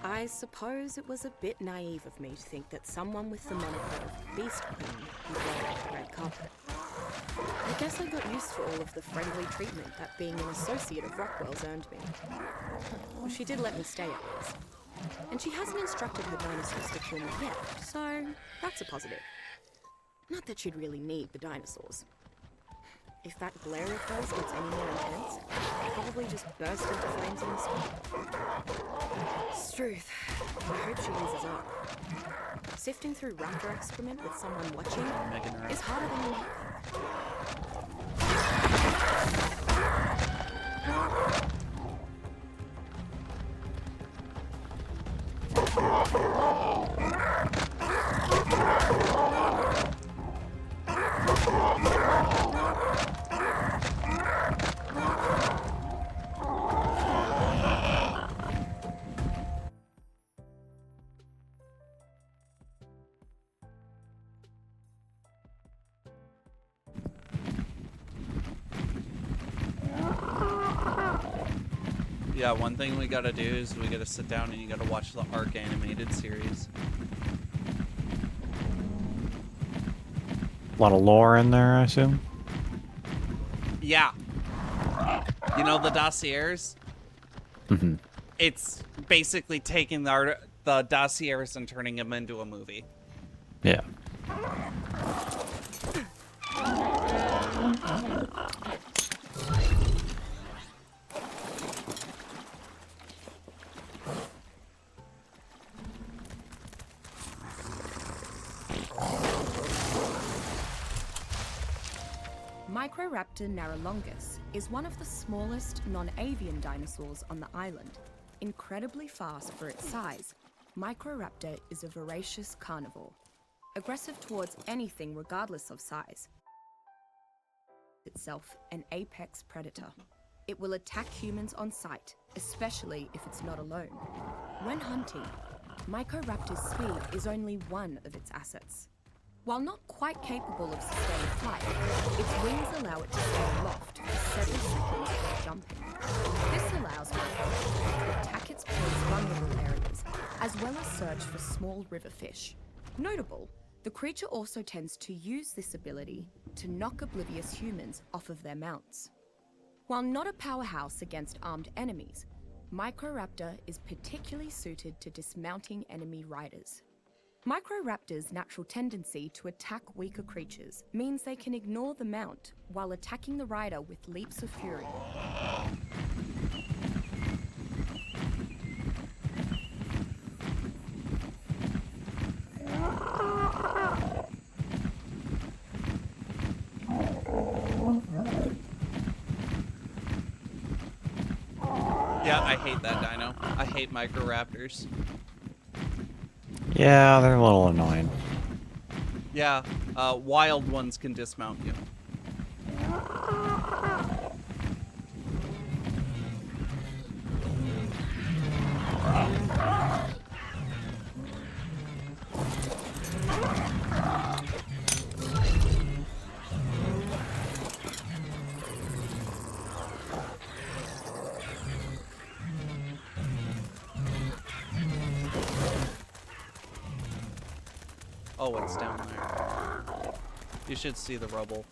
I suppose it was a bit naive of me to think that someone with the moniker of Beast Queen would wear the red carpet. I guess I got used to all of the friendly treatment that being an associate of Rockwell's earned me. Well, she did let me stay at least. And she hasn't instructed her dinosaurs to kill me yet, so that's a positive. Not that she'd really need the dinosaurs. If that glare of hers gets any more intense, I'll probably just burst into flames in the spot. Struth. I hope she eases up. Sifting through raptor excrement with someone watching is harder than you might Yeah, one thing we gotta do is we gotta sit down and you gotta watch the Ark animated series. A lot of lore in there, I assume. Yeah. You know the Dossiers? Mm-hmm. It's basically taking the Dossiers and turning them into a movie. Yeah. Microraptor narrolongus is one of the smallest non-avian dinosaurs on the island. Incredibly fast for its size, Microraptor is a voracious carnivore, aggressive towards anything regardless of size. Itself an apex predator. It will attack humans on sight, especially if it's not alone. When hunting, Microraptor's speed is only one of its assets. While not quite capable of sustained flight, its wings allow it to stay aloft for several seconds while jumping. This allows Microraptor to attack its prey's vulnerable areas, as well as search for small river fish. Notable, the creature also tends to use this ability to knock oblivious humans off of their mounts. While not a powerhouse against armed enemies, Microraptor is particularly suited to dismounting enemy riders. Microraptors' natural tendency to attack weaker creatures means they can ignore the mount while attacking the rider with leaps of fury. Yeah, I hate that dino. I hate Microraptors. Yeah, they're a little annoying. Yeah, wild ones can dismount you. Oh, it's down there. You should see the rubble.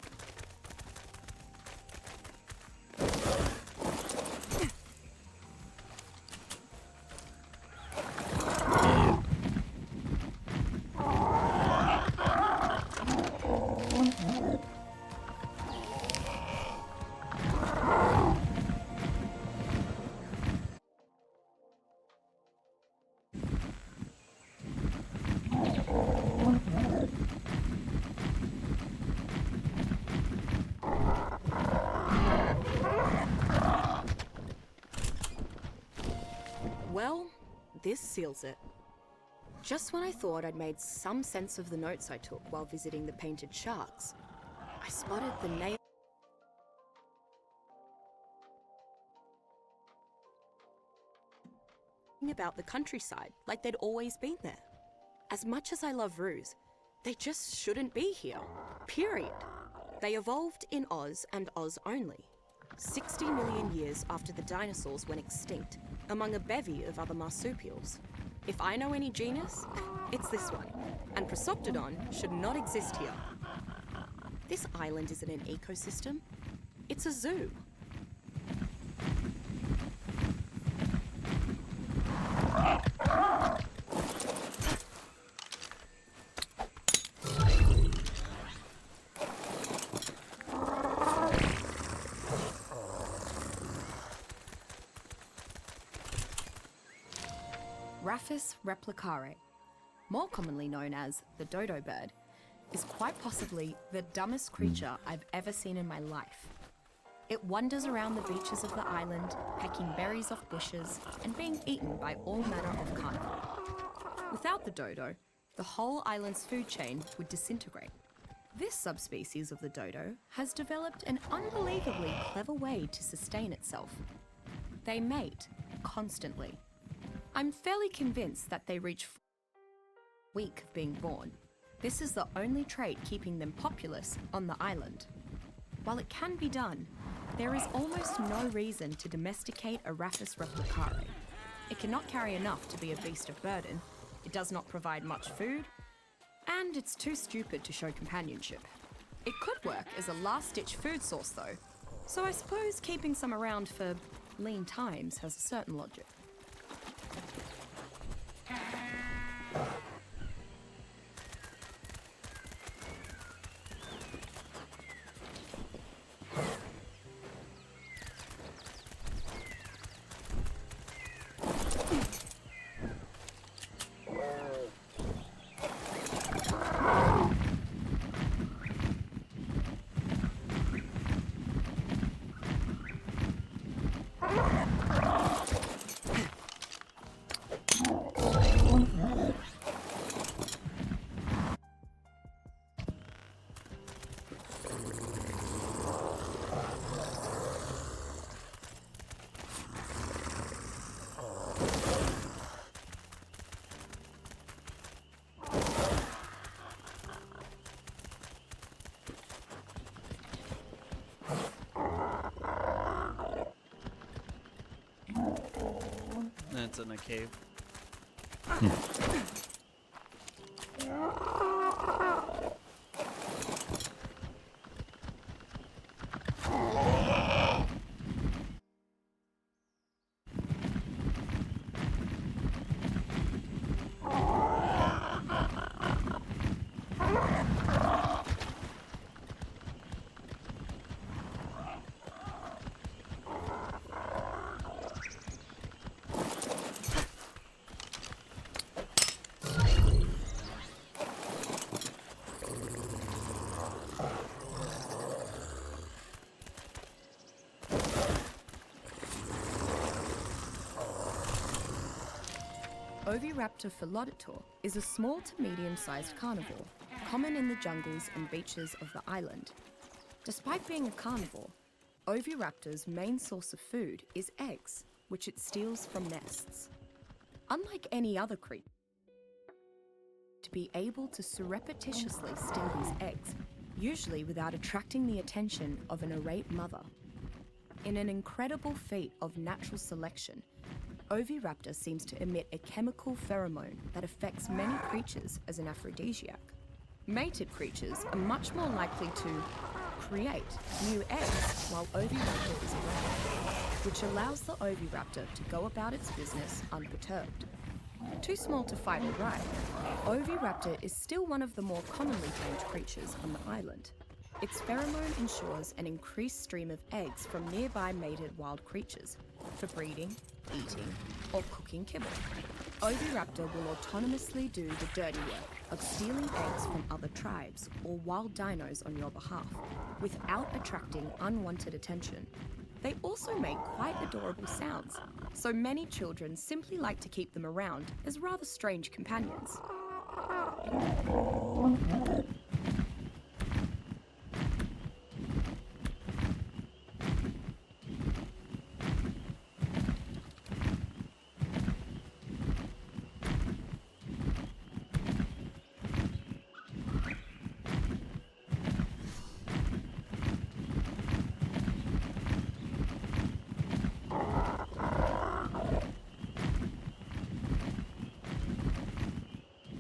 Well, this seals it. Just when I thought I'd made some sense of the notes I took while visiting the painted sharks, I spotted the nail about the countryside, like they'd always been there. As much as I love roos, they just shouldn't be here. Period. They evolved in Oz and Oz only, 60 million years after the dinosaurs went extinct, among a bevy of other marsupials. If I know any genus, it's this one, and Prosoptodon should not exist here. This island isn't an ecosystem, it's a zoo. Araphis replicare, more commonly known as the dodo bird, is quite possibly the dumbest creature I've ever seen in my life. It wanders around the beaches of the island, pecking berries off bushes and being eaten by all manner of carnivore. Without the dodo, the whole island's food chain would disintegrate. This subspecies of the dodo has developed an unbelievably clever way to sustain itself. They mate constantly. I'm fairly convinced that they reach week of being born. This is the only trait keeping them populous on the island. While it can be done, there is almost no reason to domesticate Araphis replicare. It cannot carry enough to be a beast of burden, it does not provide much food, and it's too stupid to show companionship. It could work as a last-ditch food source though, so I suppose keeping some around for lean times has a certain logic. It's in a cave. Oviraptor philoditor is a small to medium-sized carnivore, common in the jungles and beaches of the island. Despite being a carnivore, Oviraptor's main source of food is eggs, which it steals from nests. Unlike any other creature, to be able to surreptitiously steal these eggs, usually without attracting the attention of an irate mother. In an incredible feat of natural selection, Oviraptor seems to emit a chemical pheromone that affects many creatures as an aphrodisiac. Mated creatures are much more likely to create new eggs while Oviraptor is around, which allows the Oviraptor to go about its business unperturbed. Too small to fight or ride, Oviraptor is still one of the more commonly tamed creatures on the island. Its pheromone ensures an increased stream of eggs from nearby mated wild creatures for breeding, eating, or cooking kibble. Oviraptor will autonomously do the dirty work of stealing eggs from other tribes or wild dinos on your behalf without attracting unwanted attention. They also make quite adorable sounds, so many children simply like to keep them around as rather strange companions.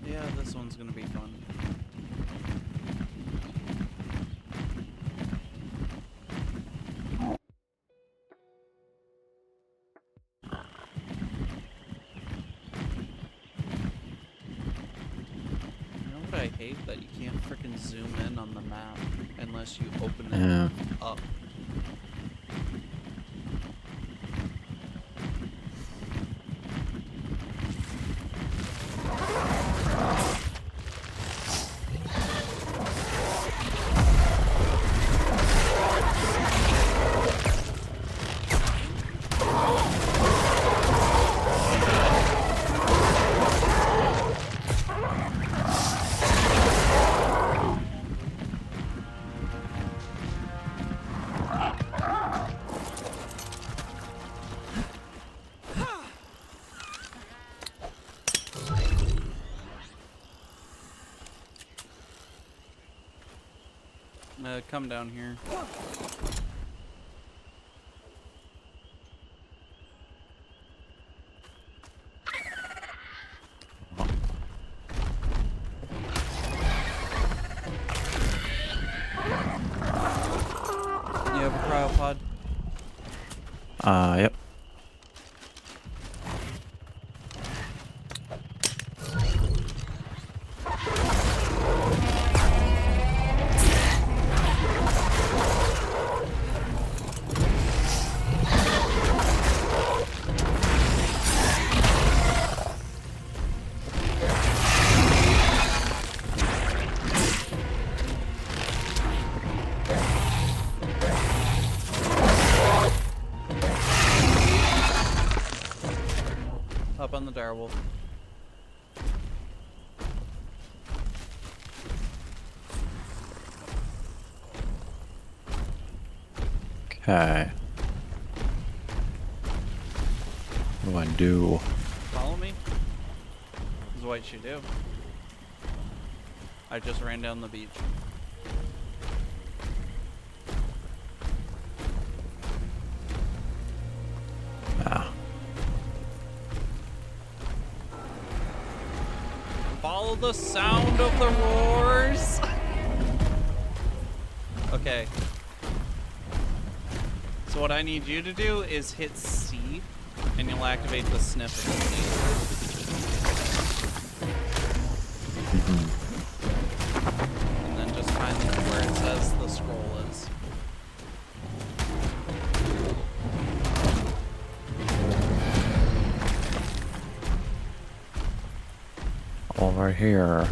Yeah, this one's gonna be fun. You know what I hate? That you can't frickin' zoom in on the map unless you open it up. Come down here. You have a cryopod? Yep. Up on the direwolf. Okay. What do I do? Follow me. This is what you should do. I just ran down the beach. Ah. Follow the sound of the roars. Okay. So what I need you to do is hit C, and you'll activate the sniff ability. And then just find where it says the scroll is. Over here.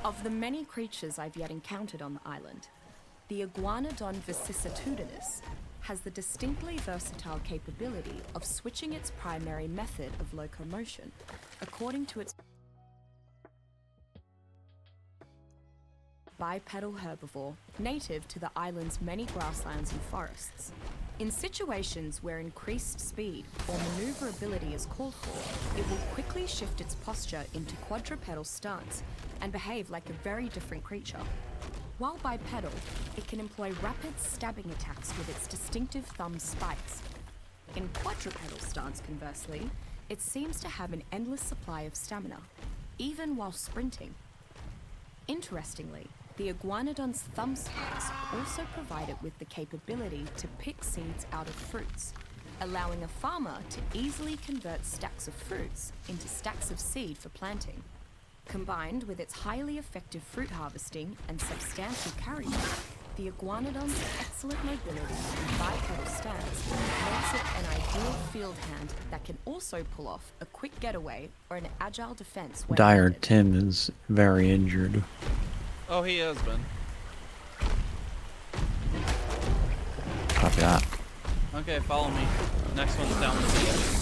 Of the many creatures I've yet encountered on the island, the Iguanodon vicissitudinus has the distinctly versatile capability of switching its primary method of locomotion according to its bipedal herbivore native to the island's many grasslands and forests. In situations where increased speed or maneuverability is called for, it will quickly shift its posture into quadrupedal stance and behave like a very different creature. While bipedal, it can employ rapid stabbing attacks with its distinctive thumb spikes. In quadrupedal stance, conversely, it seems to have an endless supply of stamina, even while sprinting. Interestingly, the iguanodon's thumb spikes also provide it with the capability to pick seeds out of fruits, allowing a farmer to easily convert stacks of fruits into stacks of seed for planting. Combined with its highly effective fruit harvesting and substantial carry weight, the iguanodon's excellent mobility and bipedal stance makes it an ideal field hand that can also pull off a quick getaway or an agile defense when Dire needed. Tim is very injured. Oh, he has been. Copy that. Okay, follow me. Next one's down the beach.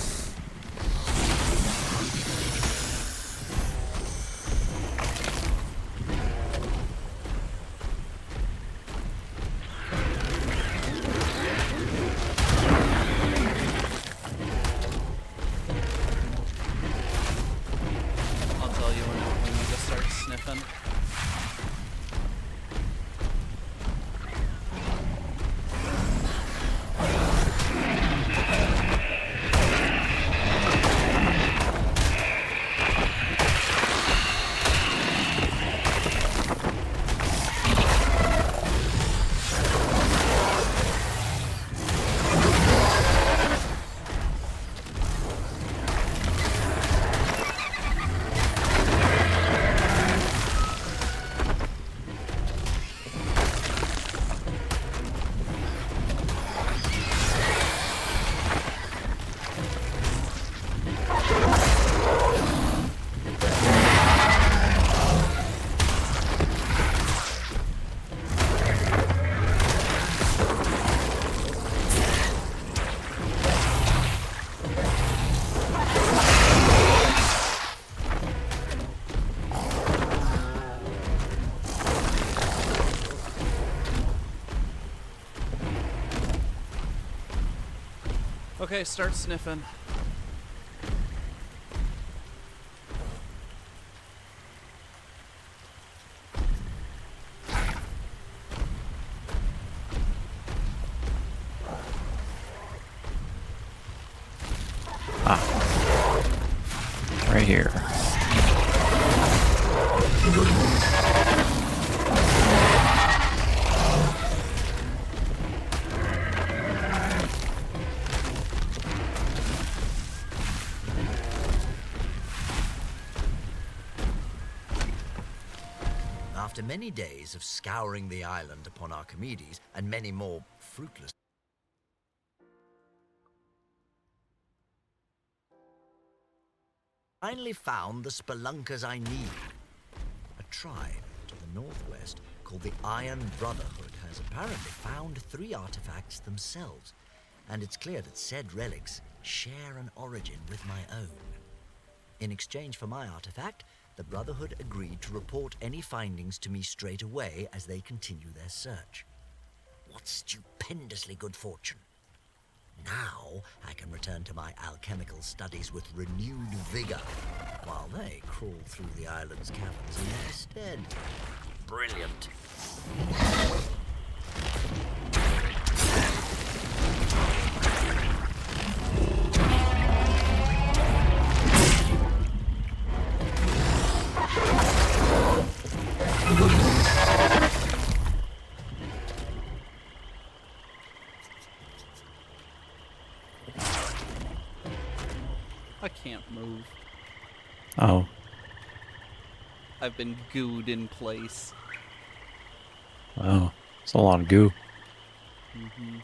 I'll tell you when you just start sniffing. Okay, start sniffing. Right here. After many days of scouring the island upon Archimedes and many more fruitless, finally found the spelunkers I need. A tribe to the northwest called the Iron Brotherhood has apparently found 3 artifacts themselves, and it's clear that said relics share an origin with my own. In exchange for my artifact, the Brotherhood agreed to report any findings to me straight away as they continue their search. What stupendously good fortune. Now I can return to my alchemical studies with renewed vigor, while they crawl through the island's caverns in their stead. Brilliant. I can't move. Oh. I've been gooed in place. Wow. It's a lot of goo. Mm-hmm.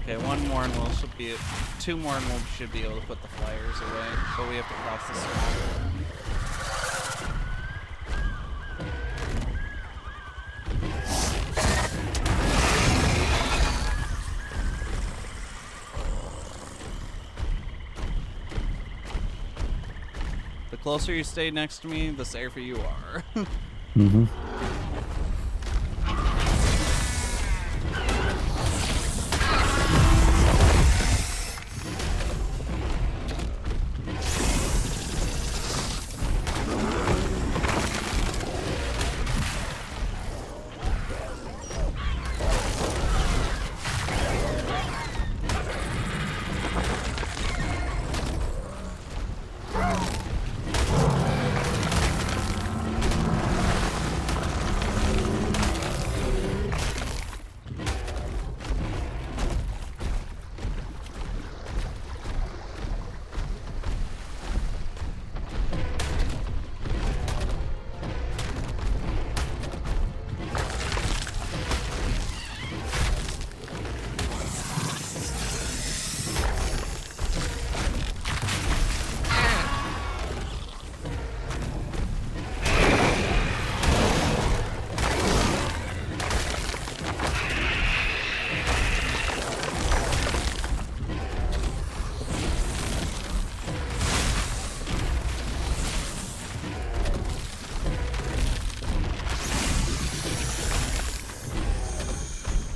Okay, one more and we'll should be 2 more and we should be able to put the flyers away. But we have to cross the swamp. The closer you stay next to me, the safer you are. Mm-hmm.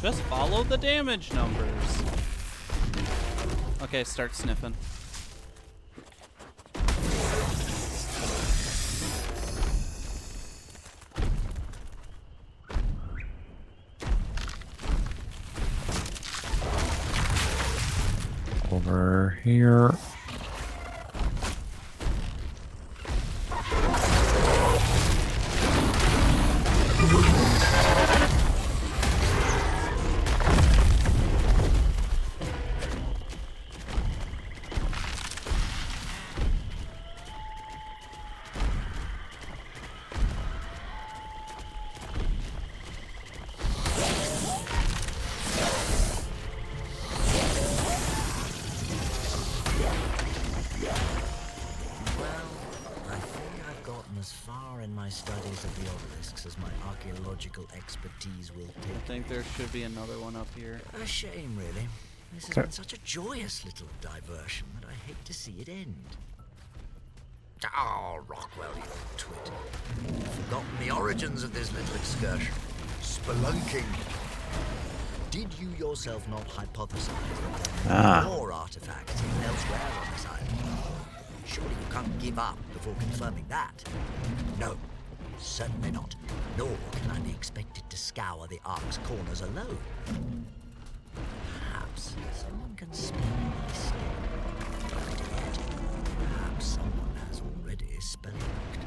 Just follow the damage numbers. Okay, start sniffing. Over here. As far in my studies of the obelisks as my archaeological expertise will I take. think there should be another one up here. A shame, really. This has Okay. been such a joyous little diversion that I hate to see it end. Oh, Rockwell, you twit. You've forgotten the origins of this little excursion. Spelunking. Did you yourself not hypothesize that there are more artifacts hidden elsewhere on this island? Surely you can't give up before confirming that. No, certainly not. Nor can I be expected to scour the Ark's corners alone. Perhaps someone can spell my stone. Better yet, perhaps someone has already spellocked.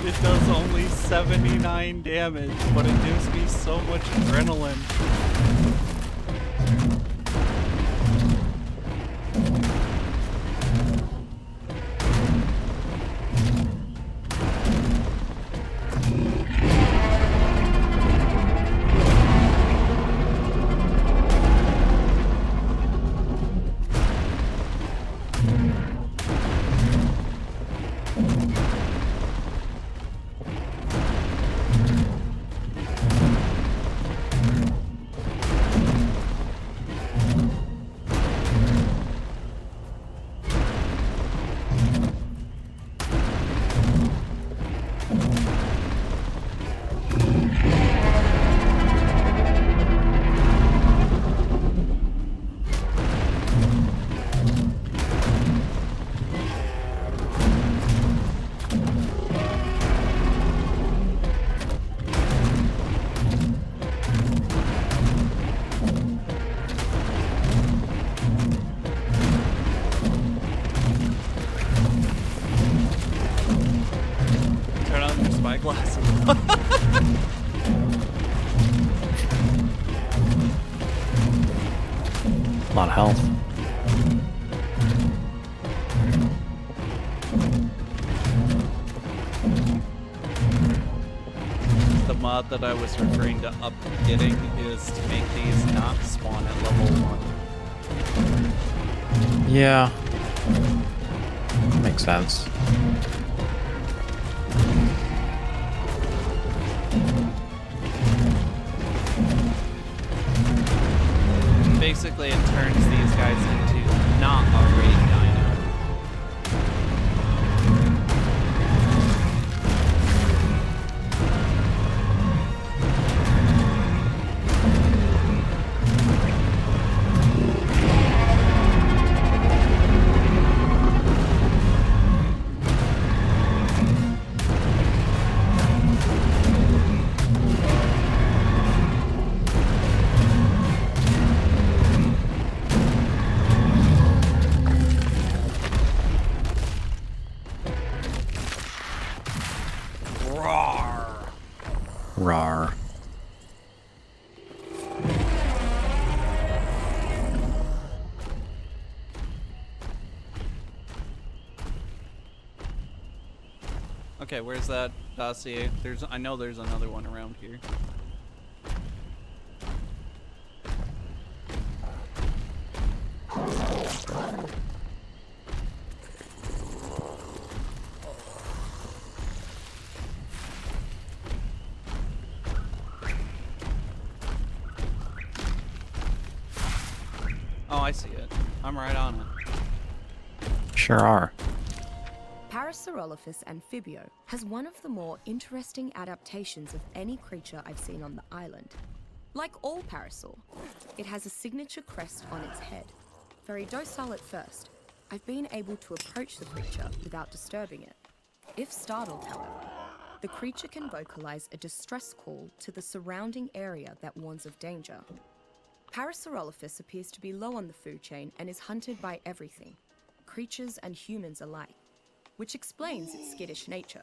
It does only 79 damage, but it gives me so much adrenaline. Glass. A lot of health. The mod that I was referring to updating is to make these not spawn at level 1. Yeah. Makes sense. Basically, it turns these guys into not a raid dino. Rar. Okay, where's that dossier? I know there's another one around here. Oh, I see it. I'm right on it. Sure are. Parasaurolophus amphibio has one of the more interesting adaptations of any creature I've seen on the island. Like all parasaur, it has a signature crest on its head. Very docile at first, I've been able to approach the creature without disturbing it. If startled, however, the creature can vocalize a distress call to the surrounding area that warns of danger. Parasaurolophus appears to be low on the food chain and is hunted by everything, creatures and humans alike, which explains its skittish nature.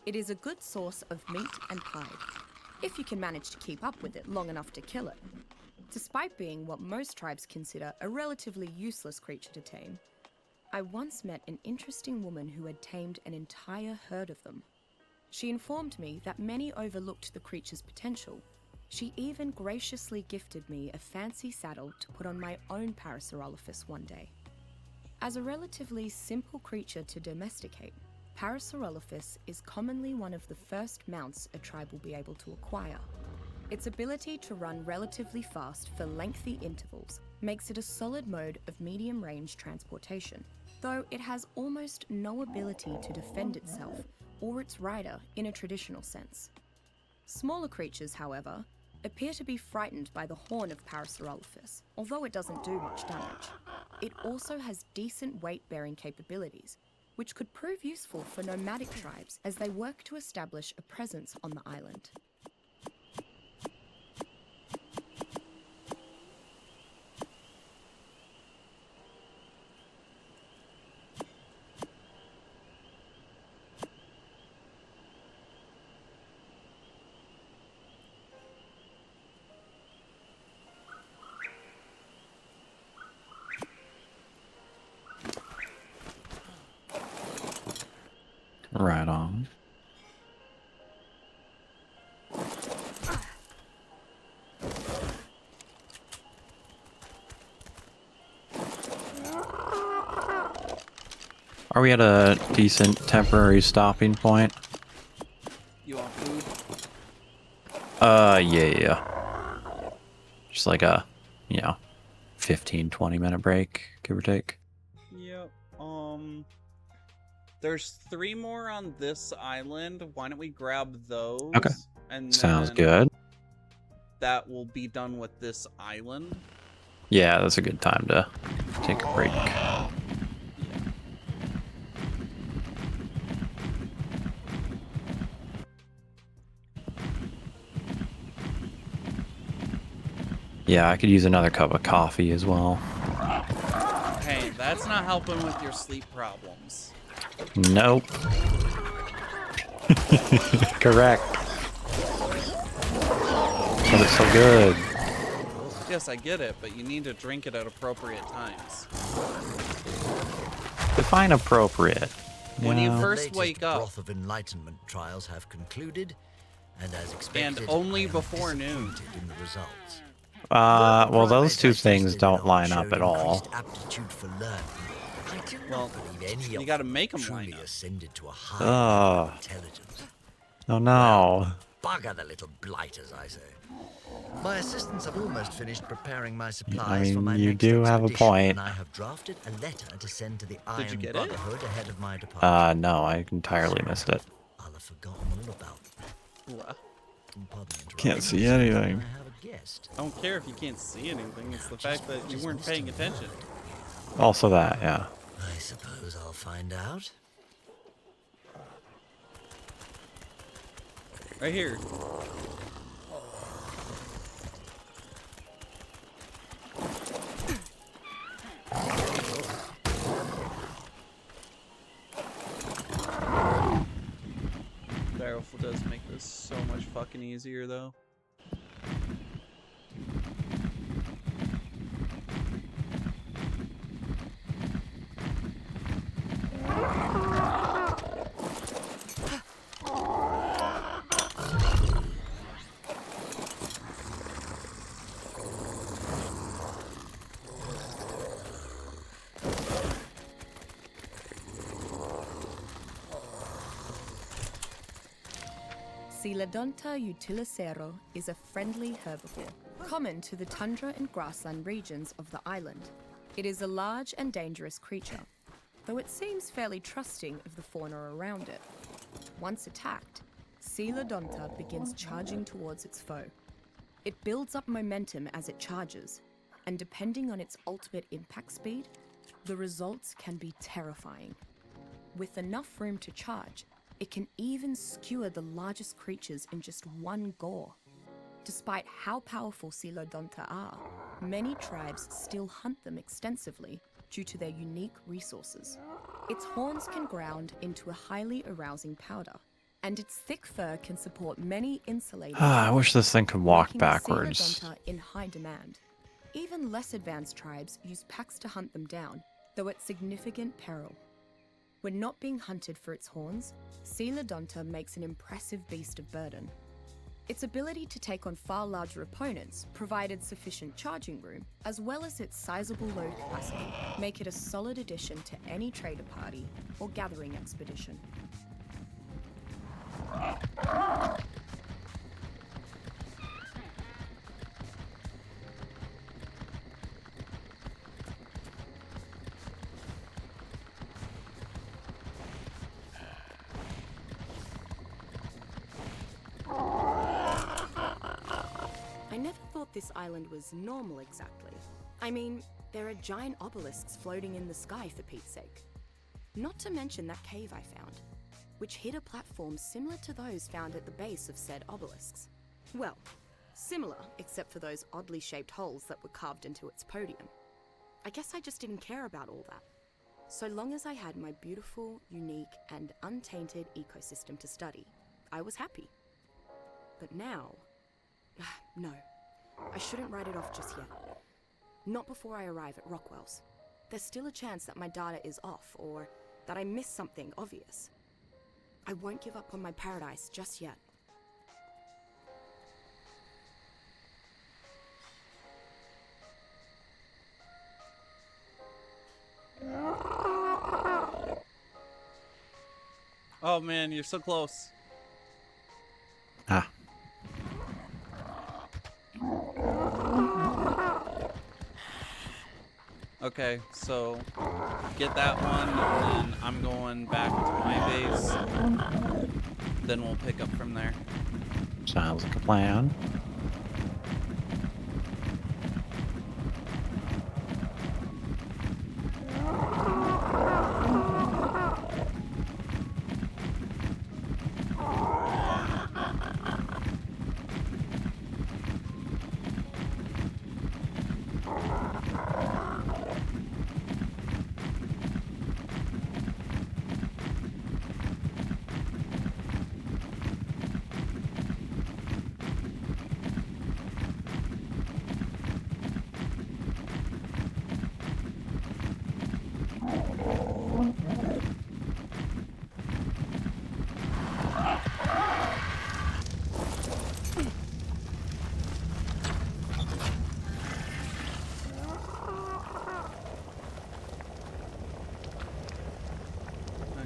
It is a good source of meat and hide, if you can manage to keep up with it long enough to kill it. Despite being what most tribes consider a relatively useless creature to tame, I once met an interesting woman who had tamed an entire herd of them. She informed me that many overlooked the creature's potential. She even graciously gifted me a fancy saddle to put on my own Parasaurolophus one day. As a relatively simple creature to domesticate, Parasaurolophus is commonly one of the first mounts a tribe will be able to acquire. Its ability to run relatively fast for lengthy intervals makes it a solid mode of medium-range transportation, though it has almost no ability to defend itself or its rider in a traditional sense. Smaller creatures, however, appear to be frightened by the horn of Parasaurolophus, although it doesn't do much damage. It also has decent weight-bearing capabilities, which could prove useful for nomadic tribes as they work to establish a presence on the island. Right on. Are we at a decent temporary stopping point? You want food? Yeah. Just like a, 15, 20-minute break, give or take. Yep. There's 3 more on this island. Why don't we grab those? Okay. And Sounds then good. that will be done with this island. Yeah, that's a good time to take a break. Yeah, I could use another cup of coffee as well. Hey, that's not helping with your sleep problems. Nope. Correct. But it's so good. Yes, I get it, but you need to drink it at appropriate times. Define appropriate. When you Yeah. first Latest wake up. Broth of Enlightenment trials have concluded, and as expected, And only I am before noon. disappointed in the results. Well, those Primates two I things tested don't on line up showed at all. increased aptitude for learning. I do Well, not believe any you of gotta them make 'em truly line up. ascended to a high level of intelligence. Oh no. Bugger the little blighters, I say. My assistants have almost finished preparing my supplies I mean, for my you next do have a expedition, point. and I have drafted a letter to send to the you Iron get it? Brotherhood ahead of my departure. No, I entirely missed it. I'll have forgotten all about them. What? Pardon the interruption. Can't see It seems anything. I have a guest. I don't care if you can't see anything. It's the fact that you weren't paying attention. Also that, yeah. I suppose I'll find out. Right here. The rifle does make this so much fucking easier, though. Coelodonta utilicero is a friendly herbivore, common to the tundra and grassland regions of the island. It is a large and dangerous creature, though it seems fairly trusting of the fauna around it. Once attacked, Coelodonta begins charging towards its foe. It builds up momentum as it charges, and depending on its ultimate impact speed, the results can be terrifying. With enough room to charge, it can even skewer the largest creatures in just one gore. Despite how powerful Coelodonta are, many tribes still hunt them extensively due to their unique resources. Its horns can ground into a highly arousing powder, and its thick fur can support many insulated I wish this thing could walk making backwards. Coelodonta in high demand. Even less advanced tribes use packs to hunt them down, though at significant peril. When not being hunted for its horns, Coelodonta makes an impressive beast of burden. Its ability to take on far larger opponents provided sufficient charging room, as well as its sizable load capacity, make it a solid addition to any trader party or gathering expedition. I never thought this island was normal exactly. I mean, there are giant obelisks floating in the sky for Pete's sake. Not to mention that cave I found, which hid a platform similar to those found at the base of said obelisks. Well, similar except for those oddly shaped holes that were carved into its podium. I guess I just didn't care about all that. So long as I had my beautiful, unique, and untainted ecosystem to study, I was happy. But now... no, I shouldn't write it off just yet. Not before I arrive at Rockwell's. There's still a chance that my data is off, or that I missed something obvious. I won't give up on my paradise just yet. Oh man, you're so close. Ah. Okay, so get that one, and then I'm going back to my base. Then we'll pick up from there. Sounds like a plan.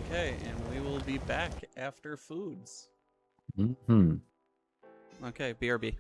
Okay, and we will be back after foods. Mm-hmm. Okay, BRB.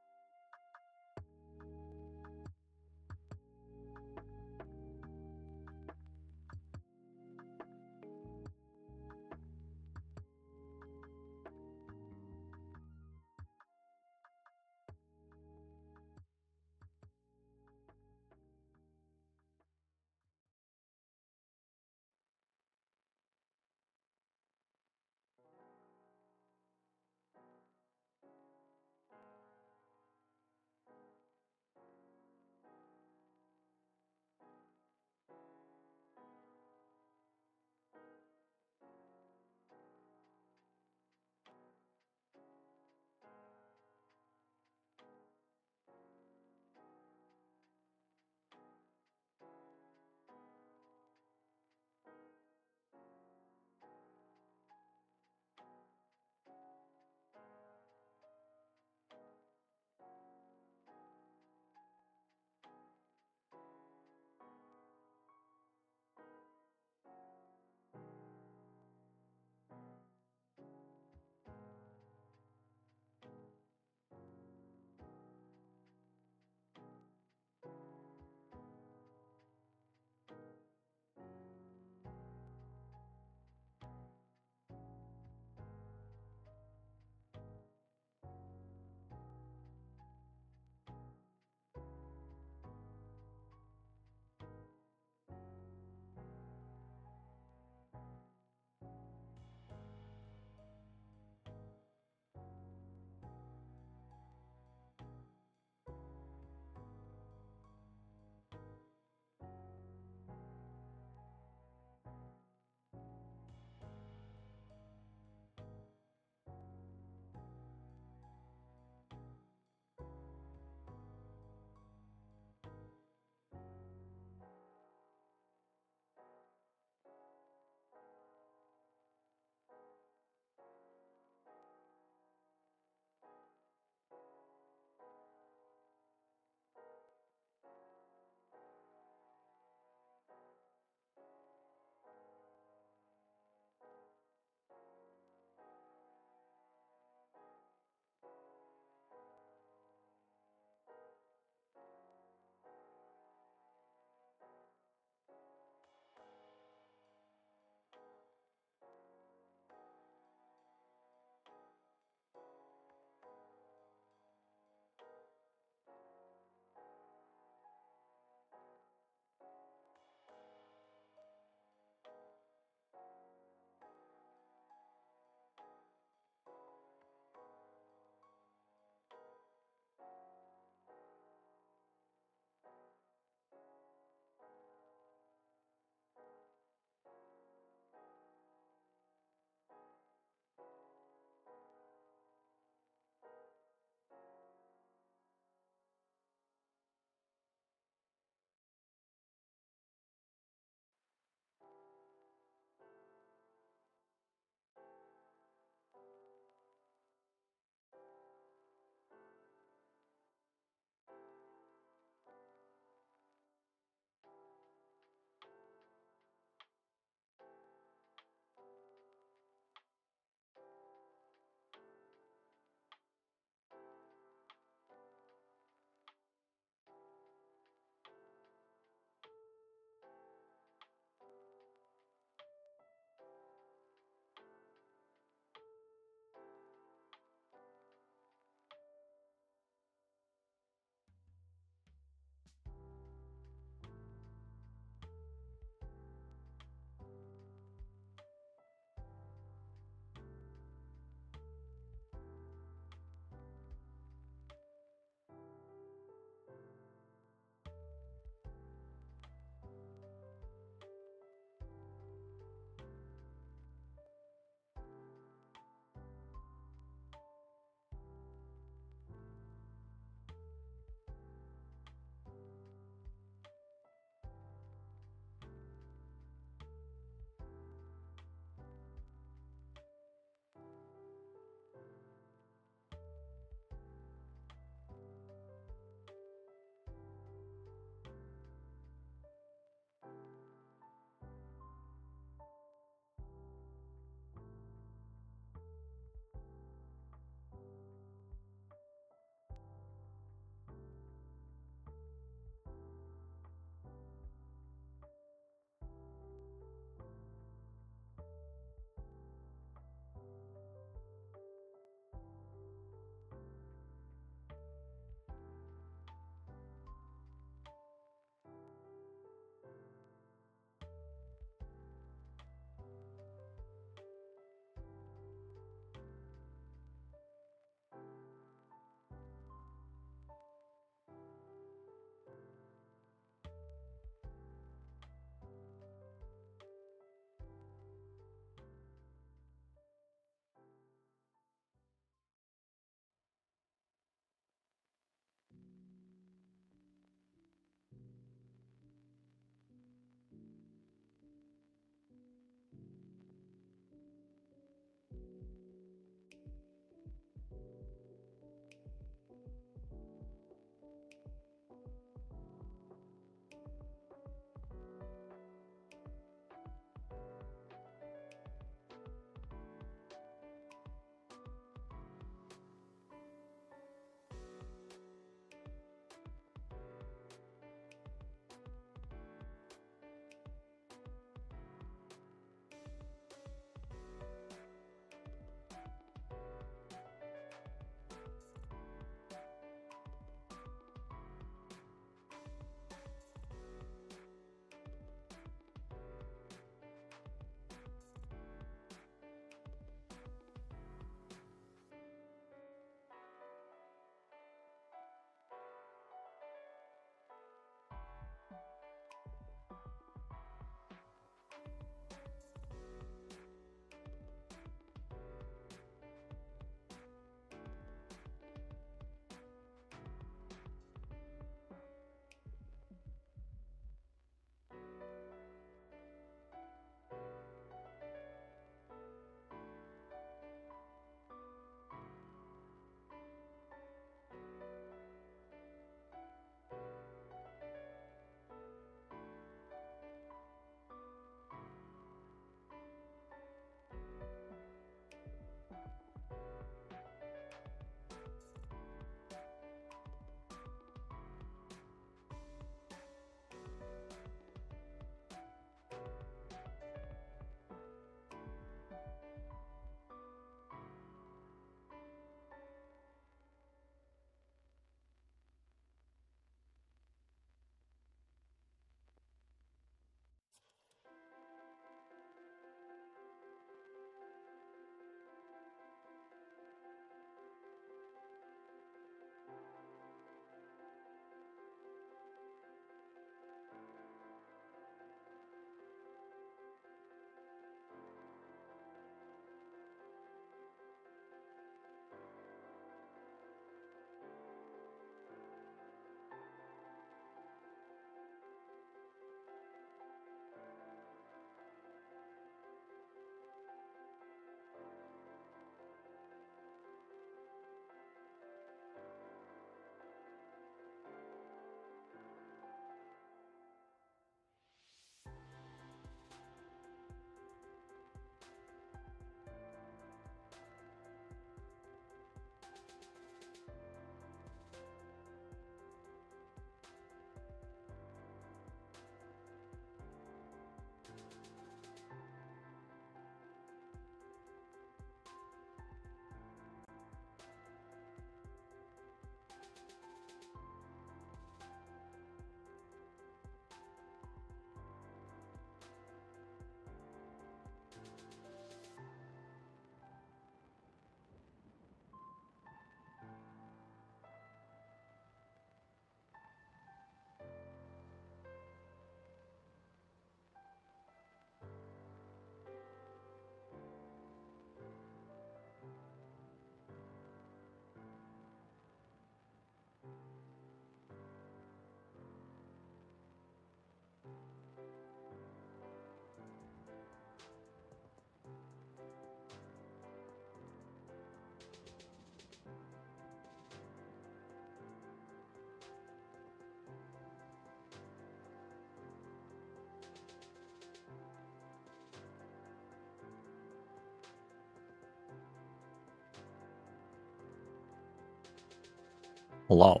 Hello.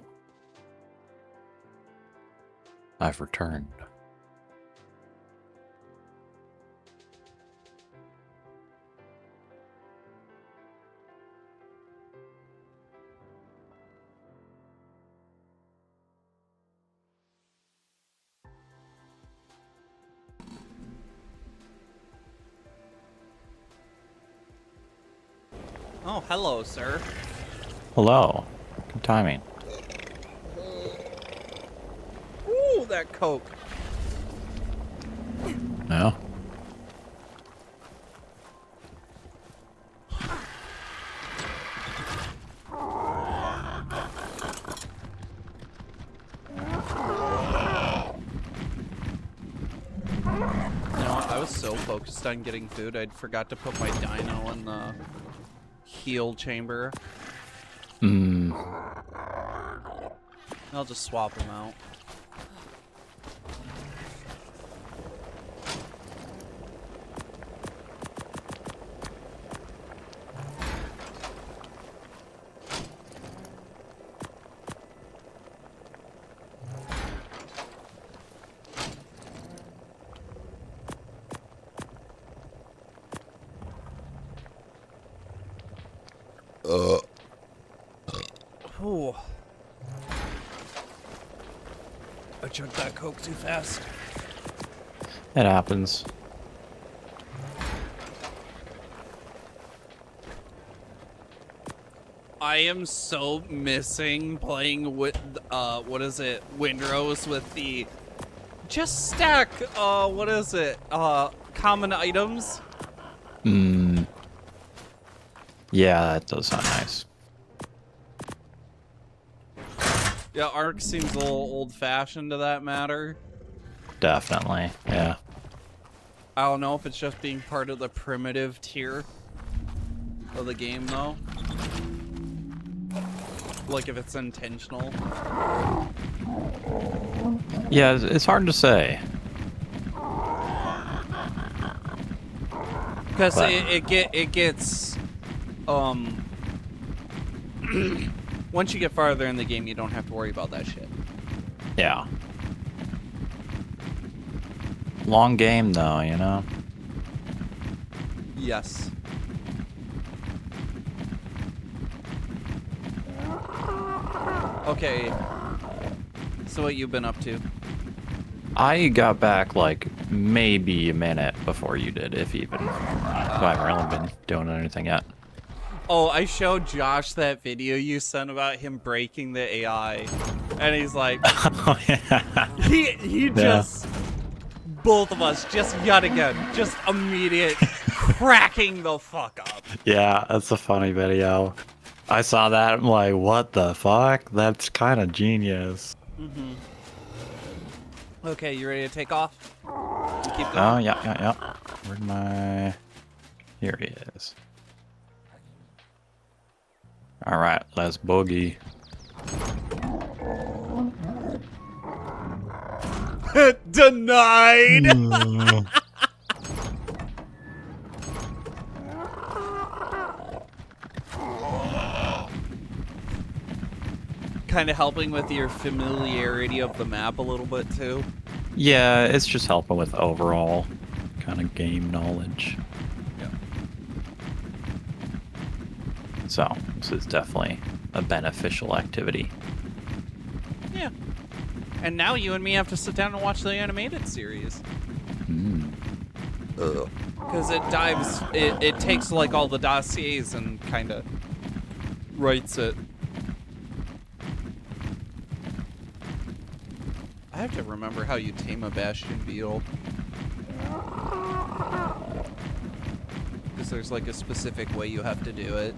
I've returned. Oh, hello, sir. Hello. Good timing. Ooh, that Coke. No? You know, I was so focused on getting food, I forgot to put my Dino in the heal chamber. Hmm. I'll just swap them out. Ooh. I chugged that Coke too fast. It happens. I am so missing playing with, what is it, Windrose with the, just stack, what is it, common items. Hmm. Yeah, that does sound nice. Yeah, Ark seems a little old-fashioned to that matter. Definitely. Yeah. I don't know if it's just being part of the primitive tier of the game, though. Like, if it's intentional. Yeah, it's hard to say. Because But- it gets, once you get farther in the game, you don't have to worry about that shit. Yeah. Long game, though, you know? Yes. Okay. So what you been up to? I got back, like, maybe a minute before you did, if even. I haven't really been doing anything yet. Oh, I showed Josh that video you sent about him breaking the AI. And he's like, Oh, yeah. he just, both of us, just yet again, just immediate cracking the fuck up. Yeah, that's a funny video. I saw that, I'm like, what the fuck? That's kind of genius. Okay, you ready to take off? You keep Oh, going. yeah. Where'd my... Here he is. Alright, let's boogie. Denied! Kind of helping with your familiarity of the map a little bit, too. Yeah, it's just helping with overall kind of game knowledge. Yeah. So, this is definitely a beneficial activity. Yeah. And now you and me have to sit down and watch the animated series. Because it dives, it takes like all the dossiers and kind of writes it. I have to remember how you tame a bastion beetle. Because there's like a specific way you have to do it.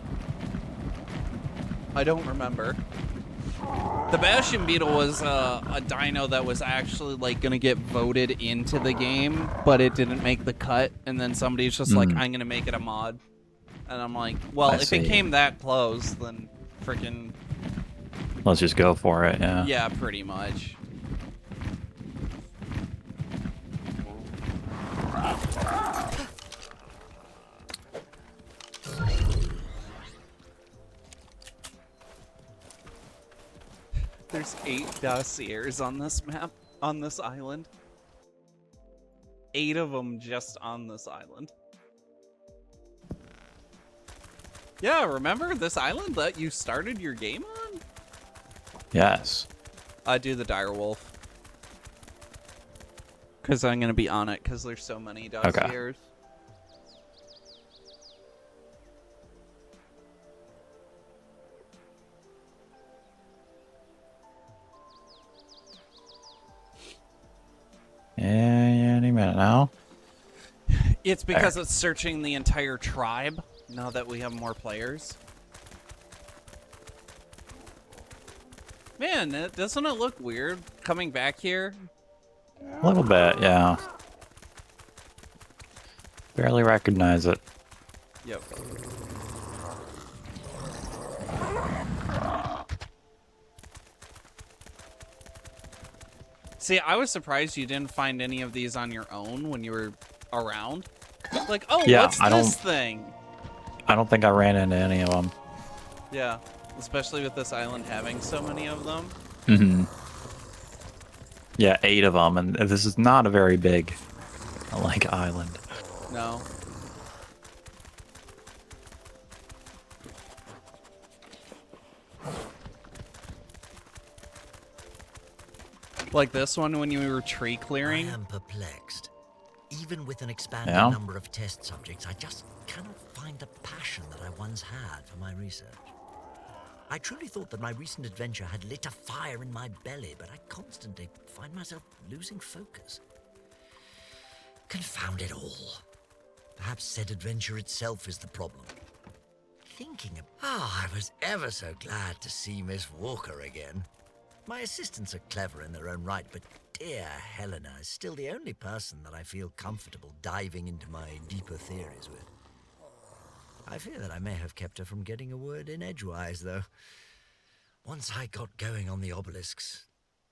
I don't remember. The bastion beetle was a dino that was actually like gonna get voted into the game, but it didn't make the cut. And then somebody's just like, I'm gonna make it a mod. And I'm like, well, I if see. it came that close, then freaking Let's just go for it, yeah. yeah, pretty much. There's 8 Dossiers on this map, on this island. 8 of them just on this island. Yeah, remember this island that you started your game on? Yes. I do the direwolf. Because I'm going to be on it, because there's so many Dossiers. Any minute now. It's because it's searching the entire tribe, now that we have more players. Man, doesn't it look weird coming back here? A little bit, yeah. Barely recognize it. Yep. See, I was surprised you didn't find any of these on your own when you were around. Like, oh, Yeah, what's this thing? I don't think I ran into any of them. Yeah, especially with this island having so many of them. Mm-hmm. Yeah, 8 of them, and this is not a very big, like, island. No. Like this one when you were tree clearing? I am perplexed. Even with an expanding Yeah. number of test subjects, I just cannot find the passion that I once had for my research. I truly thought that my recent adventure had lit a fire in my belly, but I constantly find myself losing focus. Confound it all. Perhaps said adventure itself is the problem. Thinking of... I was ever so glad to see Miss Walker again. My assistants are clever in their own right, but dear Helena is still the only person that I feel comfortable diving into my deeper theories with. I fear that I may have kept her from getting a word in edgewise, though. Once I got going on the obelisks,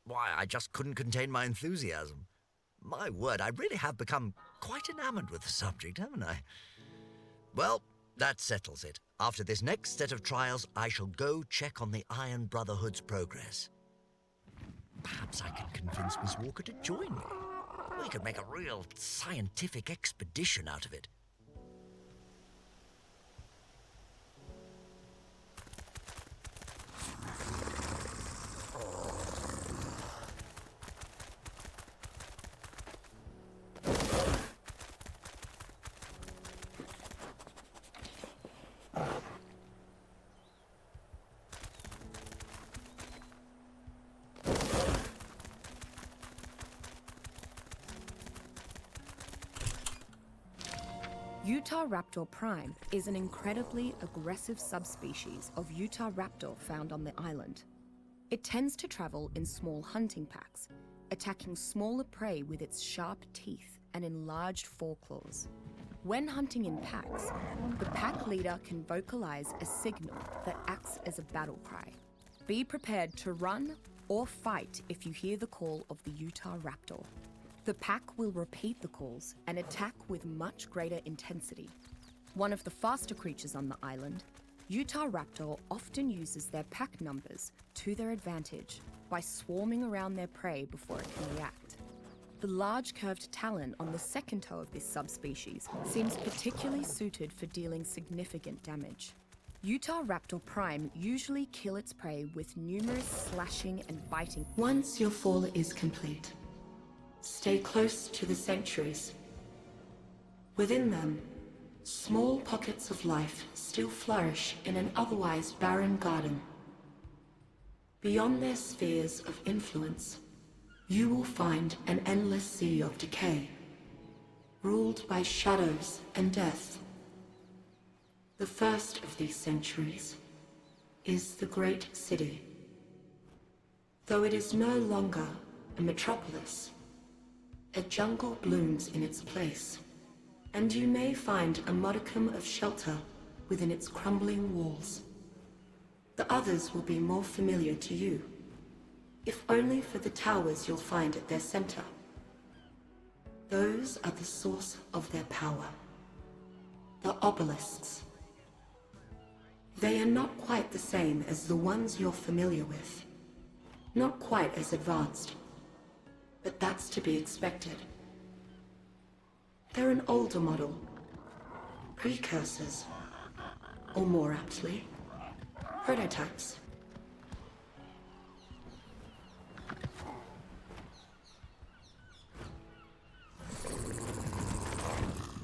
why, I just couldn't contain my enthusiasm. My word, I really have become quite enamored with the subject, haven't I? Well, that settles it. After this next set of trials, I shall go check on the Iron Brotherhood's progress. Perhaps I can convince Miss Walker to join me. We could make a real scientific expedition out of it. Utah raptor prime is an incredibly aggressive subspecies of Utah raptor found on the island. It tends to travel in small hunting packs, attacking smaller prey with its sharp teeth and enlarged foreclaws. When hunting in packs, the pack leader can vocalize a signal that acts as a battle cry. Be prepared to run or fight if you hear the call of the Utah raptor. The pack will repeat the calls and attack with much greater intensity. One of the faster creatures on the island, Utah raptor often uses their pack numbers to their advantage by swarming around their prey before it can react. The large curved talon on the second toe of this subspecies seems particularly suited for dealing significant damage. Utah raptor prime usually kill its prey with numerous slashing and biting. Once your fall is complete, stay close to the sanctuaries. Within them, small pockets of life still flourish in an otherwise barren garden. Beyond their spheres of influence, you will find an endless sea of decay, ruled by shadows and death. The first of these sanctuaries is the Great City. Though it is no longer a metropolis, a jungle blooms in its place, and you may find a modicum of shelter within its crumbling walls. The others will be more familiar to you, if only for the towers you'll find at their center. Those are the source of their power, the obelisks. They are not quite the same as the ones you're familiar with. Not quite as advanced, but that's to be expected. They're an older model. Precursors. Or more aptly, prototypes.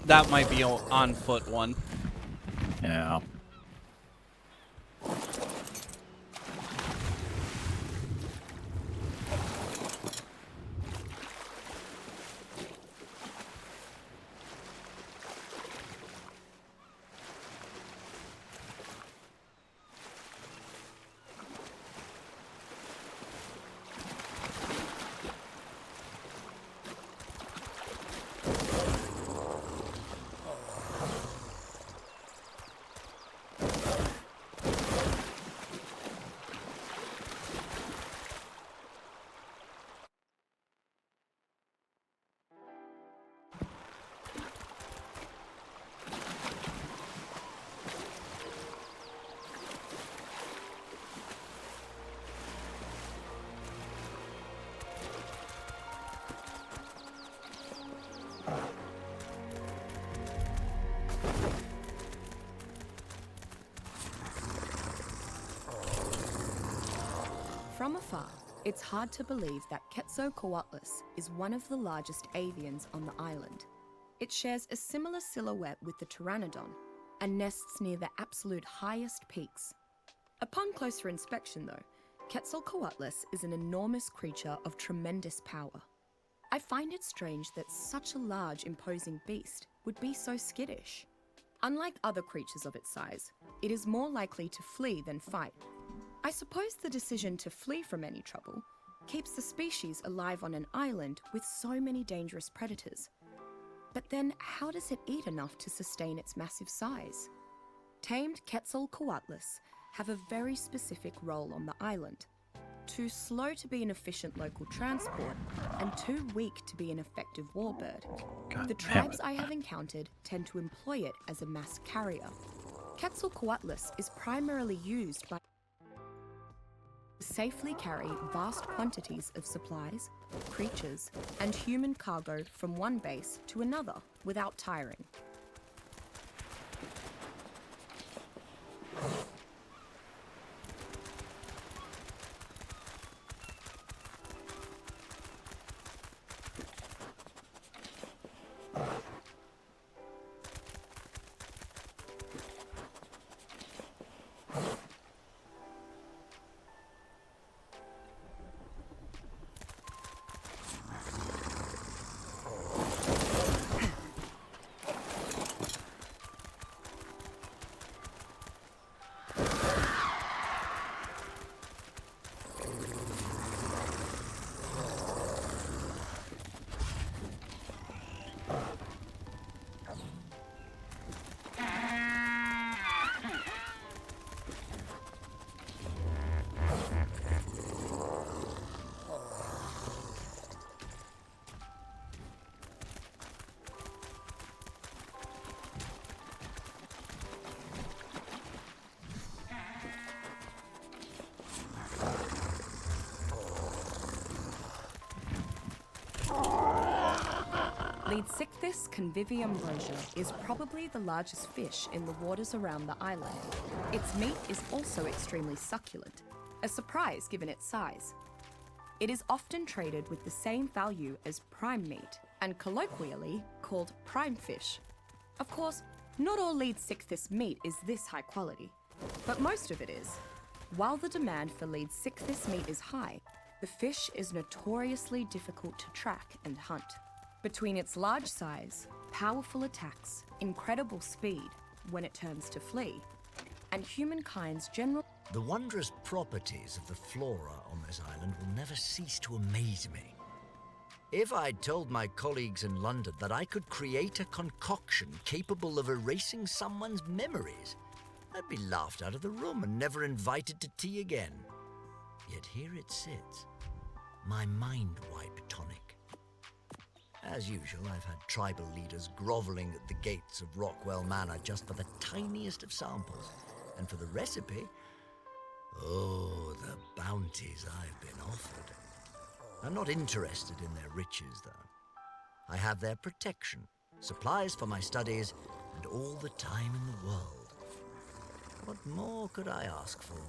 That might be on foot one. Yeah. From afar, it's hard to believe that Quetzalcoatlus is one of the largest avians on the island. It shares a similar silhouette with the pteranodon and nests near the absolute highest peaks. Upon closer inspection, though, Quetzalcoatlus is an enormous creature of tremendous power. I find it strange that such a large, imposing beast would be so skittish. Unlike other creatures of its size, it is more likely to flee than fight. I suppose the decision to flee from any trouble keeps the species alive on an island with so many dangerous predators. But then, how does it eat enough to sustain its massive size? Tamed Quetzalcoatlus have a very specific role on the island. Too slow to be an efficient local transport, and too weak to be an effective warbird. God The damn tribes it. I have encountered tend to employ it as a mass carrier. Quetzalcoatlus is primarily used by safely carry vast quantities of supplies, creatures, and human cargo from one base to another without tiring. Leadsichthys conviviumbrosia is probably the largest fish in the waters around the island. Its meat is also extremely succulent, a surprise given its size. It is often traded with the same value as prime meat, and colloquially called prime fish. Of course, not all Leadsichthys meat is this high quality, but most of it is. While the demand for Leadsichthys meat is high, the fish is notoriously difficult to track and hunt. Between its large size, powerful attacks, incredible speed when it turns to flee, and humankind's general... The wondrous properties of the flora on this island will never cease to amaze me. If I'd told my colleagues in London that I could create a concoction capable of erasing someone's memories, I'd be laughed out of the room and never invited to tea again. Yet here it sits, my mind wipe tonic. As usual, I've had tribal leaders groveling at the gates of Rockwell Manor just for the tiniest of samples. And for the recipe, oh, the bounties I've been offered. I'm not interested in their riches, though. I have their protection, supplies for my studies, and all the time in the world. What more could I ask for?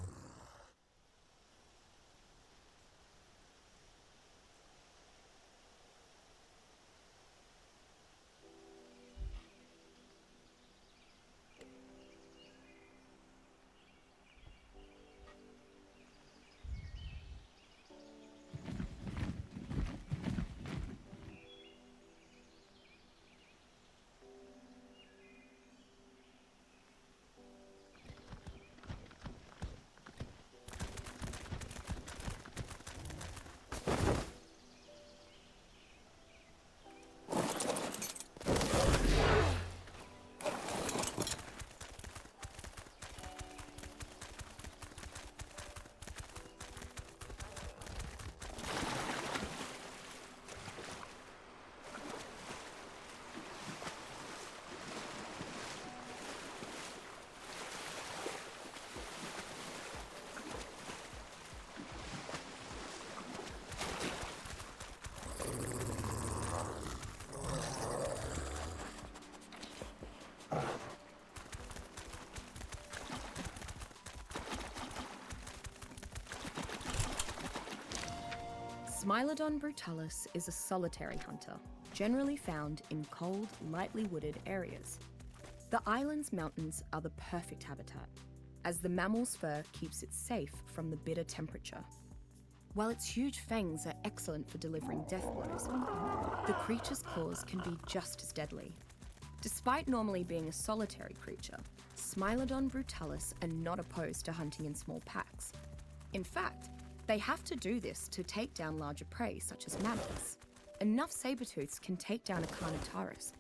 Smilodon brutalis is a solitary hunter, generally found in cold, lightly wooded areas. The island's mountains are the perfect habitat, as the mammal's fur keeps it safe from the bitter temperature. While its huge fangs are excellent for delivering death blows, the creature's claws can be just as deadly. Despite normally being a solitary creature, Smilodon brutalis are not opposed to hunting in small packs. In fact, they have to do this to take down larger prey such as mammoths. Enough saber-tooths can take down a Carnotaurus,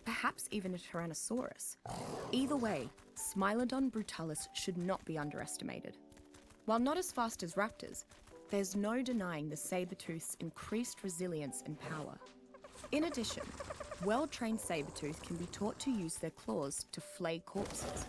perhaps even a Tyrannosaurus. Either way, Smilodon brutalis should not be underestimated. While not as fast as raptors, there's no denying the saber-tooth's increased resilience and power. In addition, well-trained saber-tooth can be taught to use their claws to flay corpses.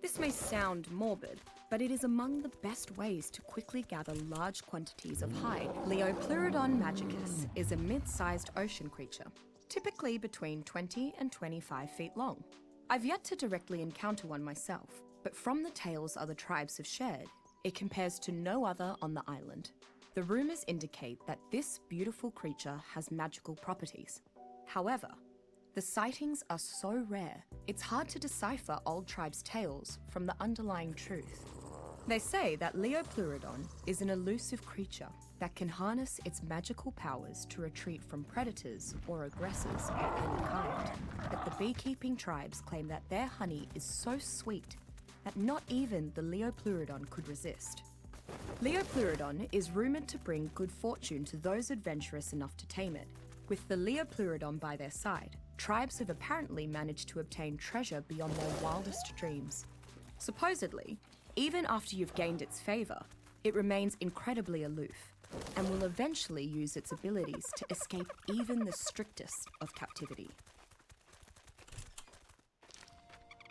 This may sound morbid, but it is among the best ways to quickly gather large quantities of hide. Leopleurodon magicus is a mid-sized ocean creature, typically between 20 and 25 feet long. I've yet to directly encounter one myself, but from the tales other tribes have shared, it compares to no other on the island. The rumors indicate that this beautiful creature has magical properties. However, the sightings are so rare, it's hard to decipher old tribes' tales from the underlying truth. They say that Leopleurodon is an elusive creature that can harness its magical powers to retreat from predators or aggressors of any kind. But the beekeeping tribes claim that their honey is so sweet that not even the Leopleurodon could resist. Leopleurodon is rumored to bring good fortune to those adventurous enough to tame it. With the Leopleurodon by their side, tribes have apparently managed to obtain treasure beyond their wildest dreams. Supposedly, even after you've gained its favor, it remains incredibly aloof and will eventually use its abilities to escape even the strictest of captivity.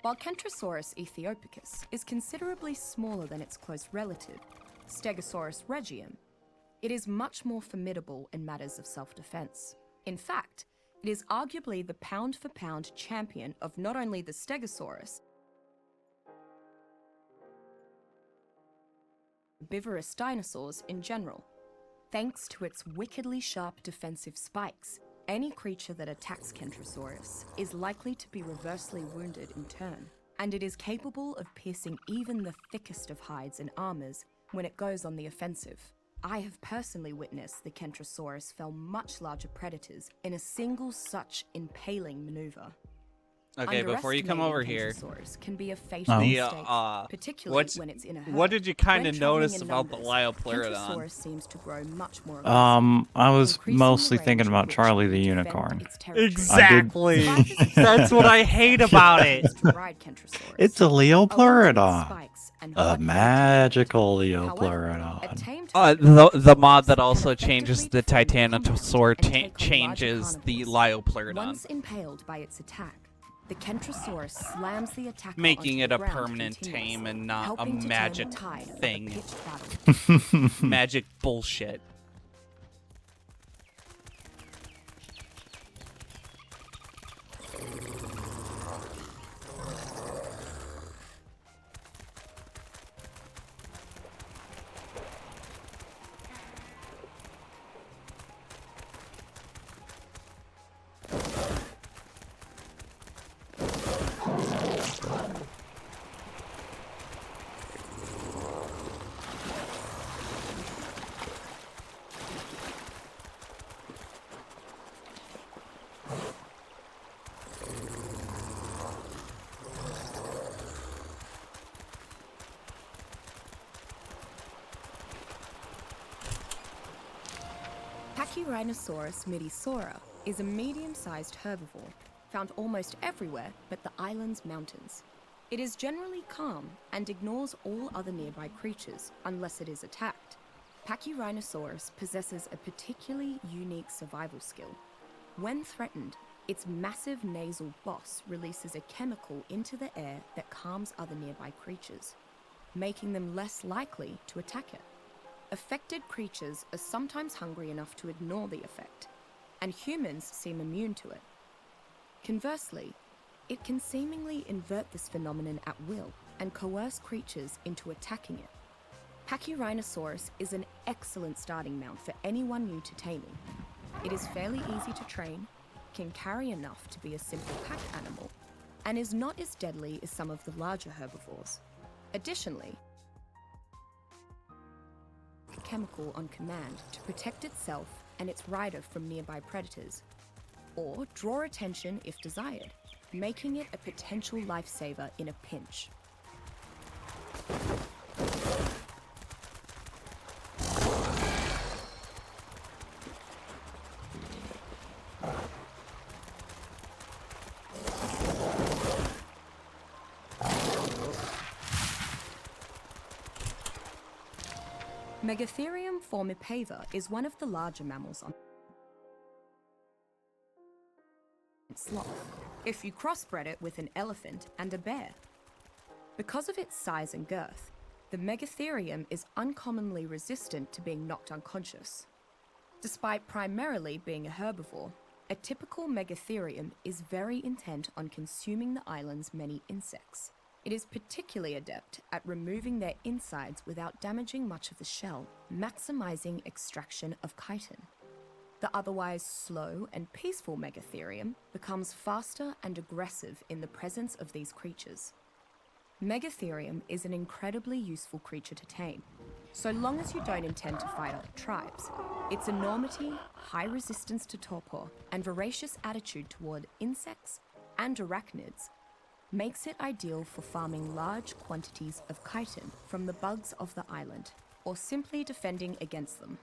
While Kentrosaurus ethiopicus is considerably smaller than its close relative, Stegosaurus regium, it is much more formidable in matters of self-defense. In fact, it is arguably the pound-for-pound champion of not only the Stegosaurus, herbivorous dinosaurs in general. Thanks to its wickedly sharp defensive spikes, any creature that attacks Kentrosaurus is likely to be reversely wounded in turn, and it is capable of piercing even the thickest of hides and armors when it goes on the offensive. I have personally witnessed the Kentrosaurus fell much larger predators in a single such impaling maneuver. Okay, before you come over here, Kentrosaurus can be a fatal the mistake, particularly when it's in a herd. what did you kind When of traveling notice in about the numbers, Lyopleurodon? Kentrosaurus seems to grow much more aggressive, I was increasing mostly the range thinking in about which Charlie it the can defend Unicorn. its territory. Exactly. Survivors That's what I hate about it. to ride Kentrosaurus. It's a A weapon with Leopleurodon. spikes and A hot-headed magical teeth. However, a Leopleurodon. tamed The mod that Tyrannosaurus also can changes the effectively defend the combat Titanosaur and take on larger changes the carnivores. Lyopleurodon. Once impaled by its attack, The Kentrosaurus slams the attacker Making onto it the a ground permanent continuously, tame and not a helping to turn magic the tide of a thing. pitched battle. Magic bullshit. Pachyrhinosaurus midisora is a medium-sized herbivore found almost everywhere but the island's mountains. It is generally calm and ignores all other nearby creatures unless it is attacked. Pachyrhinosaurus possesses a particularly unique survival skill. When threatened, its massive nasal boss releases a chemical into the air that calms other nearby creatures, making them less likely to attack it. Affected creatures are sometimes hungry enough to ignore the effect, and humans seem immune to it. Conversely, it can seemingly invert this phenomenon at will and coerce creatures into attacking it. Pachyrhinosaurus is an excellent starting mount for anyone new to taming. It is fairly easy to train, can carry enough to be a simple pack animal, and is not as deadly as some of the larger herbivores. Additionally, chemical on command to protect itself and its rider from nearby predators, or draw attention if desired, making it a potential lifesaver in a pinch. Megatherium formipava is one of the larger mammals on sloth, if you crossbred it with an elephant and a bear. Because of its size and girth, the Megatherium is uncommonly resistant to being knocked unconscious. Despite primarily being a herbivore, a typical Megatherium is very intent on consuming the island's many insects. It is particularly adept at removing their insides without damaging much of the shell, maximizing extraction of chitin. The otherwise slow and peaceful Megatherium becomes faster and aggressive in the presence of these creatures. Megatherium is an incredibly useful creature to tame, so long as you don't intend to fight other tribes. Its enormity, high resistance to torpor, and voracious attitude toward insects and arachnids makes it ideal for farming large quantities of chitin from the bugs of the island, or simply defending against them.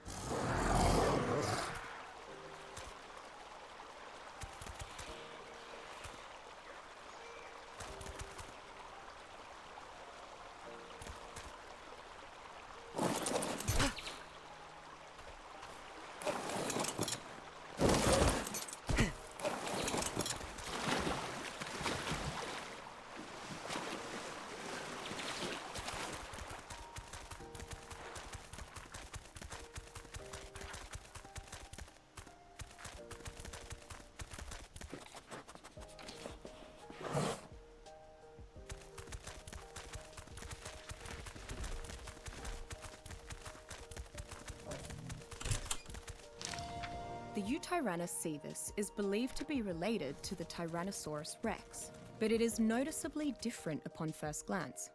The Eutyrannus sievus is believed to be related to the Tyrannosaurus rex, but it is noticeably different upon first glance.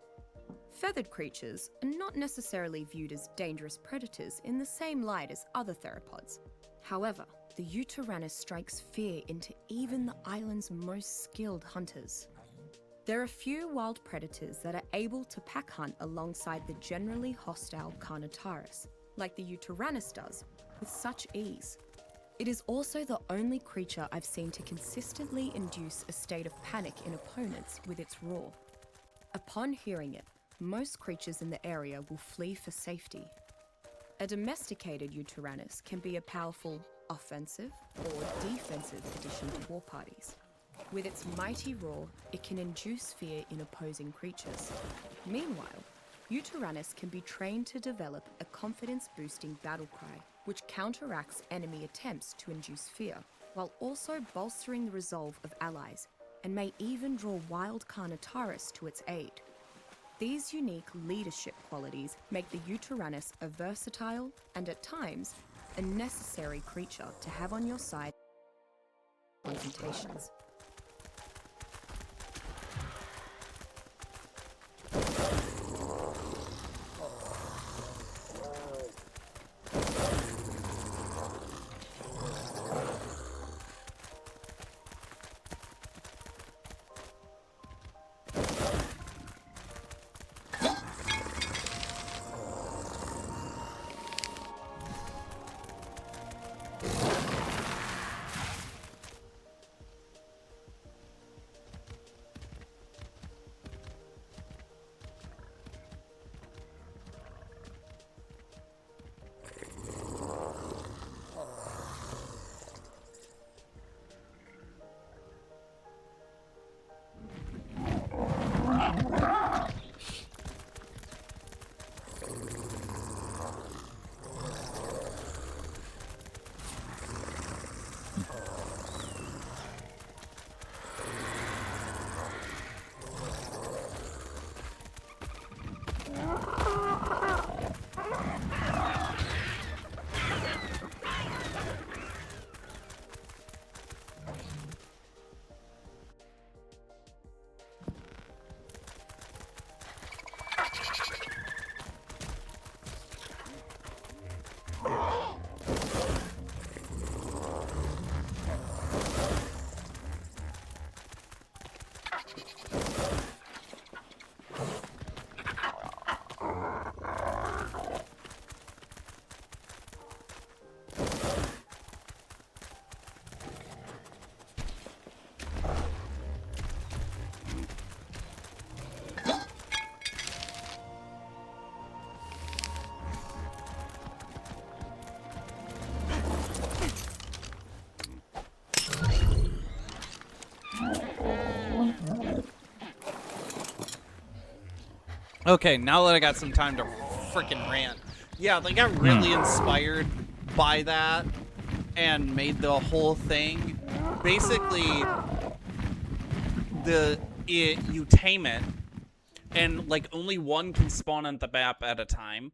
Feathered creatures are not necessarily viewed as dangerous predators in the same light as other theropods. However, the Eutyrannus strikes fear into even the island's most skilled hunters. There are few wild predators that are able to pack hunt alongside the generally hostile Carnotaurus, like the Eutyrannus does, with such ease. It is also the only creature I've seen to consistently induce a state of panic in opponents with its roar. Upon hearing it, most creatures in the area will flee for safety. A domesticated Eutyrannus can be a powerful offensive or defensive addition to war parties. With its mighty roar, it can induce fear in opposing creatures. Meanwhile, Uteranus can be trained to develop a confidence-boosting battle cry, which counteracts enemy attempts to induce fear, while also bolstering the resolve of allies, and may even draw wild Carnotaurus to its aid. These unique leadership qualities make the Uteranus a versatile and, at times, a necessary creature to have on your side in confrontations. Okay, now that I got some time to freaking rant. Yeah, they got really inspired by that and made the whole thing. Basically, you tame it, and like only one can spawn on the map at a time.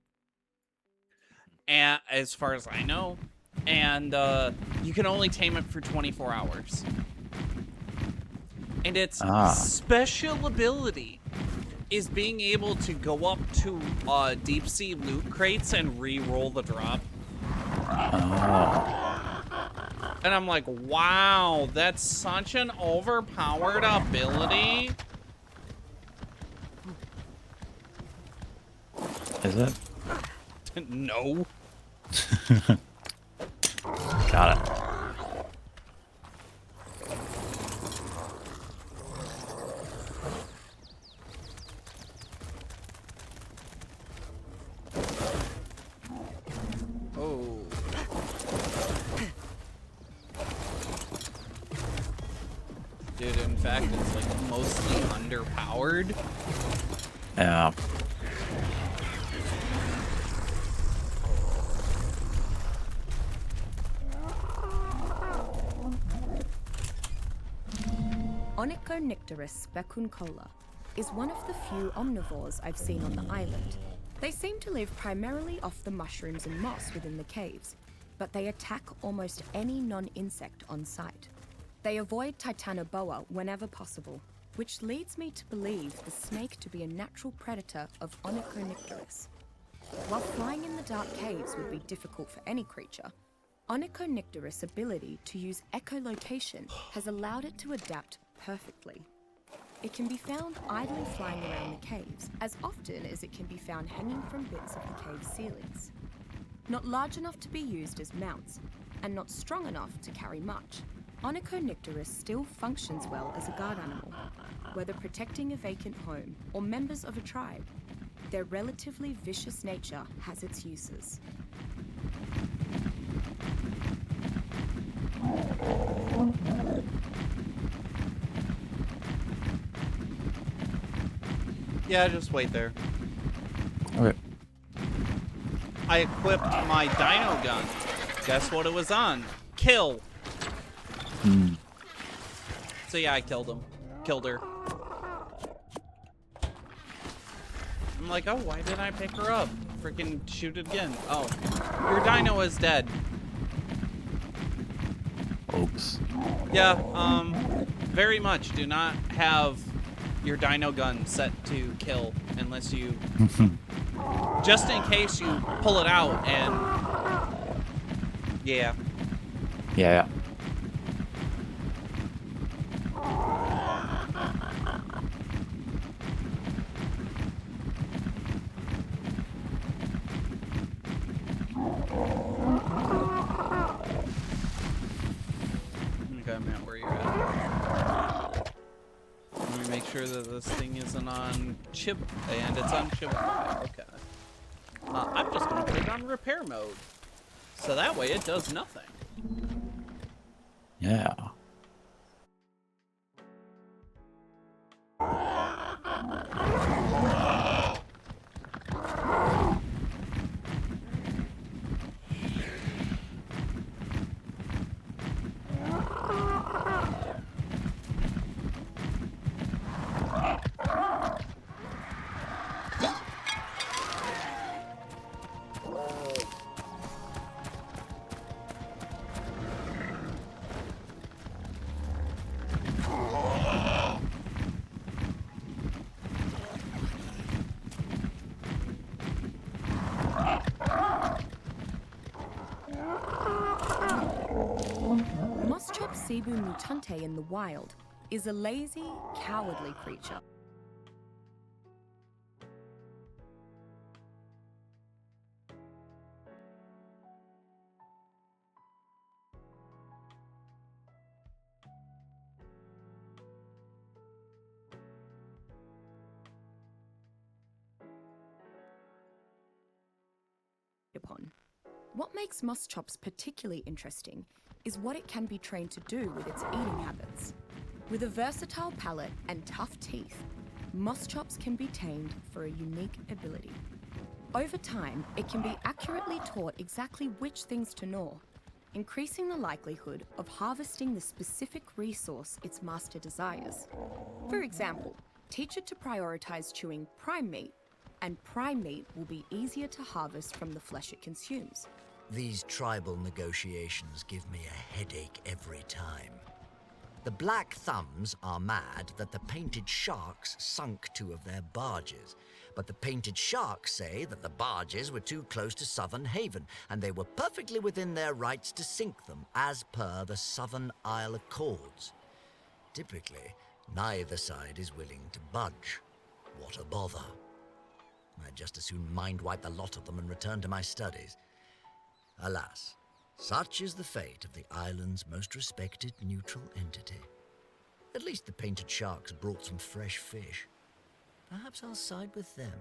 And as far as I know, and you can only tame it for 24 hours. And its special ability is being able to go up to deep sea loot crates and re-roll the drop. And I'm like, wow, that's such an overpowered ability. Is it? No. Got it. Oh. Dude, in fact, it's like mostly underpowered. Yeah. Onychonycterus specuncola is one of the few omnivores I've seen on the island. They seem to live primarily off the mushrooms and moss within the caves, but they attack almost any non-insect on sight. They avoid Titanoboa whenever possible, which leads me to believe the snake to be a natural predator of Onychonycterus. While flying in the dark caves would be difficult for any creature, Onychonycterus' ability to use echolocation has allowed it to adapt perfectly. It can be found idly flying around the caves, as often as it can be found hanging from bits of the cave ceilings. Not large enough to be used as mounts, and not strong enough to carry much, Onychonycterus still functions well as a guard animal, whether protecting a vacant home or members of a tribe. Their relatively vicious nature has its uses. Yeah, just wait there. Okay. I equipped my Dino gun. Guess what it was on? Kill. So yeah, I killed him. Killed her. I'm like, oh, why didn't I pick her up? Freaking shoot it again. Oh, your Dino is dead. Oops. Yeah, very much. Do not have your Dino gun set to kill unless you... just in case you pull it out and... Yeah. Yeah. Okay, I'm at where you're at. Let me make sure that this thing isn't on chip, and it's on chip 5. Okay. I'm just gonna put it on repair mode. So that way it does nothing. Yeah. Moschop Cebu mutante in the wild is a lazy, cowardly creature. Upon. What makes Moschops particularly interesting is what it can be trained to do with its eating habits. With a versatile palate and tough teeth, Moschops can be tamed for a unique ability. Over time, it can be accurately taught exactly which things to gnaw, increasing the likelihood of harvesting the specific resource its master desires. For example, teach it to prioritize chewing prime meat, and prime meat will be easier to harvest from the flesh it consumes. These tribal negotiations give me a headache every time. The Black Thumbs are mad that the Painted Sharks sunk 2 of their barges, but the Painted Sharks say that the barges were too close to Southern Haven, and they were perfectly within their rights to sink them, as per the Southern Isle Accords. Typically, neither side is willing to budge. What a bother. I'd just as soon mind-wipe the lot of them and return to my studies. Alas, such is the fate of the island's most respected neutral entity. At least the Painted Sharks brought some fresh fish. Perhaps I'll side with them.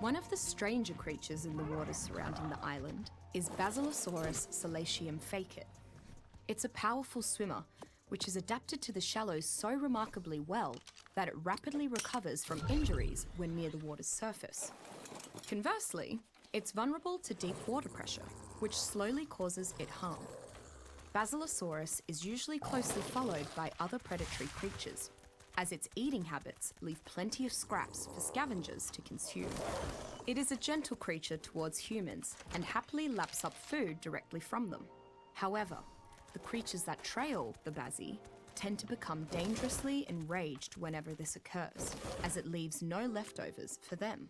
One of the stranger creatures in the waters surrounding the island is Basilosaurus salatium facet. It's a powerful swimmer, which is adapted to the shallows so remarkably well that it rapidly recovers from injuries when near the water's surface. Conversely, it's vulnerable to deep water pressure, which slowly causes it harm. Basilosaurus is usually closely followed by other predatory creatures, as its eating habits leave plenty of scraps for scavengers to consume. It is a gentle creature towards humans and happily laps up food directly from them. However, the creatures that trail the Basi tend to become dangerously enraged whenever this occurs, as it leaves no leftovers for them.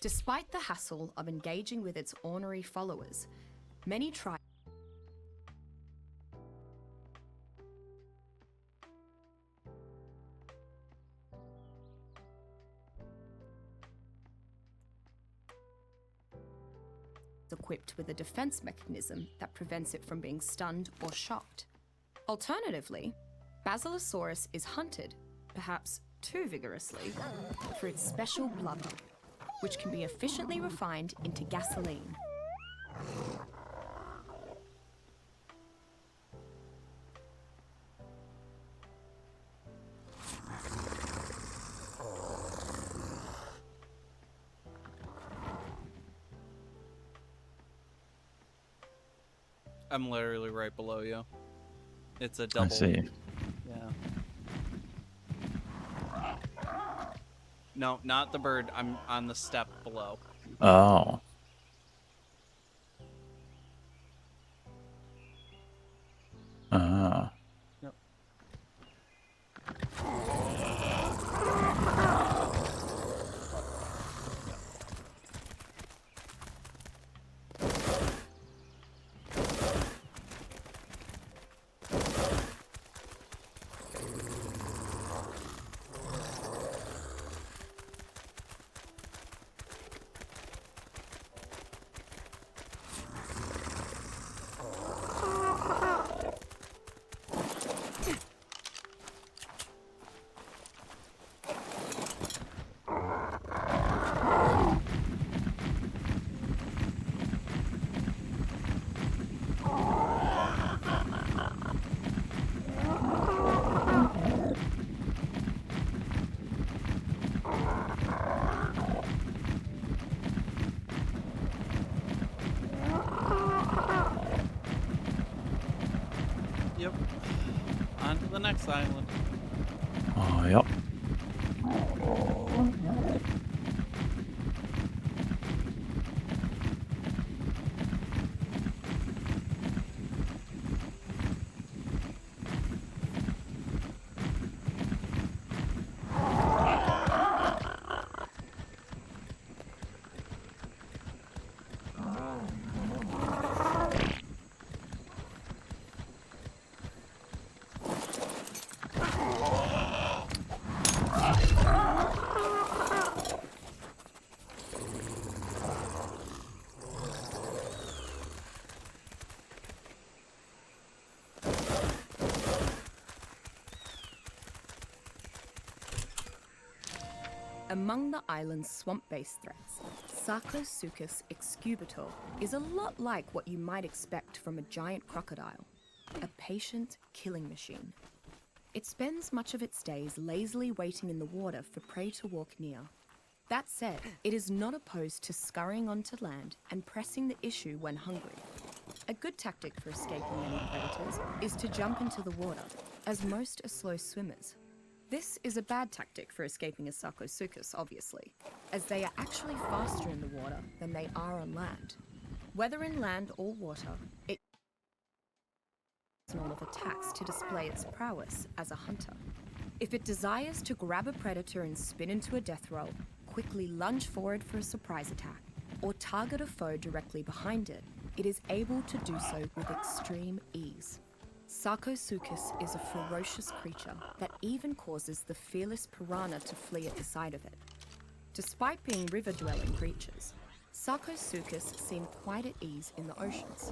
Despite the hassle of engaging with its ornery followers, many try equipped with a defense mechanism that prevents it from being stunned or shocked. Alternatively, Basilosaurus is hunted, perhaps too vigorously, for its special blubber, which can be efficiently refined into gasoline. I'm literally right below you. It's a double. I see. Yeah. No, not the bird. I'm on the step below. Oh. Ah. Yep. Yep. On to the next island. Oh, yep. Among the island's swamp-based threats, Sarcosuchus excubitor is a lot like what you might expect from a giant crocodile, a patient killing machine. It spends much of its days lazily waiting in the water for prey to walk near. That said, it is not opposed to scurrying onto land and pressing the issue when hungry. A good tactic for escaping many predators is to jump into the water, as most are slow swimmers. This is a bad tactic for escaping a Sarcosuchus, obviously, as they are actually faster in the water than they are on land. Whether in land or water, it of attacks to display its prowess as a hunter. If it desires to grab a predator and spin into a death roll, quickly lunge forward for a surprise attack, or target a foe directly behind it, it is able to do so with extreme ease. Sarcosuchus is a ferocious creature that even causes the fearless piranha to flee at the sight of it. Despite being river-dwelling creatures, Sarcosuchus seem quite at ease in the oceans.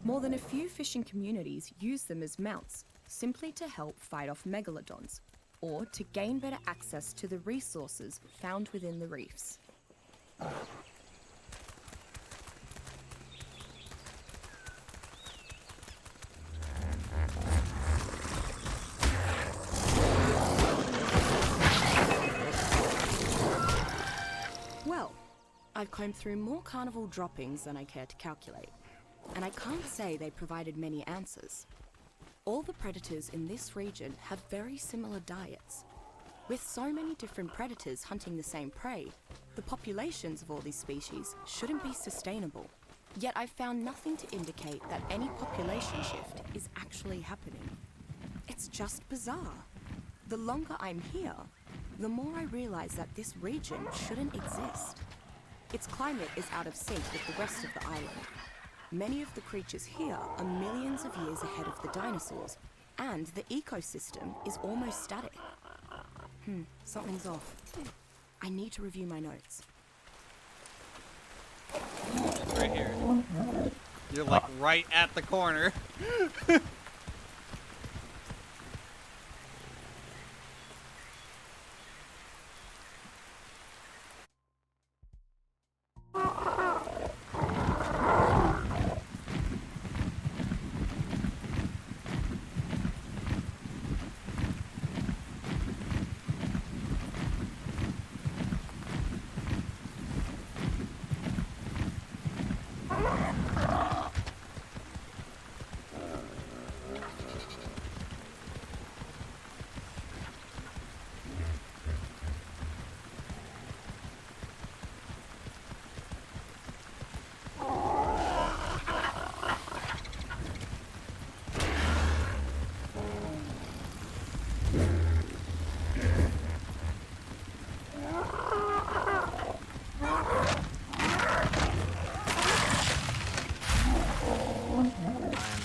More than a few fishing communities use them as mounts, simply to help fight off megalodons, or to gain better access to the resources found within the reefs. Well, I've combed through more carnival droppings than I care to calculate, and I can't say they provided many answers. All the predators in this region have very similar diets. With so many different predators hunting the same prey, the populations of all these species shouldn't be sustainable. Yet I've found nothing to indicate that any population shift is actually happening. It's just bizarre. The longer I'm here, the more I realize that this region shouldn't exist. Its climate is out of sync with the rest of the island. Many of the creatures here are millions of years ahead of the dinosaurs, and the ecosystem is almost static. Something's off. I need to review my notes. Right here. You're like right at the corner.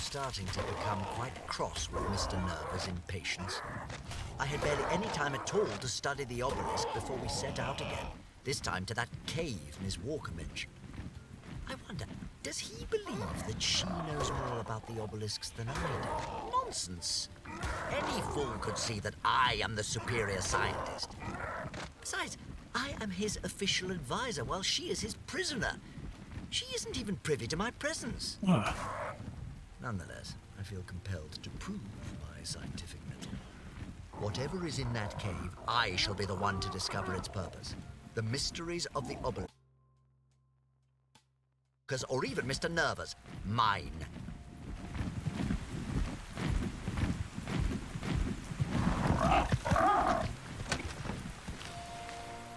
Starting to become quite cross with Mr. Nerva's impatience. I had barely any time at all to study the obelisk before we set out again, this time to that cave Miss Walker mentioned. I wonder, does he believe that she knows more about the obelisks than I do? Nonsense! Any fool could see that I am the superior scientist. Besides, I am his official advisor while she is his prisoner. She isn't even privy to my presence. Nonetheless, I feel compelled to prove my scientific mettle. Whatever is in that cave, I shall be the one to discover its purpose. The mysteries of the obelisk, or even Mr. Nerva's, mine.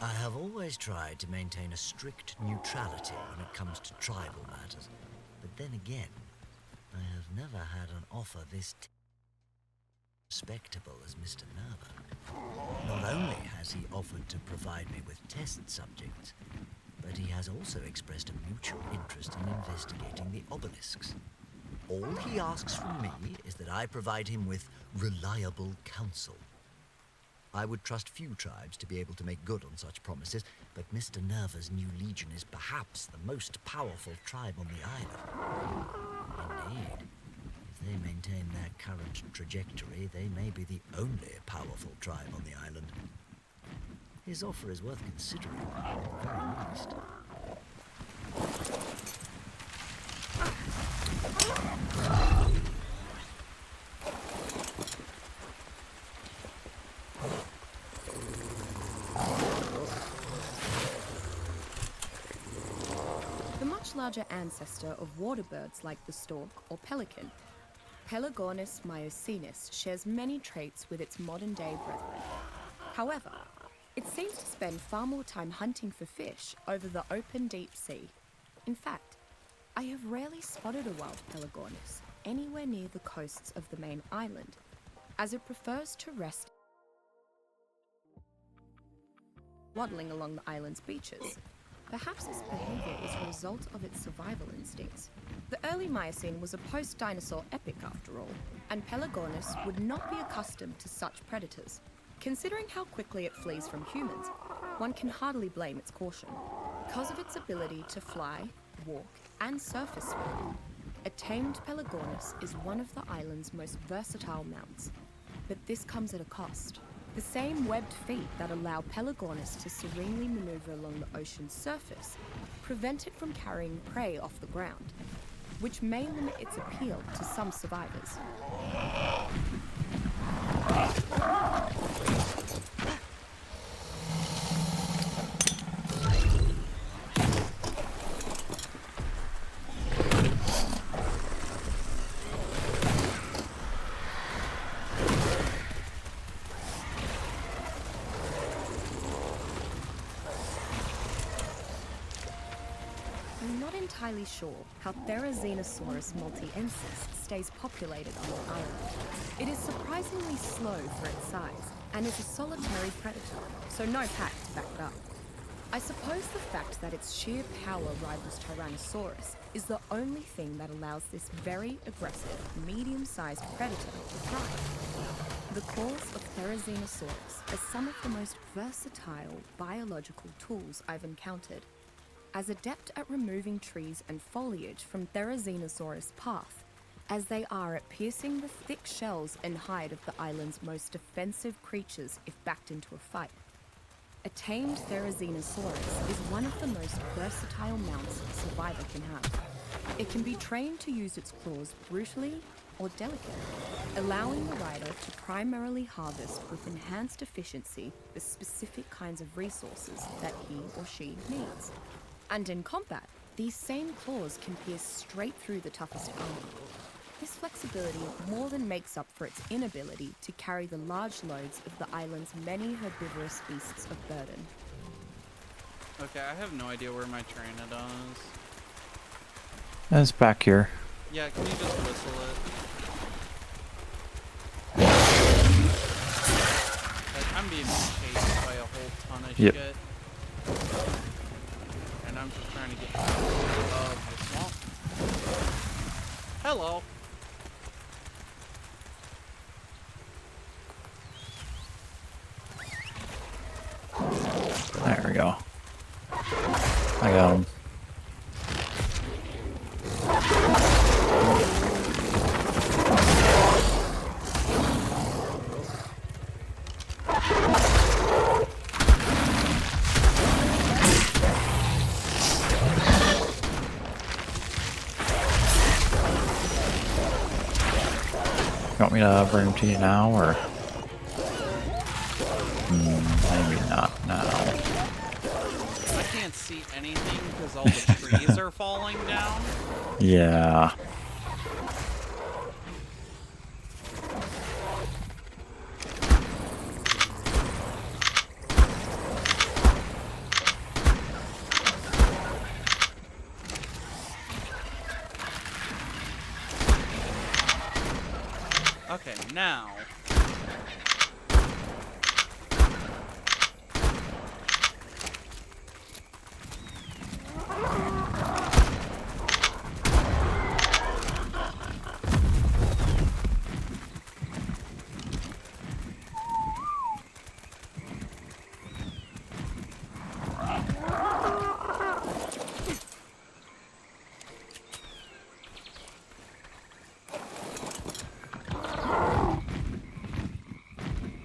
I have always tried to maintain a strict neutrality when it comes to tribal matters, but then again, I have never had an offer this respectable as Mr. Nerva. Not only has he offered to provide me with test subjects, but he has also expressed a mutual interest in investigating the obelisks. All he asks from me is that I provide him with reliable counsel. I would trust few tribes to be able to make good on such promises, but Mr. Nerva's new legion is perhaps the most powerful tribe on the island. Indeed, if they maintain their current trajectory, they may be the only powerful tribe on the island. His offer is worth considering, at the very least. The much larger ancestor of water birds like the stork or pelican, Pelagornis myocenis shares many traits with its modern-day brethren. However, it seems to spend far more time hunting for fish over the open deep sea. In fact, I have rarely spotted a wild Pelagornis anywhere near the coasts of the main island, as it prefers to rest waddling along the island's beaches. Perhaps its behavior is a result of its survival instincts. The early Miocene was a post-dinosaur epoch after all, and Pelagornis would not be accustomed to such predators. Considering how quickly it flees from humans, one can hardly blame its caution. Because of its ability to fly, walk, and surface swim, a tamed Pelagornis is one of the island's most versatile mounts. But this comes at a cost. The same webbed feet that allow Pelagornis to serenely maneuver along the ocean's surface prevent it from carrying prey off the ground, which may limit its appeal to some survivors. I'm not entirely sure how Therizinosaurus multiensis stays populated on the island. It is surprisingly slow for its size and is a solitary predator, so no pack to back it up. I suppose the fact that its sheer power rivals Tyrannosaurus is the only thing that allows this very aggressive, medium-sized predator to thrive. The claws of Therizinosaurus are some of the most versatile biological tools I've encountered. As adept at removing trees and foliage from Therizinosaurus' path, as they are at piercing the thick shells and hide of the island's most defensive creatures if backed into a fight. A tamed Therizinosaurus is one of the most versatile mounts a survivor can have. It can be trained to use its claws brutally or delicately, allowing the rider to primarily harvest with enhanced efficiency the specific kinds of resources that he or she needs. And in combat, these same claws can pierce straight through the toughest armor. This flexibility more than makes up for its inability to carry the large loads of the island's many herbivorous beasts of burden. Okay, I have no idea where my Pteranodon is. It's back here. Yeah, can you just whistle it? Like, I'm being chased by a whole ton of Yep. shit. And I'm just trying to get out of the swamp. Hello. There we go. I got him. You want me to bring him to you now, or? Maybe not now. I can't see anything because all the trees are falling down. Yeah. Okay, now.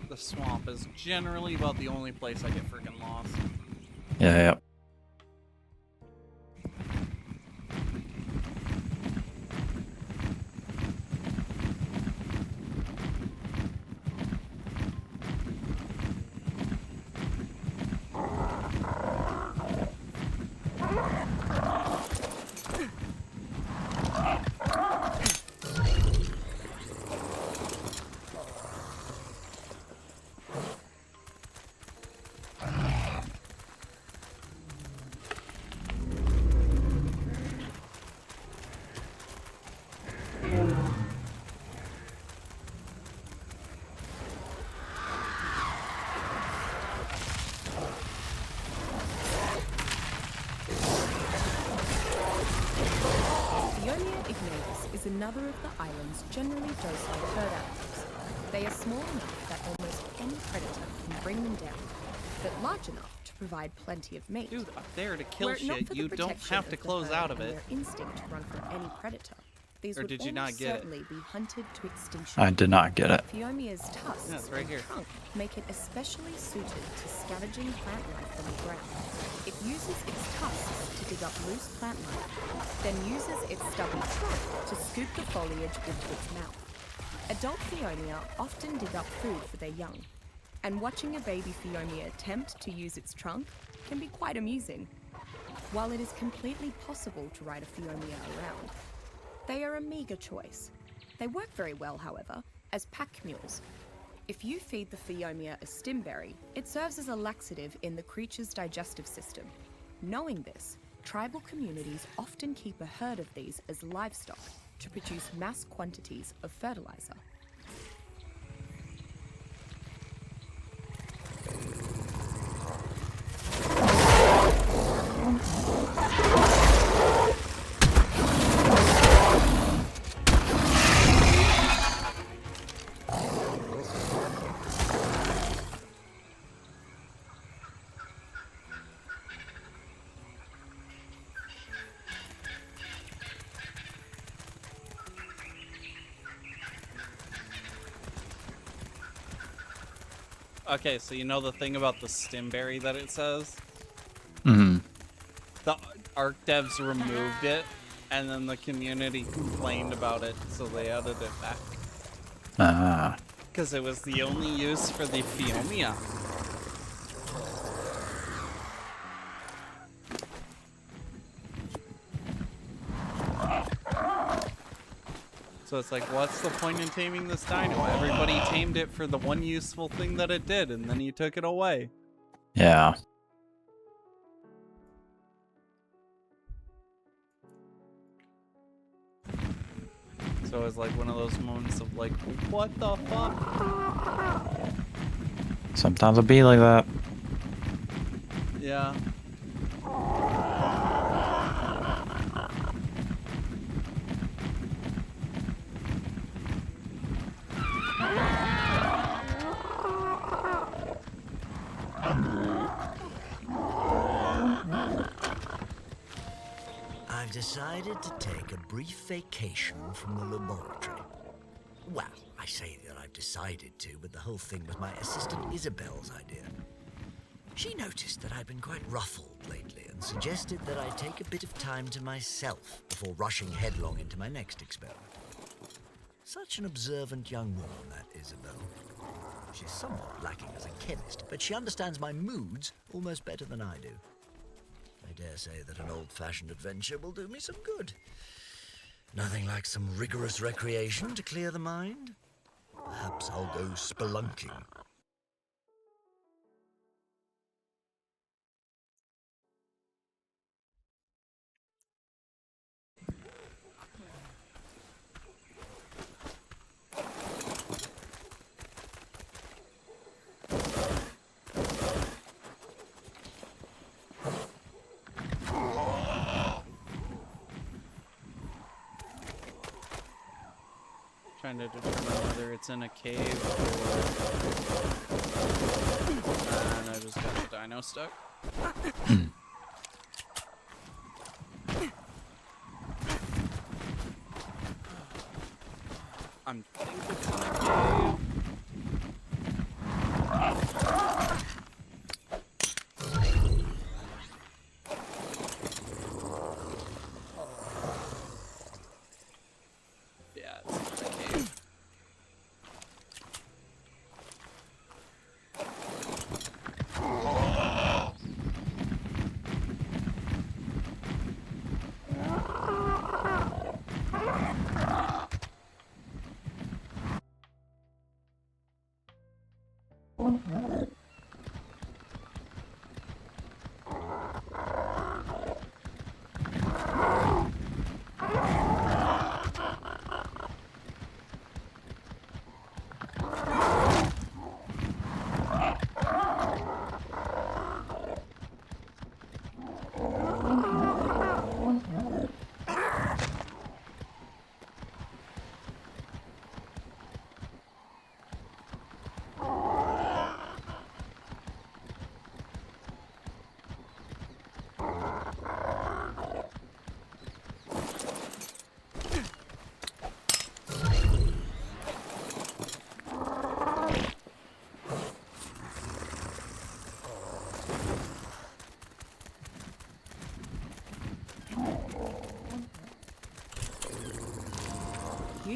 The swamp is generally about the only place I get freaking lost. Yeah. Another of the island's generally docile herd animals. They are small enough that almost any predator can bring them down, but large enough to provide plenty of meat. Dude, up there to kill Were it not shit, for the you don't protection have to the close herd out of and it. Their instinct to run from any predator, These Or would did you almost not get it? certainly be hunted to extinction. I did not get it. Phiomia's tusks Yeah, it's right and here. trunk make it especially suited to scavenging plant life from the ground. It uses its tusks to dig up loose plant life, then uses its stubby trunk to scoop the foliage into its mouth. Adult Phiomia often dig up food for their young, and watching a baby Phiomia attempt to use its trunk can be quite amusing. While it is completely possible to ride a Phiomia around, they are a meager choice. They work very well, however, as pack mules. If you feed the Phiomia a stimberry, it serves as a laxative in the creature's digestive system. Knowing this, tribal communities often keep a herd of these as livestock to produce mass quantities of fertilizer. Okay, so you know the thing about the stimberry that it says? Hmm. The Arc devs removed it, and then the community complained about it, so they added it back. Ah. Because it was the only use for the Phiomia. So it's like, what's the point in taming this dino? Everybody tamed it for the one useful thing that it did, and then you took it away. Yeah. So it's like one of those moments of like, what the fuck? Sometimes it'll be like that. Yeah. I've decided to take a brief vacation from the laboratory. Well, I say that I've decided to, but the whole thing was my assistant Isabel's idea. She noticed that I'd been quite ruffled lately and suggested that I take a bit of time to myself before rushing headlong into my next experiment. Such an observant young woman, that Isabel. She's somewhat lacking as a chemist, but she understands my moods almost better than I do. I dare say that an old-fashioned adventure will do me some good. Nothing like some rigorous recreation to clear the mind. Perhaps I'll go spelunking. Trying to determine whether it's in a cave or... And I just got the dino stuck. I'm thinking it's in a cave. Yeah, it's in a cave.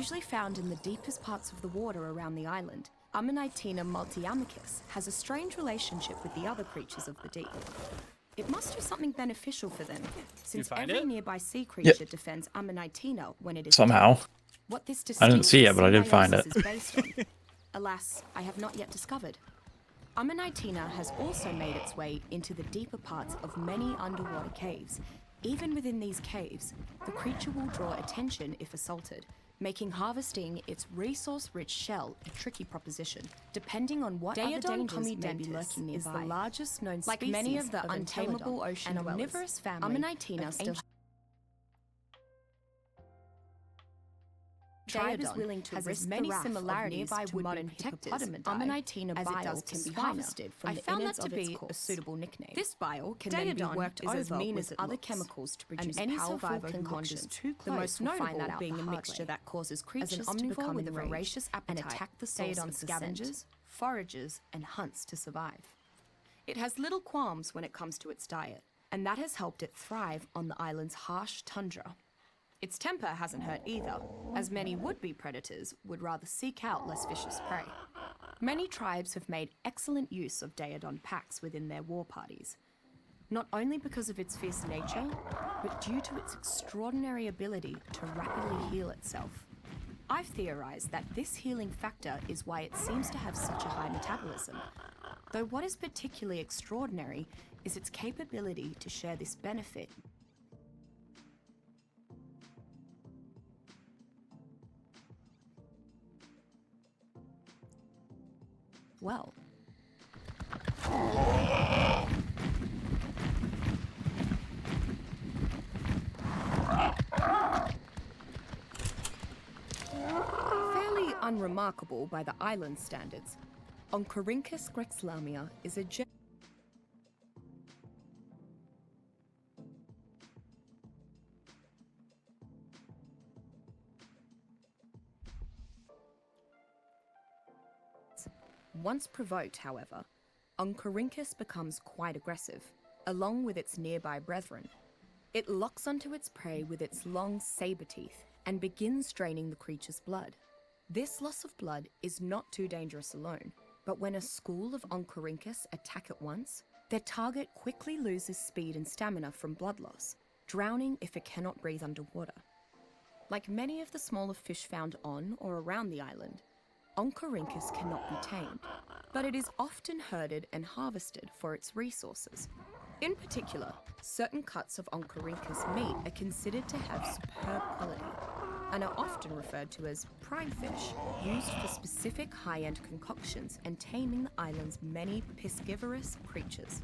Usually found in the deepest parts of the water around the island, Ammonitena multiamicus has a strange relationship with the other creatures of the deep. It must do something beneficial for them, since find every it? nearby sea creature defends Ammonitena when it is Somehow. dead. What this I didn't see it, distinct but I did find symbiosis it. is based on, alas, I have not yet discovered. Ammonitena has also made its way into the deeper parts of many underwater caves. Even within these caves, the creature will draw attention if assaulted, making harvesting its resource-rich shell a tricky proposition, depending on what other dangers may be lurking nearby. Is the largest known Like species many of the untamable ocean and dwellers. omnivorous family Ammonitena still tribe is willing to has risk as many the wrath of similarities nearby to would-be modern protectors. hippopotamidi Ammonitena as it bile does can be spina. harvested from I the found innards that to of its be a corpse. suitable nickname. This bile can then be Daedon worked is over as mean with as it other looks, chemicals to and produce any powerful survivor who concoctions. wanders too The most close will find notable that out being the a hard mixture way. that causes As creatures an to omnivore become with a enraged voracious and appetite, attack the source Daedon of the scent. scavengers, Forages, and hunts to survive. It has little qualms when it comes to its diet, and that has helped it thrive on the island's harsh tundra. Its temper hasn't hurt either, as many would-be predators would rather seek out less vicious prey. Many tribes have made excellent use of Daedon packs within their war parties, not only because of its fierce nature, but due to its extraordinary ability to rapidly heal itself. I've theorized that this healing factor is why it seems to have such a high metabolism, though what is particularly extraordinary is its capability to share this benefit. Well. Fairly unremarkable by the island standards, Oncorhynchus grexlamia is a Once provoked, however, Oncorhynchus becomes quite aggressive, along with its nearby brethren. It locks onto its prey with its long saber teeth and begins draining the creature's blood. This loss of blood is not too dangerous alone, but when a school of Oncorhynchus attack at once, their target quickly loses speed and stamina from blood loss, drowning if it cannot breathe underwater. Like many of the smaller fish found on or around the island, Oncorhynchus cannot be tamed, but it is often herded and harvested for its resources. In particular, certain cuts of Oncorhynchus meat are considered to have superb quality and are often referred to as prime fish, used for specific high-end concoctions and taming the island's many piscivorous creatures.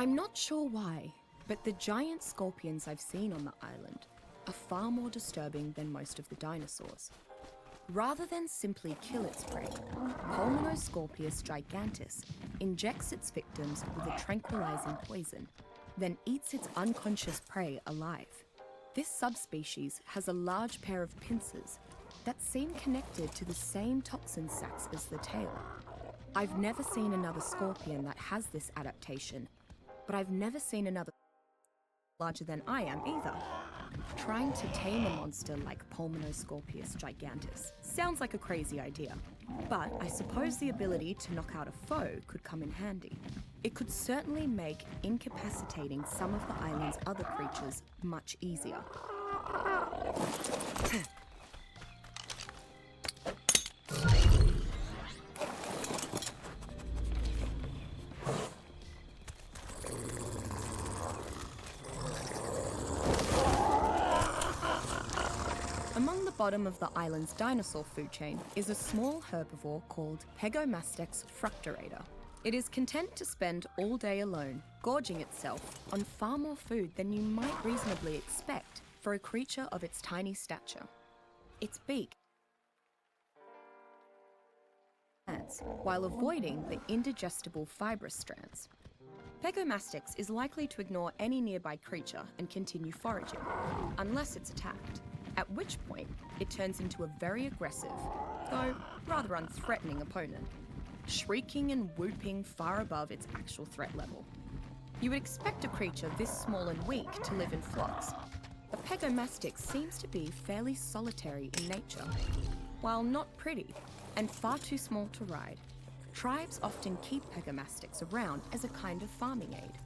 I'm not sure why, but the giant scorpions I've seen on the island are far more disturbing than most of the dinosaurs. Rather than simply kill its prey, Pulmonoscorpius gigantus injects its victims with a tranquilizing poison, then eats its unconscious prey alive. This subspecies has a large pair of pincers that seem connected to the same toxin sacs as the tail. I've never seen another scorpion that has this adaptation, but I've never seen another larger than I am either. Trying to tame a monster like Pulmonoscorpius gigantus sounds like a crazy idea, but I suppose the ability to knock out a foe could come in handy. It could certainly make incapacitating some of the island's other creatures much easier. bottom of the island's dinosaur food chain is a small herbivore called Pegomastex fructurator. It is content to spend all day alone, gorging itself on far more food than you might reasonably expect for a creature of its tiny stature. Its beak while avoiding the indigestible fibrous strands. Pegomastex is likely to ignore any nearby creature and continue foraging, unless it's attacked, at which point it turns into a very aggressive, though rather unthreatening opponent, shrieking and whooping far above its actual threat level. You would expect a creature this small and weak to live in flocks, but Pegomastex seems to be fairly solitary in nature. While not pretty and far too small to ride, tribes often keep Pegomastex around as a kind of farming aid.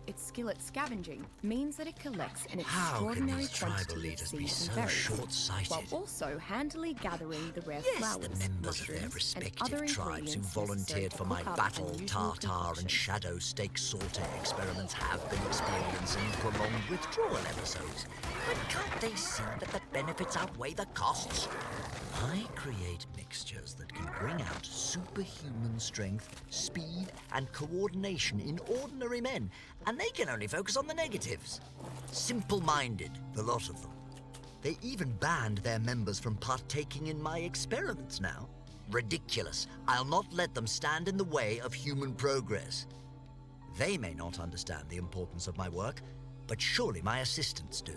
Its skill at scavenging means that it collects an extraordinary quantity of seeds and berries, while also handily gathering the rare flowers, the members of their mushrooms, and respective other tribes who ingredients volunteered for my necessary to cook up battle, unusual tartar, and concoctions. shadow steak saute experiments have been experiencing prolonged withdrawal episodes. But can't they see that the benefits outweigh the costs? I create mixtures that can bring out superhuman strength, speed, and coordination in ordinary men, and they can only focus on the negatives. Simple-minded, the lot of them. They even banned their members from partaking in my experiments now. Ridiculous. I'll not let them stand in the way of human progress. They may not understand the importance of my work, but surely my assistants do.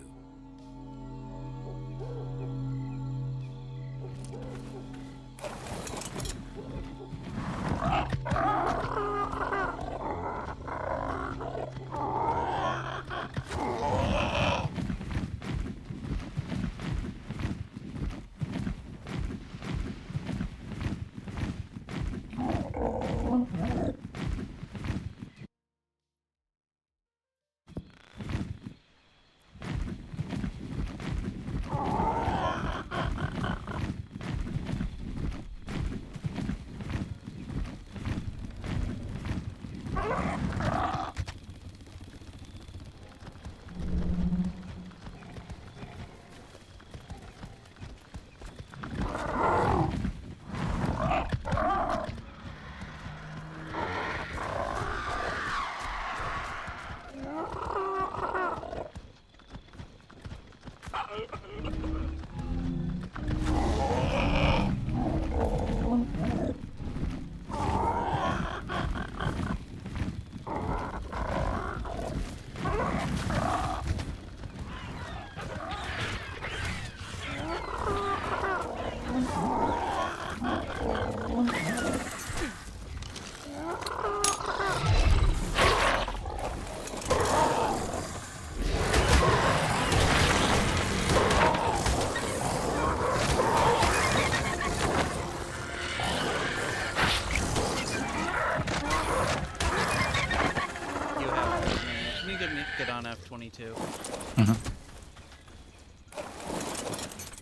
Get on F-22.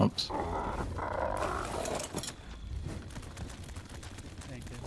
Oops. Thank you.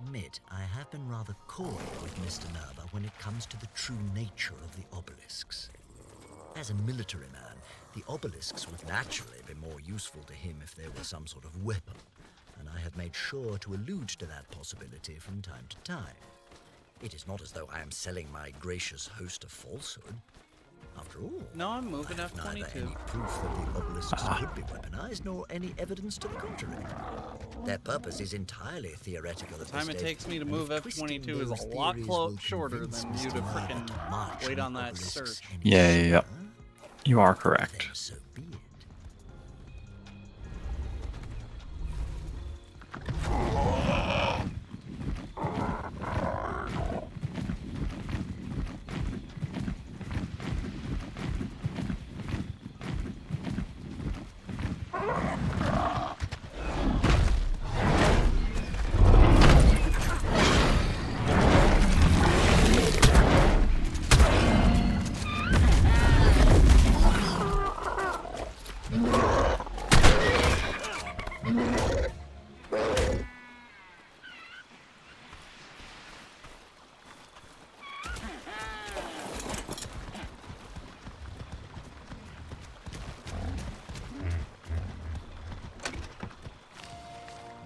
Admit I have been rather coy with Mr. Nerva when it comes to the true nature of the obelisks. As a military man, the obelisks would naturally be more useful to him if they were some sort of weapon, and I have made sure to allude to that possibility from time to time. It is not as though I am selling my gracious host a falsehood. After all, No, I'm moving I have neither F-22. any proof that the obelisks could be weaponized, nor any evidence to the contrary. Their purpose is entirely theoretical. The time it takes me to move F-22 is a lot shorter than you to frickin' wait on that search. Yeah. You are correct. Then so be it.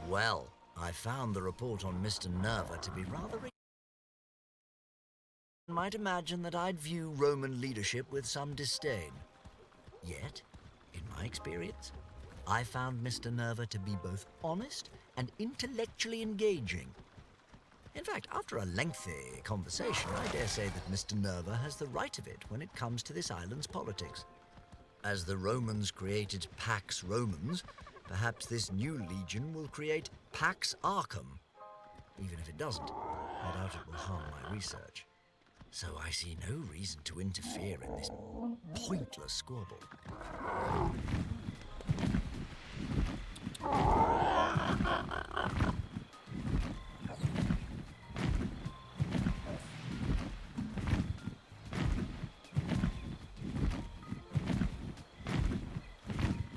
Well, I found the report on Mr. Nerva to be rather... might imagine that I'd view Roman leadership with some disdain. Yet, in my experience, I found Mr. Nerva to be both honest and intellectually engaging. In fact, after a lengthy conversation, I dare say that Mr. Nerva has the right of it when it comes to this island's politics. As the Romans created Pax Romans, perhaps this new legion will create Pax Arkham. Even if it doesn't, I doubt it will harm my research. So I see no reason to interfere in this pointless squabble.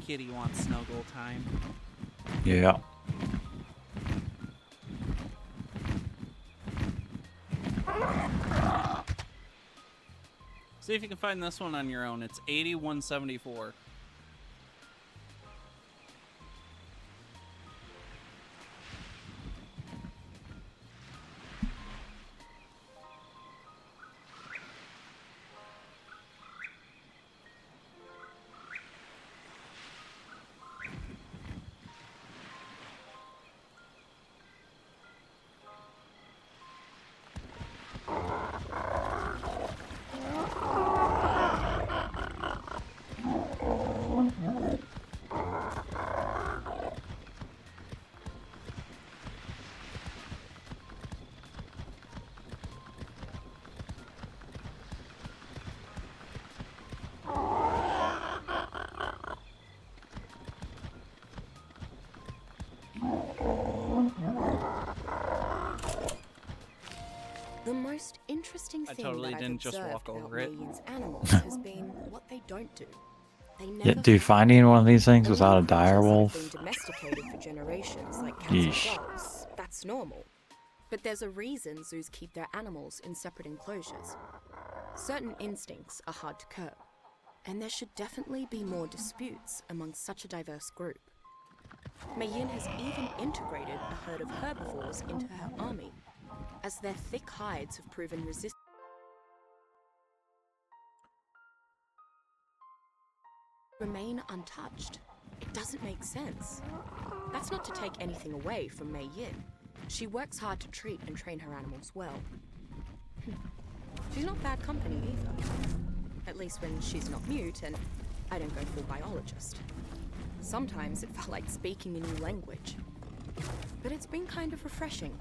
Kitty wants snuggle time. Yeah. See if you can find this one on your own. It's 8174. The most interesting I thing totally that I've didn't just observed walk about over it. Malian's animals has been what they don't do. They never Yeah, dude, finding one of these things fight. without a Among creatures dire that have wolf. been domesticated for generations, like cats Yeesh. and dogs. That's normal. But there's a reason zoos keep their animals in separate enclosures. Certain instincts are hard to curb, and there should definitely be more disputes among such a diverse group. Mayin has even integrated a herd of herbivores into her army, as their thick hides have proven resistant. Remain untouched. It doesn't make sense. That's not to take anything away from Mei Yin. She works hard to treat and train her animals well. She's not bad company either. At least when she's not mute and I don't go full biologist. Sometimes it felt like speaking a new language. But it's been kind of refreshing.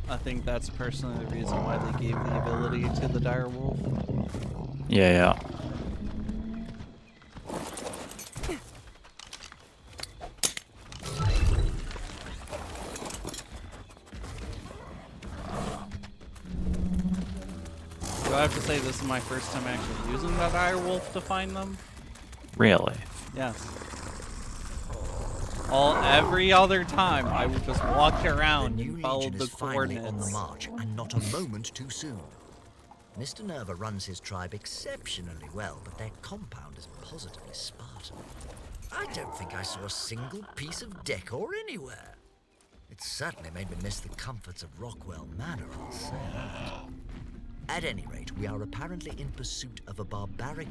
I think that's personally the reason why they gave the ability to the dire wolf. Yeah. Do I have to say this is my first time actually using the dire wolf to find them? Really? Yes. Every other time, I would just walk around The new and follow legion the is finally on the coordinates. march, and not a moment too soon. Mr. Nerva runs his tribe exceptionally well, but their compound is positively Spartan. I don't think I saw a single piece of decor anywhere. It certainly made me miss the comforts of Rockwell Manor, I'll say that. At any rate, we are apparently in pursuit of a barbaric...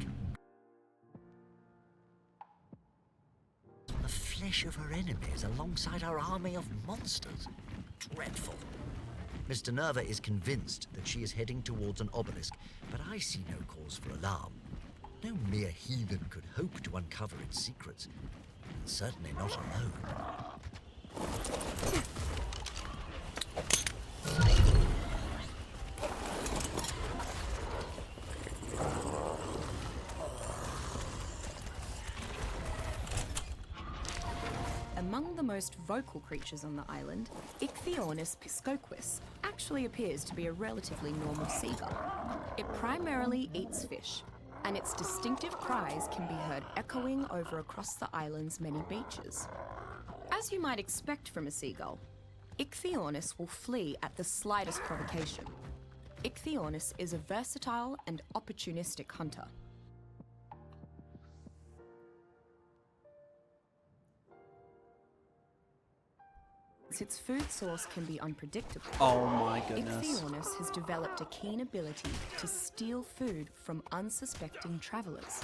the flesh of her enemies alongside her army of monsters. Dreadful. Mr. Nerva is convinced that she is heading towards an obelisk, but I see no cause for alarm. No mere heathen could hope to uncover its secrets, and certainly not alone. most vocal creatures on the island, Ichthyornis piscoquis actually appears to be a relatively normal seagull. It primarily eats fish, and its distinctive cries can be heard echoing over across the island's many beaches. As you might expect from a seagull, Ichthyornis will flee at the slightest provocation. Ichthyornis is a versatile and opportunistic hunter. Its food source can be unpredictable. Oh my goodness. Ichthyornis has developed a keen ability to steal food from unsuspecting travelers.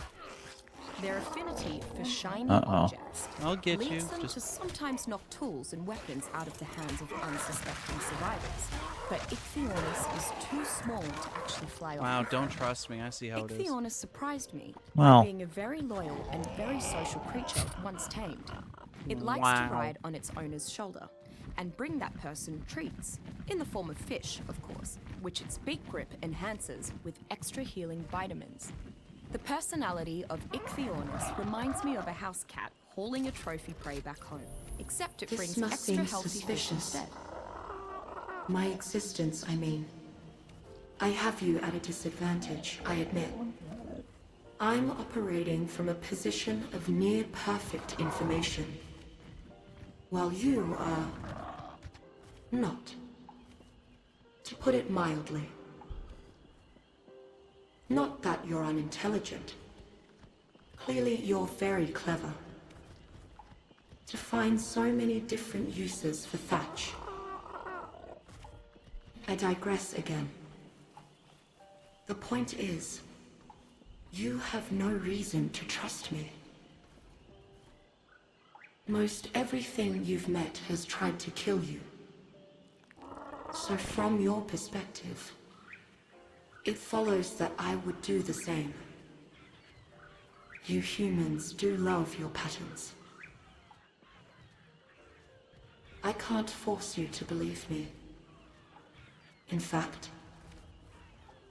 Their affinity for shiny objects I'll get leads you. them Just to sometimes knock tools and weapons out of the hands of unsuspecting survivors. But Ichthyornis is too small to actually fly off. wow, don't trust me. I see how it is. Ichthyornis surprised me Well. by being a very loyal and very social creature once tamed. It likes Wow. to ride on its owner's shoulder and bring that person treats, in the form of fish, of course, which its beak grip enhances with extra healing vitamins. The personality of Ichthyornis reminds me of a house cat hauling a trophy prey back home, except it This brings must extra seem healthy fish suspicious. instead. My existence, I mean. I have you at a disadvantage, I admit. I'm operating from a position of near perfect information, while you are not. To put it mildly. Not that you're unintelligent. Clearly, you're very clever. To find so many different uses for thatch. I digress again. The point is, you have no reason to trust me. Most everything you've met has tried to kill you. So from your perspective, it follows that I would do the same. You humans do love your patterns. I can't force you to believe me. In fact,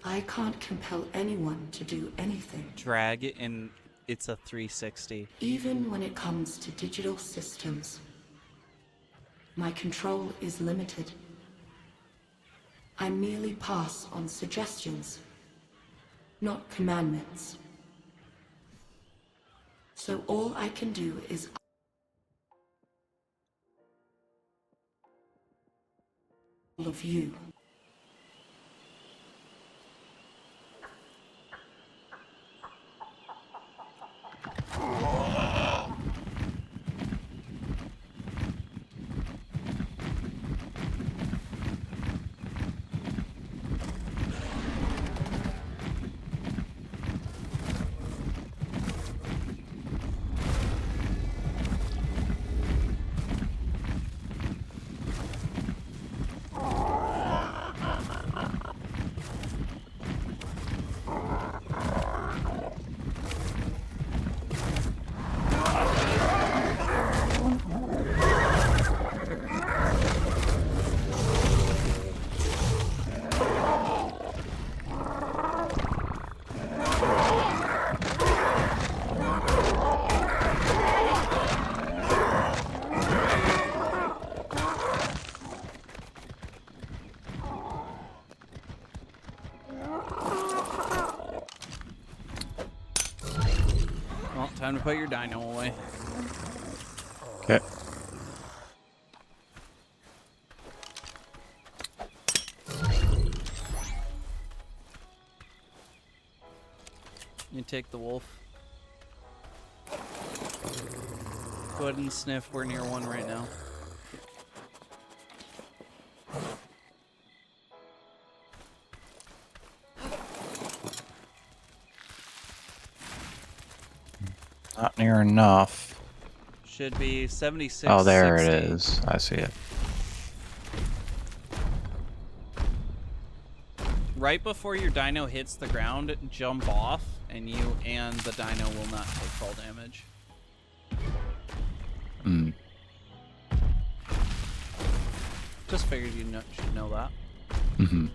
I can't compel anyone to do anything. Drag it and it's a 360. Even when it comes to digital systems, my control is limited. I merely pass on suggestions, not commandments. So all I can do is all of you. Well, time to put your dino away. Okay. You take the wolf. Go ahead and sniff. We're near one right now. Not near enough. Should be 76. Oh, there 60. it is. I see it. Right before your dino hits the ground, jump off, and you and the dino will not take fall damage. Hmm. Just figured you should know that. Mm-hmm.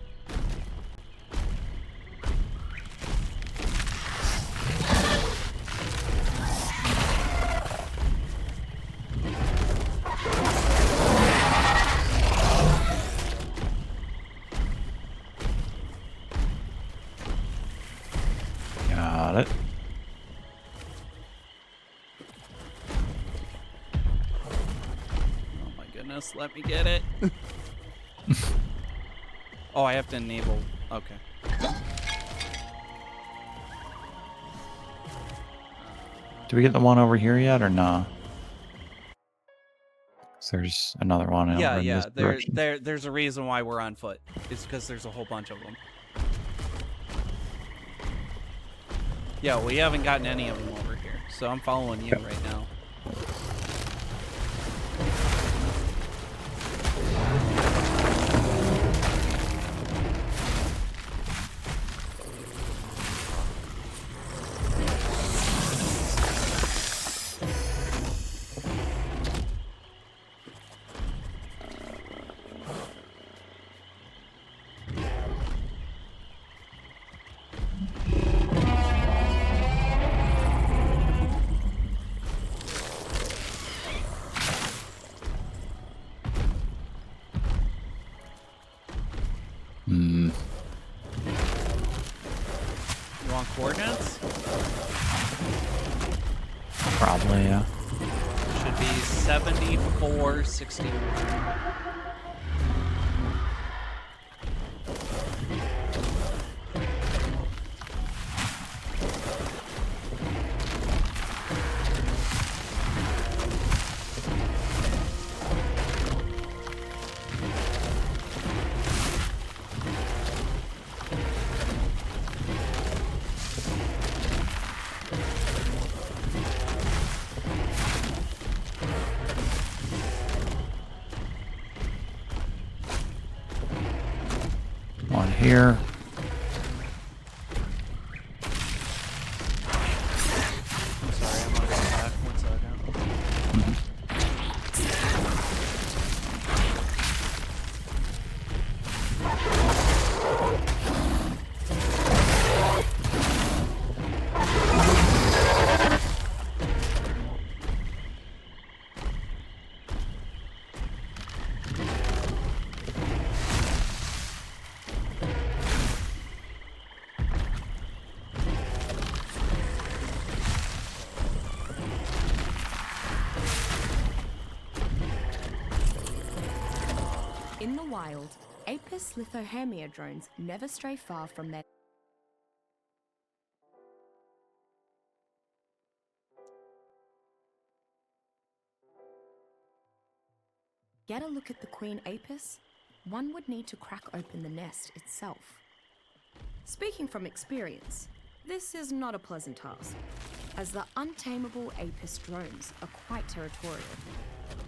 promise. Let me get it. Oh, I have to enable. Okay. Do we get the one over here yet or nah? 'Cause there's another one over in this direction. There's a reason why we're on foot. It's because there's a whole bunch of them. Yeah, we haven't gotten any of them over here, so I'm following you right now. Hmm. You want coordinates? Probably, yeah. Should be 7461. One here. Sorry, I'm gonna go back 1 second. In the wild, Apis lithohermia drones never stray far from their Get a look at the queen apis? One would need to crack open the nest itself. Speaking from experience, this is not a pleasant task, as the untamable apis drones are quite territorial.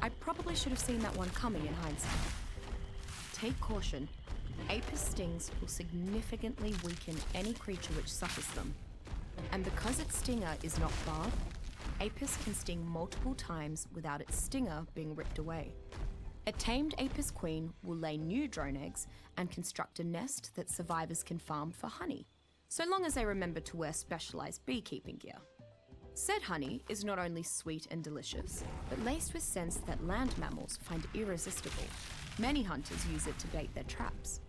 I probably should have seen that one coming in hindsight. Take caution. Apis stings will significantly weaken any creature which suffers them. And because its stinger is not barbed, Apis can sting multiple times without its stinger being ripped away. A tamed Apis queen will lay new drone eggs and construct a nest that survivors can farm for honey, so long as they remember to wear specialized beekeeping gear. Said honey is not only sweet and delicious, but laced with scents that land mammals find irresistible. Many hunters use it to bait their traps.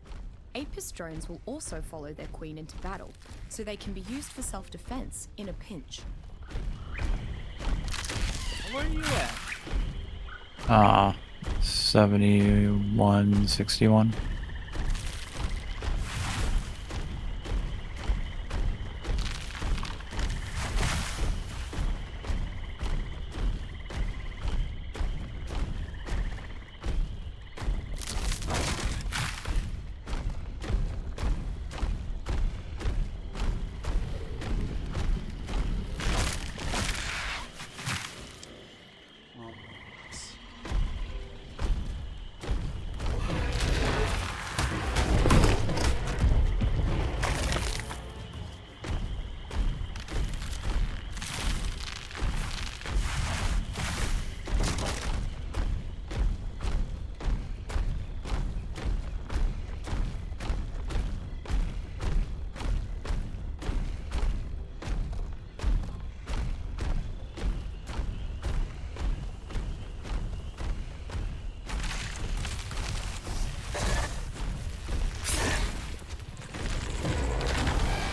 Apis drones will also follow their queen into battle, so they can be used for self-defense in a pinch. Where are you at? 7161.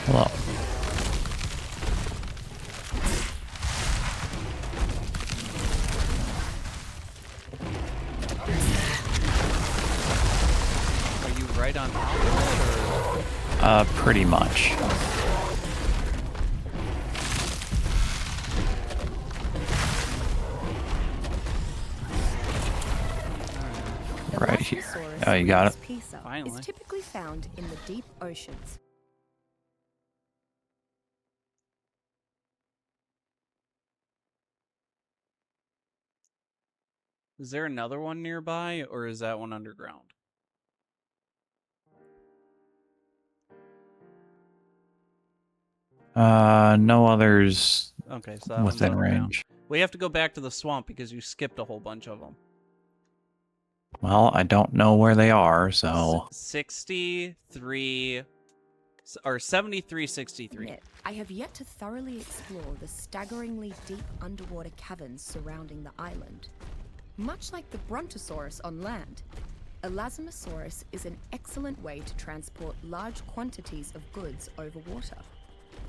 Hello. right on top of it, or? Pretty much. Right here. Elasmosaurus Oh, you got it? pisa Finally. is typically found in the deep oceans. Is there another one nearby, or is that one underground? No others Okay, so that one's within underground. range. We have to go back to the swamp because you skipped a whole bunch of them. Well, I don't know where they are, so 63 or 7363. Admit, I have yet to thoroughly explore the staggeringly deep underwater caverns surrounding the island. Much like the Brontosaurus on land, Elasmosaurus is an excellent way to transport large quantities of goods over water.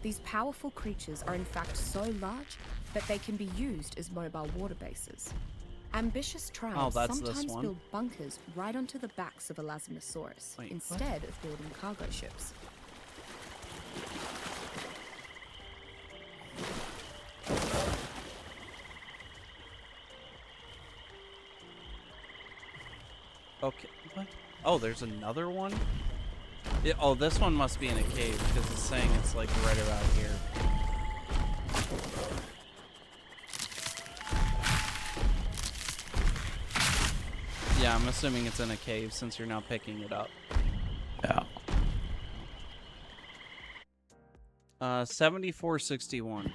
These powerful creatures are in fact so large that they can be used as mobile water bases. Ambitious tribes that's this sometimes one. build bunkers right onto the backs of Elasmosaurus Wait, what? instead of building cargo ships. Okay, what? Oh, there's another one? Oh, this one must be in a cave because it's saying it's like right about here. Yeah, I'm assuming it's in a cave since you're now picking it up. yeah. 7461.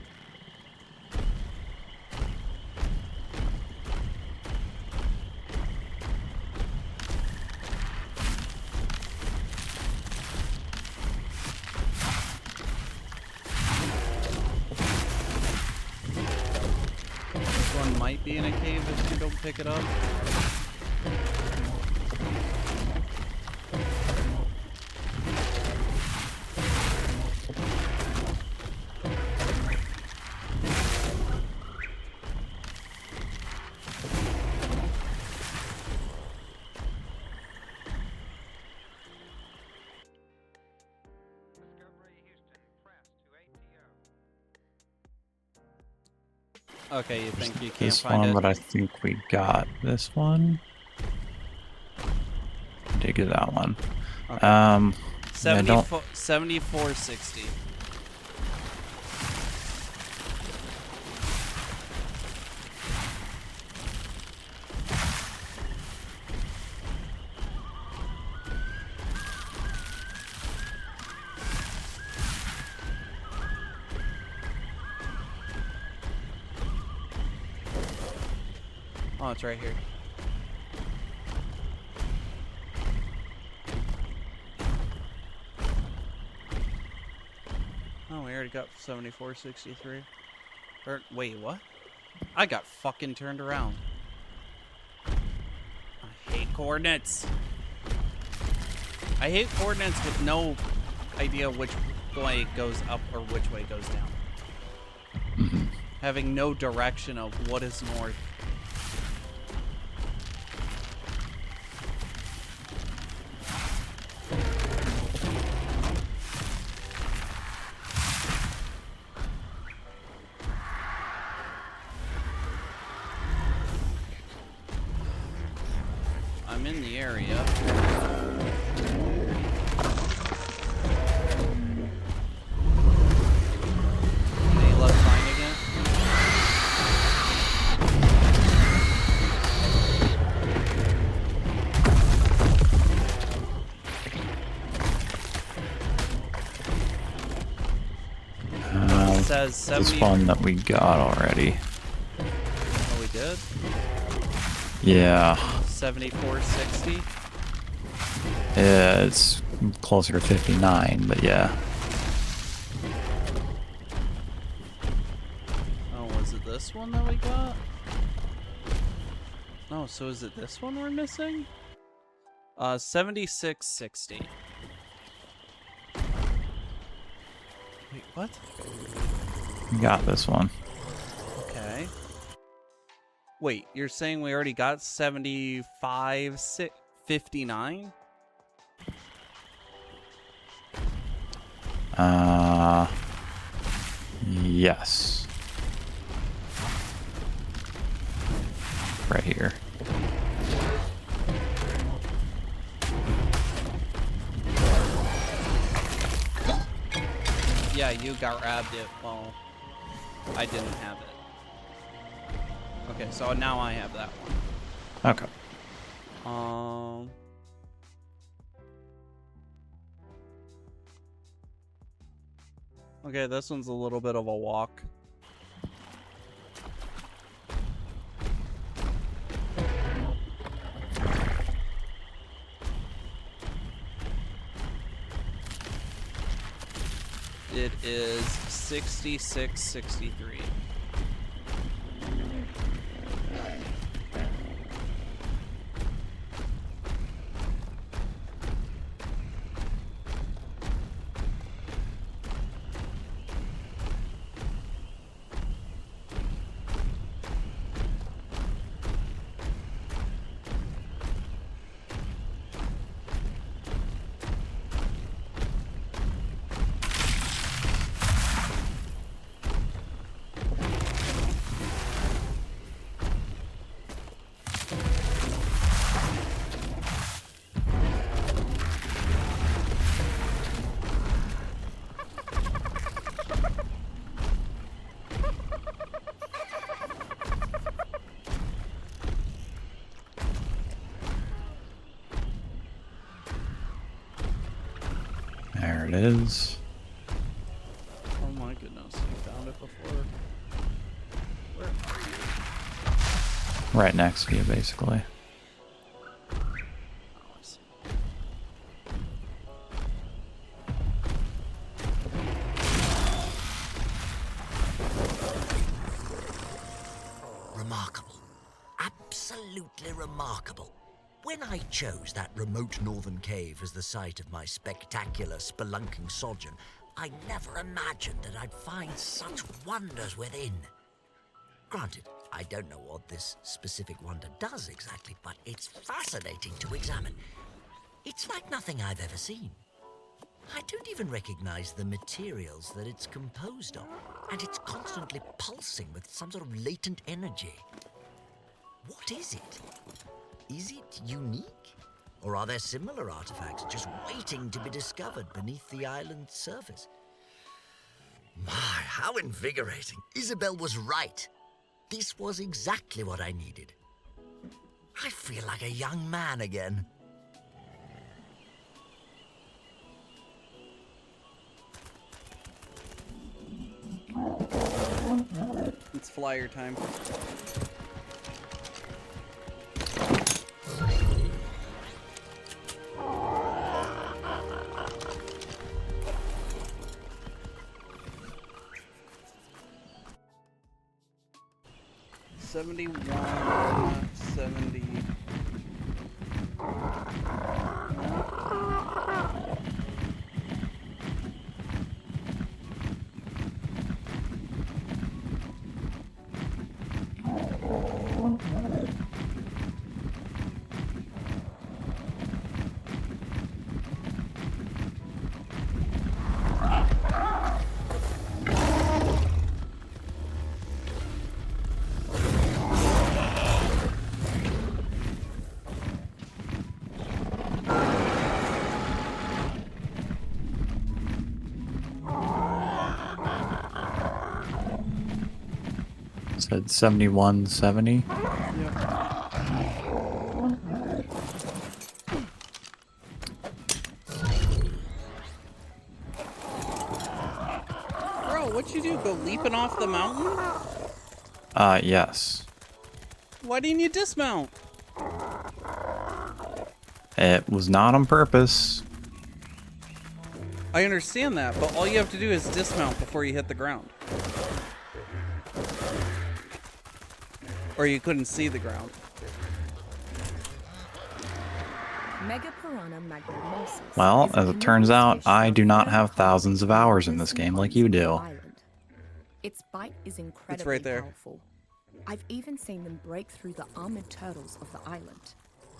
This one might be in a cave if you don't pick it up. Okay, you think you can't This find one, it? but I think we got this one. Did get that one. Okay. I 7460. Oh, it's right here. Oh, we already got 7463. Or, wait, what? I got fucking turned around. I hate coordinates. I hate coordinates with no idea which way goes up or which way goes down. Having no direction of what is north. I'm in the area. Any luck finding it? It says this 70. one that we got already. Oh, we did? Yeah. 7460. It's closer to 59, but yeah. Oh, was it this one that we got? No, so is it this one we're missing? 7660. Wait, what? We got this one. Okay. Wait, you're saying we already got 75, 59? Yes. Right here. Yeah, you grabbed it. Well, I didn't have it. Okay, so now I have that one. Okay. Okay, this one's a little bit of a walk. It is 66.63. There it is. Oh my goodness, you found it before. Where are you? Right next to you, basically. Oh, I see. Remarkable. Absolutely remarkable. When I chose that remote northern cave as the site of my spectacular spelunking sojourn, I never imagined that I'd find such wonders within. Granted, I don't know what this specific wonder does exactly, but it's fascinating to examine. It's like nothing I've ever seen. I don't even recognize the materials that it's composed of, and it's constantly pulsing with some sort of latent energy. What is it? Is it unique? Or are there similar artifacts just waiting to be discovered beneath the island's surface? My, how invigorating. Isabel was right. This was exactly what I needed. I feel like a young man again. It's flyer time. $71, 70. Said 71.70. Bro, what'd you do? Go leaping off the mountain? Yes. Why didn't you dismount? It was not on purpose. I understand that, but all you have to do is dismount before you hit the ground. Or you couldn't see the ground. Megapiranha magnamosus Well, is a as it turns carnivorous out, fish I found do not further have from thousands of the hours in rivers this and game like ponds you of the do. island. Its bite is incredibly right there. powerful. I've even seen them break through the armored turtles of the island.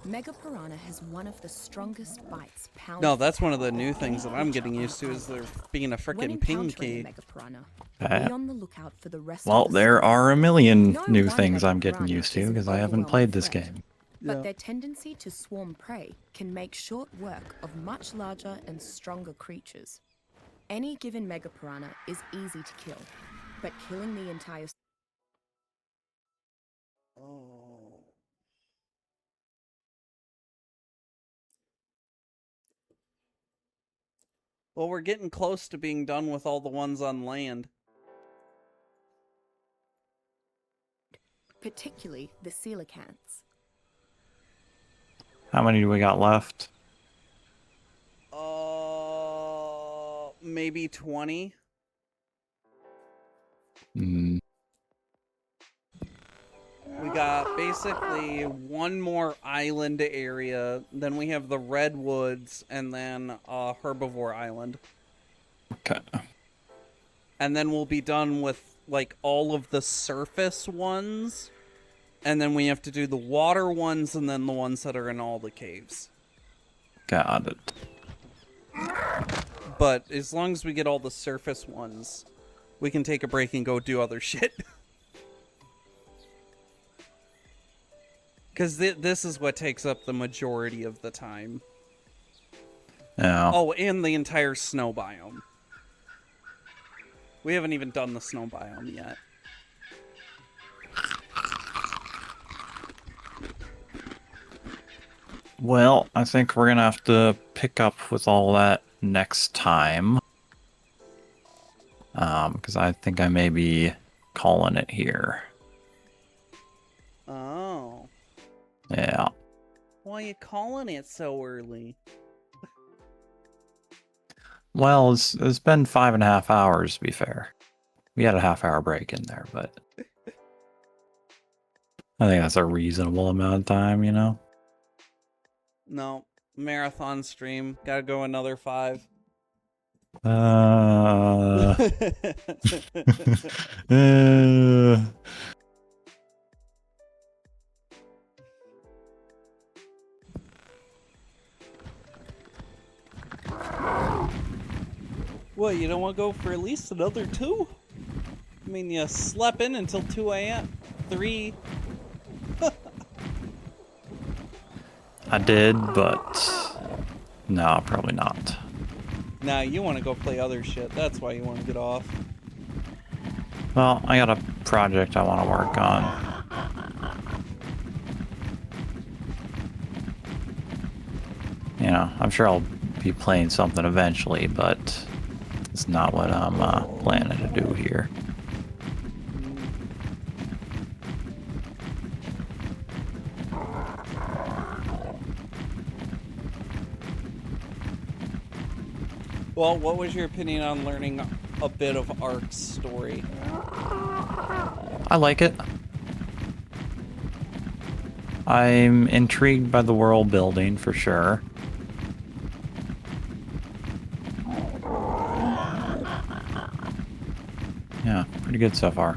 Mega Piranha has one of the strongest bites pound. No, for that's one of the pound new of things any that I'm creature getting on used the to is there island. being a When frickin' encountering a pinky. Mega Piranha, Okay. be on the lookout for the rest Well, of the there squad. are a million No new one things Mega I'm getting Piranha used to is an because I haven't overwhelming played this threat, game. But their tendency to swarm prey can make short work of much larger and stronger creatures. Any given Mega Piranha is easy to kill, but killing the entire Oh. Well, we're getting close to being done with all the ones on land. particularly the coelacanths. How many do we got left? Maybe 20. Hmm. We got basically one more island area, then we have the redwoods, and then herbivore island. Okay. And then we'll be done with like all of the surface ones, and then we have to do the water ones and then the ones that are in all the caves. Got it. But as long as we get all the surface ones, we can take a break and go do other shit. Because this is what takes up the majority of the time. Yeah. Oh, and the entire snow biome. We haven't even done the snow biome yet. Well, I think we're gonna have to pick up with all that next time. Because I think I may be calling it here. Oh. Yeah. Why are you calling it so early? Well, it's been 5.5 hours, to be fair. We had a half-hour break in there, but I think that's a reasonable amount of time, you know? No. Marathon stream. Gotta go another 5. Uh, What, you don't want to go for at least another 2? I mean, you slept in until 2 a.m. 3. I did, but no, probably not. Nah, you want to go play other shit. That's why you want to get off. Well, I got a project I want to work on. You know, I'm sure I'll be playing something eventually, but it's not what I'm planning to do here. Well, what was your opinion on learning a bit of Ark's story? I like it. I'm intrigued by the world building for sure. Yeah, pretty good so far.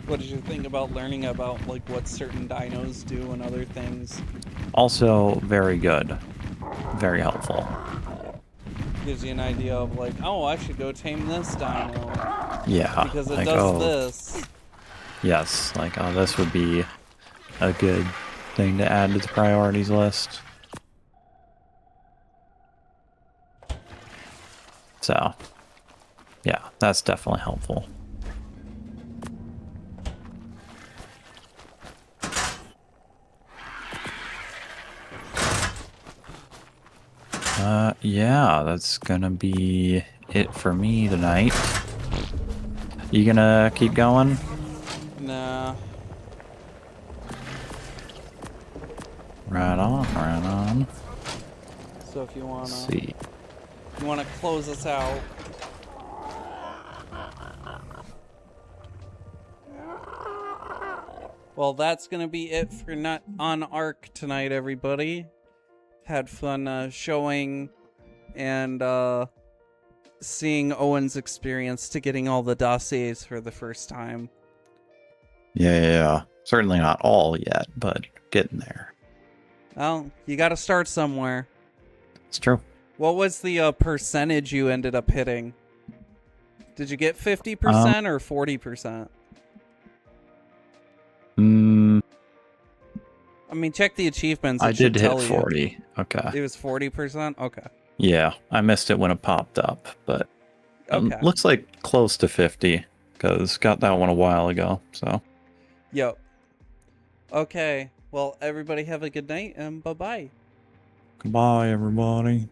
What did you think about learning about like what certain dinos do and other things? Also very good. Very helpful. Gives you an idea of like, oh, I should go tame this dino Yeah. because it like, does oh, this. Yes, like, oh, this would be a good thing to add to the priorities list. So, yeah, that's definitely helpful. Yeah, that's gonna be it for me tonight. You gonna keep going? Nah. Right on, right on. So if you Let's wanna, see. close us out. Well, that's gonna be it for Not on Arc tonight, everybody. Had fun showing and seeing Owen's experience to getting all the dossiers for the first time. Yeah. Certainly not all yet, but getting there. Well, you got to start somewhere. It's true. What was the percentage you ended up hitting? Did you get 50% or 40%? I mean, check the achievements. I It should did hit tell you. 40. Okay. It was 40%? Okay. Yeah, I missed it when it popped up, but Okay. looks like close to 50 because got that one a while ago. So, Yep. Okay. Well, everybody have a good night and bye-bye. goodbye, everybody.